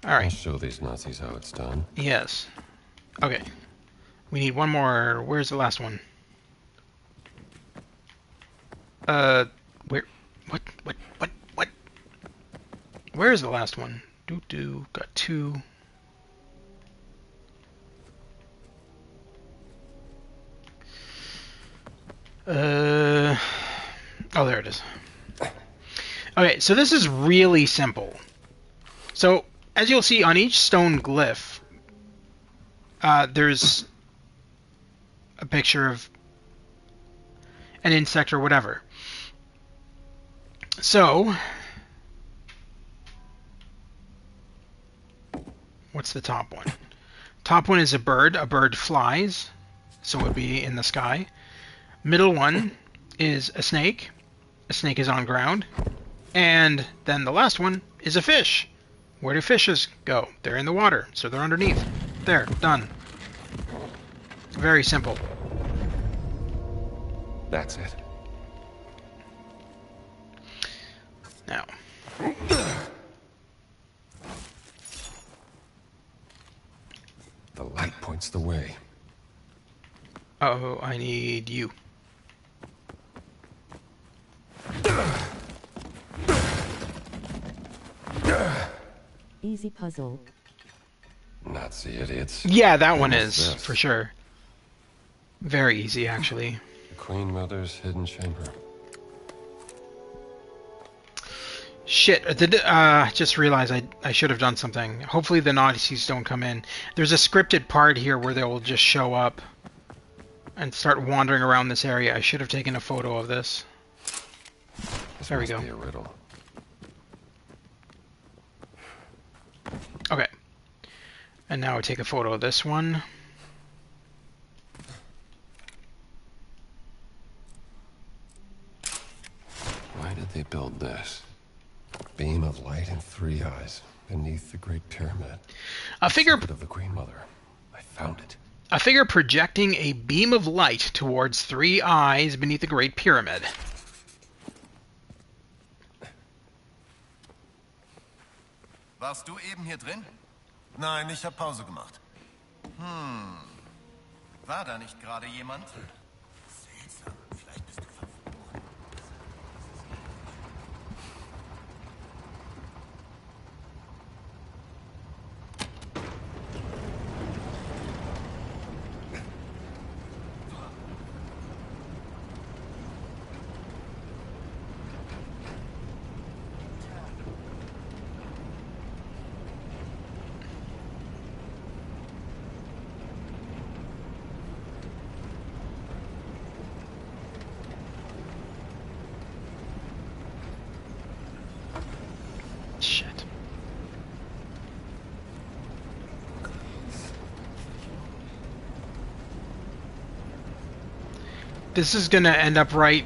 Alright. I'll show these Nazis how it's done. Yes. Okay. We need one more. Where's the last one? Where? What? Where is the last one? Got two. Oh, there it is. Okay, so this is really simple. So, as you'll see on each stone glyph, there's a picture of an insect or whatever. So, what's the top one? Top one is a bird. A bird flies, so it would be in the sky. Middle one is a snake. A snake is on ground. And then the last one is a fish. Where do fishes go? They're in the water, so they're underneath. There, done. Very simple. That's it. Now. The light points the way. Oh, I need you. Easy puzzle. Nazi idiots. Yeah, that one is, for sure. Very easy, actually. The Queen Mother's hidden chamber. Shit, just realized I should have done something. Hopefully the Nazis don't come in. There's a scripted part here where they will just show up and start wandering around this area. I should have taken a photo of this. There we go. Be a riddle. Okay. And now I take a photo of this one. Why did they build this? Beam of light and 3 eyes beneath the Great Pyramid. A figure of the Queen Mother. I found it. A figure projecting a beam of light towards 3 eyes beneath the Great Pyramid. Warst du eben hier drin? Nein, ich habe Pause gemacht. War da nicht gerade jemand? Seltsam. Vielleicht bist du verflucht. Shit. This is gonna end up right...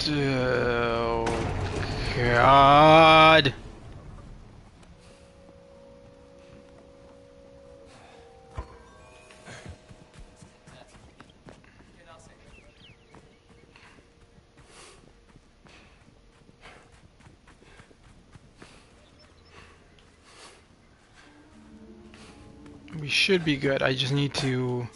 Oh, God. We should be good. I just need to...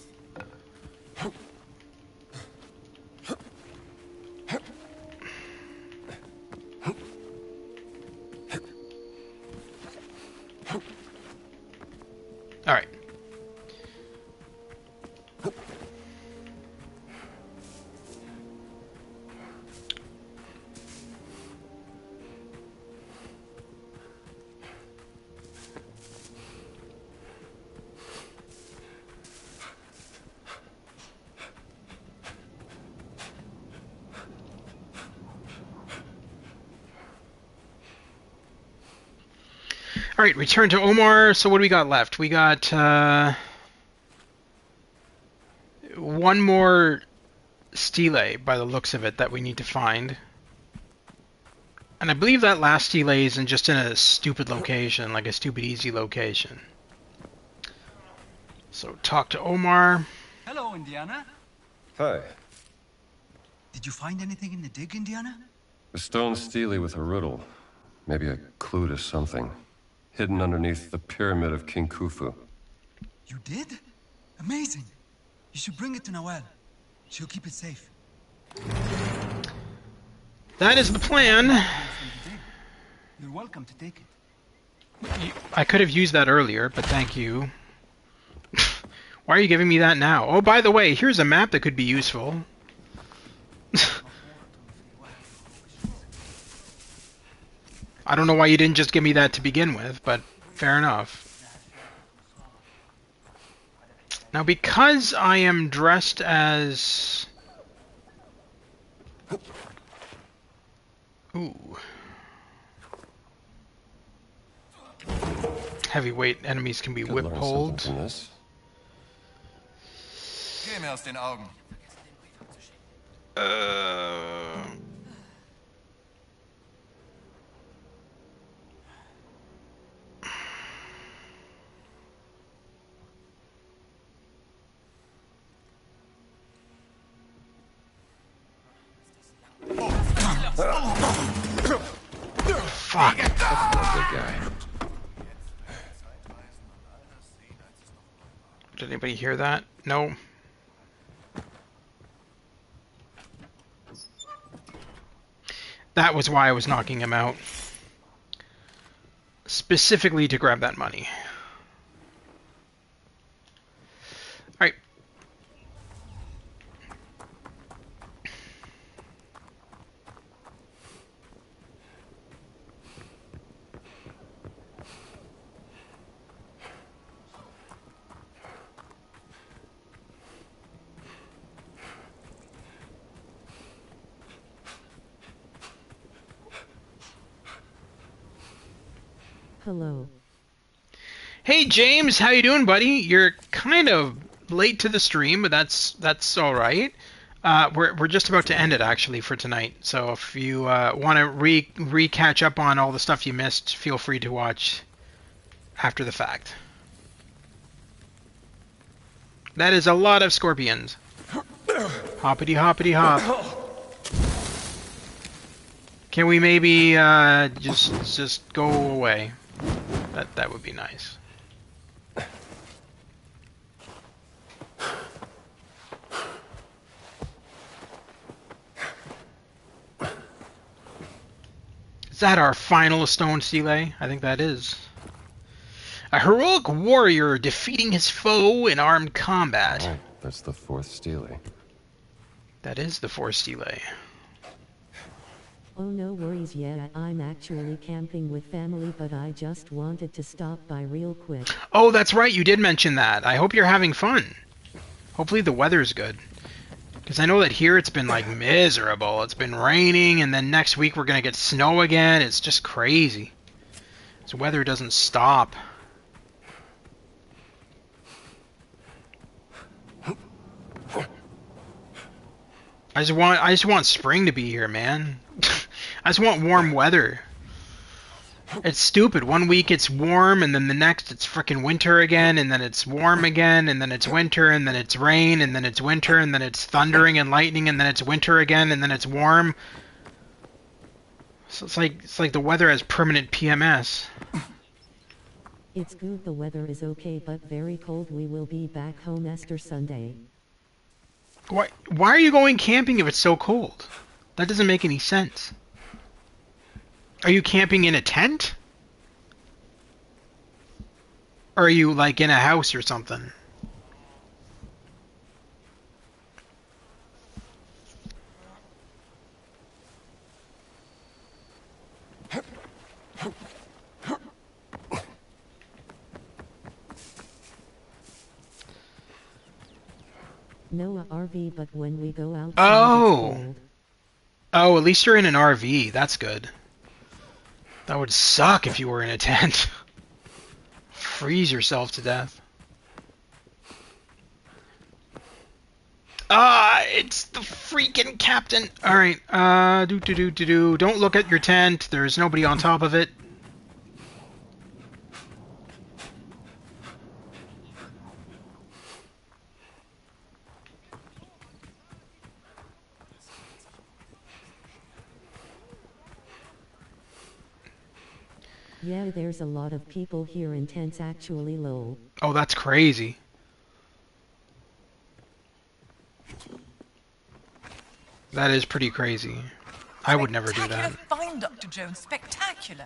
Alright, return to Omar. So what do we got left? We got one more stele by the looks of it that we need to find. And I believe that last stele is just in a stupid location, like a stupid easy location. So talk to Omar. Hello, Indiana. Hi. Did you find anything in the dig, Indiana? A stone stele with a riddle. Maybe a clue to something. Hidden underneath the pyramid of King Khufu. You did? Amazing. You should bring it to Noelle. She'll keep it safe. That is the plan. You're welcome to take it. I could have used that earlier, but thank you. Why are you giving me that now? Oh, by the way, here's a map that could be useful. I don't know why you didn't just give me that to begin with, but fair enough. Now, because I am dressed as... Ooh. Heavyweight enemies can be whip-pulled. Geh mir aus den Augen. Fuck. That's not a good guy. Did anybody hear that? No. That was why I was knocking him out. Specifically to grab that money. Alright. Hello. Hey James, how you doing, buddy? You're kind of late to the stream, but that's all right. We're just about to end it actually for tonight. So if you want to catch up on all the stuff you missed, feel free to watch after the fact. That is a lot of scorpions. Hoppity hoppity hop. Can we maybe just go away? That would be nice. Is that our final stone stele? I think that is. A heroic warrior defeating his foe in armed combat. Right, that's the fourth stele. That is the fourth stele. Oh, no worries, yeah, I'm actually camping with family, but I just wanted to stop by real quick. Oh, that's right, you did mention that. I hope you're having fun. Hopefully the weather's good. Because I know that here it's been like miserable. It's been raining, and then next week we're going to get snow again. It's just crazy. This weather doesn't stop. I just want spring to be here, man. I just want warm weather. It's stupid. One week it's warm, and then the next it's frickin' winter again, and then it's warm again, and then it's winter, and then it's rain, and then it's winter, and then it's thundering and lightning, and then it's winter again, and then it's warm. So it's like the weather has permanent PMS. It's good the weather is okay, but very cold. We will be back home Easter Sunday. Why are you going camping if it's so cold? That doesn't make any sense. Are you camping in a tent? Or are you like in a house or something? No RV, but when we go out. Oh, at least you're in an RV. That's good. That would suck if you were in a tent. freeze yourself to death. It's the freaking captain. All right. Don't look at your tent. There's nobody on top of it. Yeah, there's a lot of people here and tent's actually low. Oh, that's crazy. That is pretty crazy. I would never do that. Fine, Dr. Jones. Spectacular.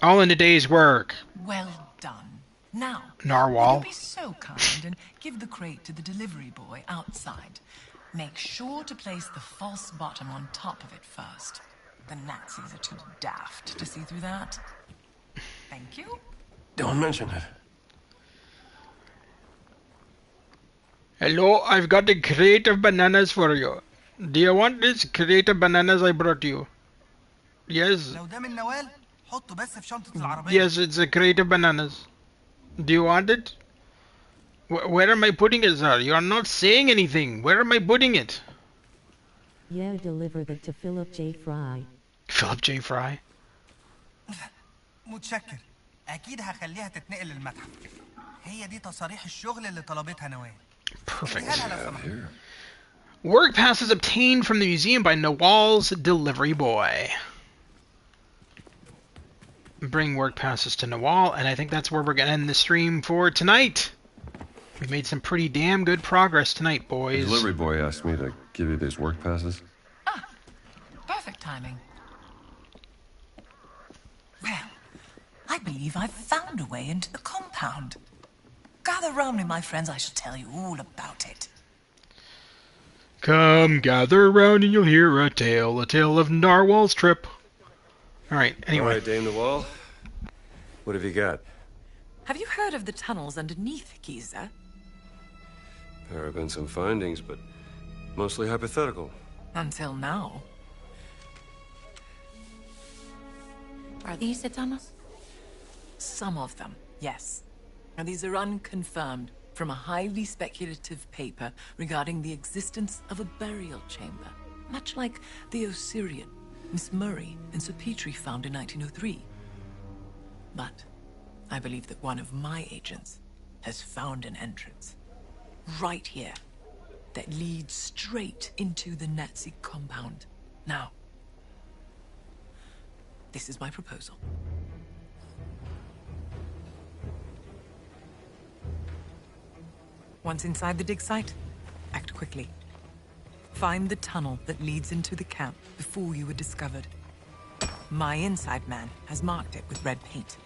All in a day's work. Well done. Now, Narwhal. will you be so kind and give the crate to the delivery boy outside? Make sure to place the false bottom on top of it first. The Nazis are too daft to see through that. Thank you. Don't mention it. Hello, I've got a crate of bananas for you. Do you want this crate of bananas I brought you? Yes. Yes, it's a crate of bananas. Do you want it? Where am I putting it, sir? You are not saying anything. Where am I putting it? Yeah, deliver that to Philip J. Fry. Philip J. Fry? متشكر. أكيد هخليها تتنقل للمتحف. هي دي تصاريح الشغل اللي طلبتها نوال. Perfect. Work passes obtained from the museum by Nawal's delivery boy. Bring work passes to Nawal, and I think that's where we're going to end the stream for tonight. We made some pretty damn good progress tonight, boys. The delivery boy asked me to give you these work passes. Perfect timing. Well, I believe I've found a way into the compound. Gather round me, my friends. I shall tell you all about it. Come, gather around and you'll hear a tale of Narwhal's trip. Alright, anyway. All right, Dame Nawal. What have you got? Have you heard of the tunnels underneath Giza? There have been some findings, but mostly hypothetical. Until now. Are these the tunnels? Some of them, yes. And these are unconfirmed from a highly speculative paper regarding the existence of a burial chamber, much like the Osirian Miss Murray and Sir Petrie found in 1903. But I believe that one of my agents has found an entrance right here that leads straight into the Nazi compound. Now, this is my proposal. Once inside the dig site, act quickly. Find the tunnel that leads into the camp before you were discovered. My inside man has marked it with red paint.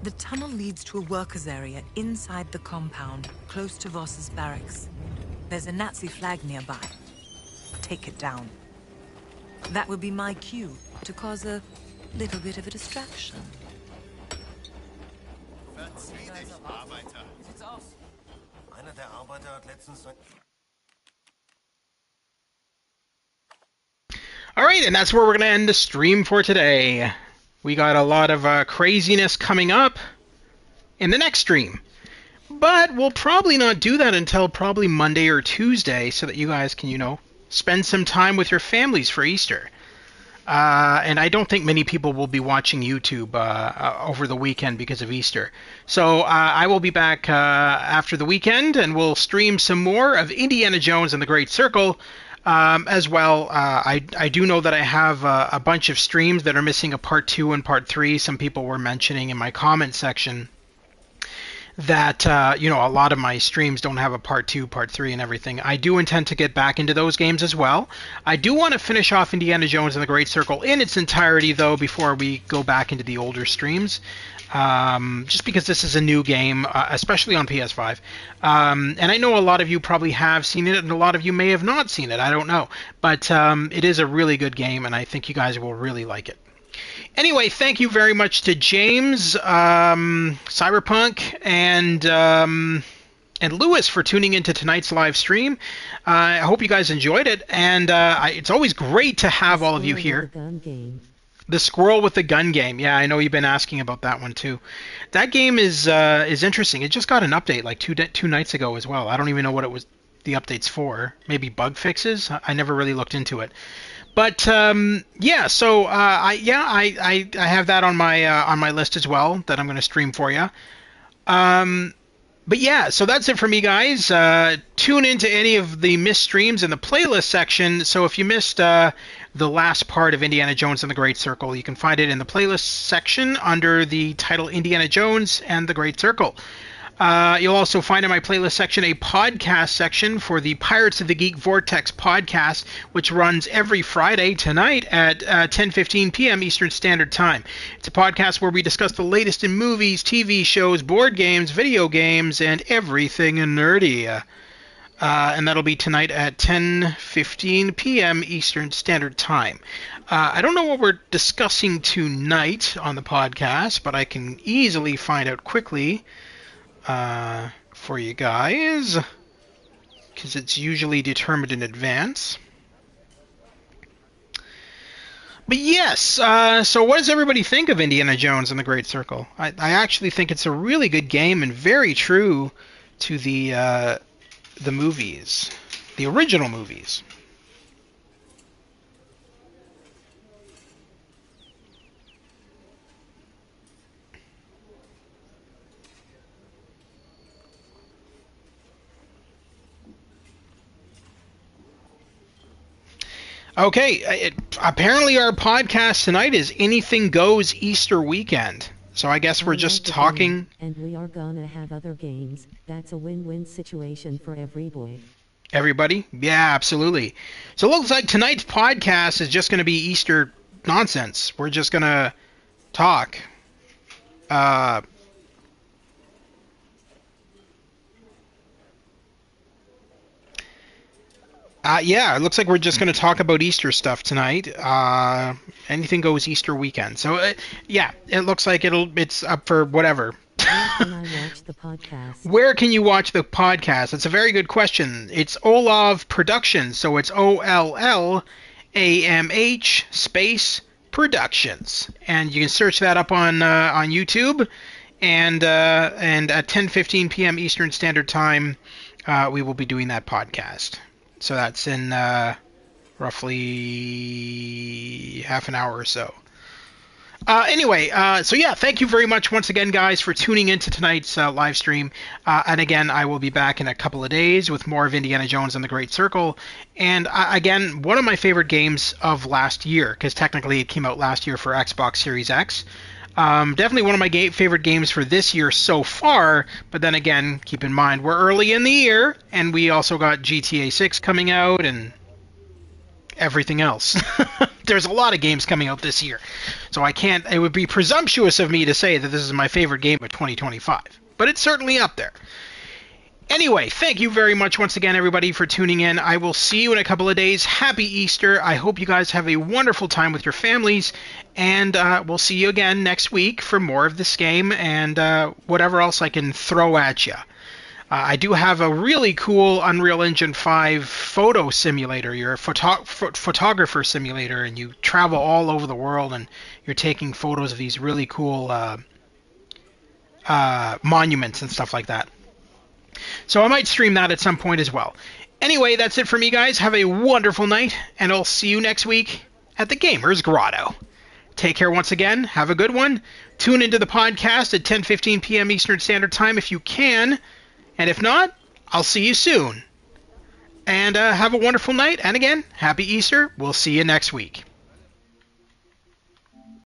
The tunnel leads to a workers' area inside the compound, close to Voss's barracks. There's a Nazi flag nearby. Take it down. That would be my cue to cause a little bit of a distraction. Alright, and that's where we're going to end the stream for today. We got a lot of craziness coming up in the next stream. But we'll probably not do that until probably Monday or Tuesday so that you guys can, you know, spend some time with your families for Easter. And I don't think many people will be watching YouTube over the weekend because of Easter. So I will be back after the weekend, and we'll stream some more of Indiana Jones and the Great Circle as well. I do know that I have a bunch of streams that are missing a part 2 and part 3. Some people were mentioning in my comment section that, you know, a lot of my streams don't have a part 2, part 3, and everything. I do intend to get back into those games as well. I do want to finish off Indiana Jones and the Great Circle in its entirety, though, before we go back into the older streams. Just because this is a new game, especially on PS5. And I know a lot of you probably have seen it, and a lot of you may have not seen it. I don't know. But it is a really good game, and I think you guys will really like it. Anyway, thank you very much to James, Cyberpunk, and Lewis for tuning into tonight's live stream. I hope you guys enjoyed it, and it's always great to have all of you here. The Squirrel with the Gun game. Yeah, I know you've been asking about that one too. That game is interesting. It just got an update like two nights ago as well. I don't even know what it was the update's for. Maybe bug fixes. I never really looked into it. But yeah, so I have that on my list as well that I'm going to stream for you. But yeah, so that's it for me, guys. Tune into any of the missed streams in the playlist section. So if you missed the last part of Indiana Jones and the Great Circle, you can find it in the playlist section under the title Indiana Jones and the Great Circle. You'll also find in my playlist section a podcast section for the Pirates of the Geek Vortex podcast, which runs every Friday tonight at 10:15 p.m. Eastern Standard Time. It's a podcast where we discuss the latest in movies, TV shows, board games, video games, and everything nerdy. And that'll be tonight at 10:15 p.m. Eastern Standard Time. I don't know what we're discussing tonight on the podcast, but I can easily find out quickly for you guys, because it's usually determined in advance. But yes, so what does everybody think of Indiana Jones and the Great Circle? I actually think it's a really good game and very true to the movies, the original movies. Okay, apparently our podcast tonight is Anything Goes Easter Weekend. So I guess we're just talking. And we are gonna have other games. That's a win-win situation for everybody. Everybody? Yeah, absolutely. So it looks like tonight's podcast is just going to be Easter nonsense. We're just going to talk. Yeah, it looks like we're just going to talk about Easter stuff tonight. Anything Goes Easter Weekend. So, yeah, it looks like it's up for whatever. Where can I watch the podcast? Where can you watch the podcast? That's a very good question. It's Olav Productions, so it's OLLAMH space Productions, and you can search that up on YouTube. And at 10:15 p.m. Eastern Standard Time, we will be doing that podcast. So that's in roughly half an hour or so. Anyway, so yeah, thank you very much once again, guys, for tuning into tonight's live stream. And again, I will be back in a couple of days with more of Indiana Jones and the Great Circle. And again, one of my favorite games of last year, because technically it came out last year for Xbox Series X. Definitely one of my favorite games for this year so far, but then again, keep in mind, we're early in the year, and we also got GTA 6 coming out, and everything else. There's a lot of games coming out this year, so it would be presumptuous of me to say that this is my favorite game of 2025, but it's certainly up there. Anyway, thank you very much once again, everybody, for tuning in. I will see you in a couple of days. Happy Easter. I hope you guys have a wonderful time with your families, and we'll see you again next week for more of this game and whatever else I can throw at you. I do have a really cool Unreal Engine 5 photo simulator. You're a photographer simulator, and you travel all over the world, and you're taking photos of these really cool monuments and stuff like that. So I might stream that at some point as well. Anyway, that's it for me, guys. Have a wonderful night, and I'll see you next week at the Gamer's Grotto. Take care once again. Have a good one. Tune into the podcast at 10:15 p.m. Eastern Standard Time if you can. And if not, I'll see you soon. And have a wonderful night. And again, happy Easter. We'll see you next week.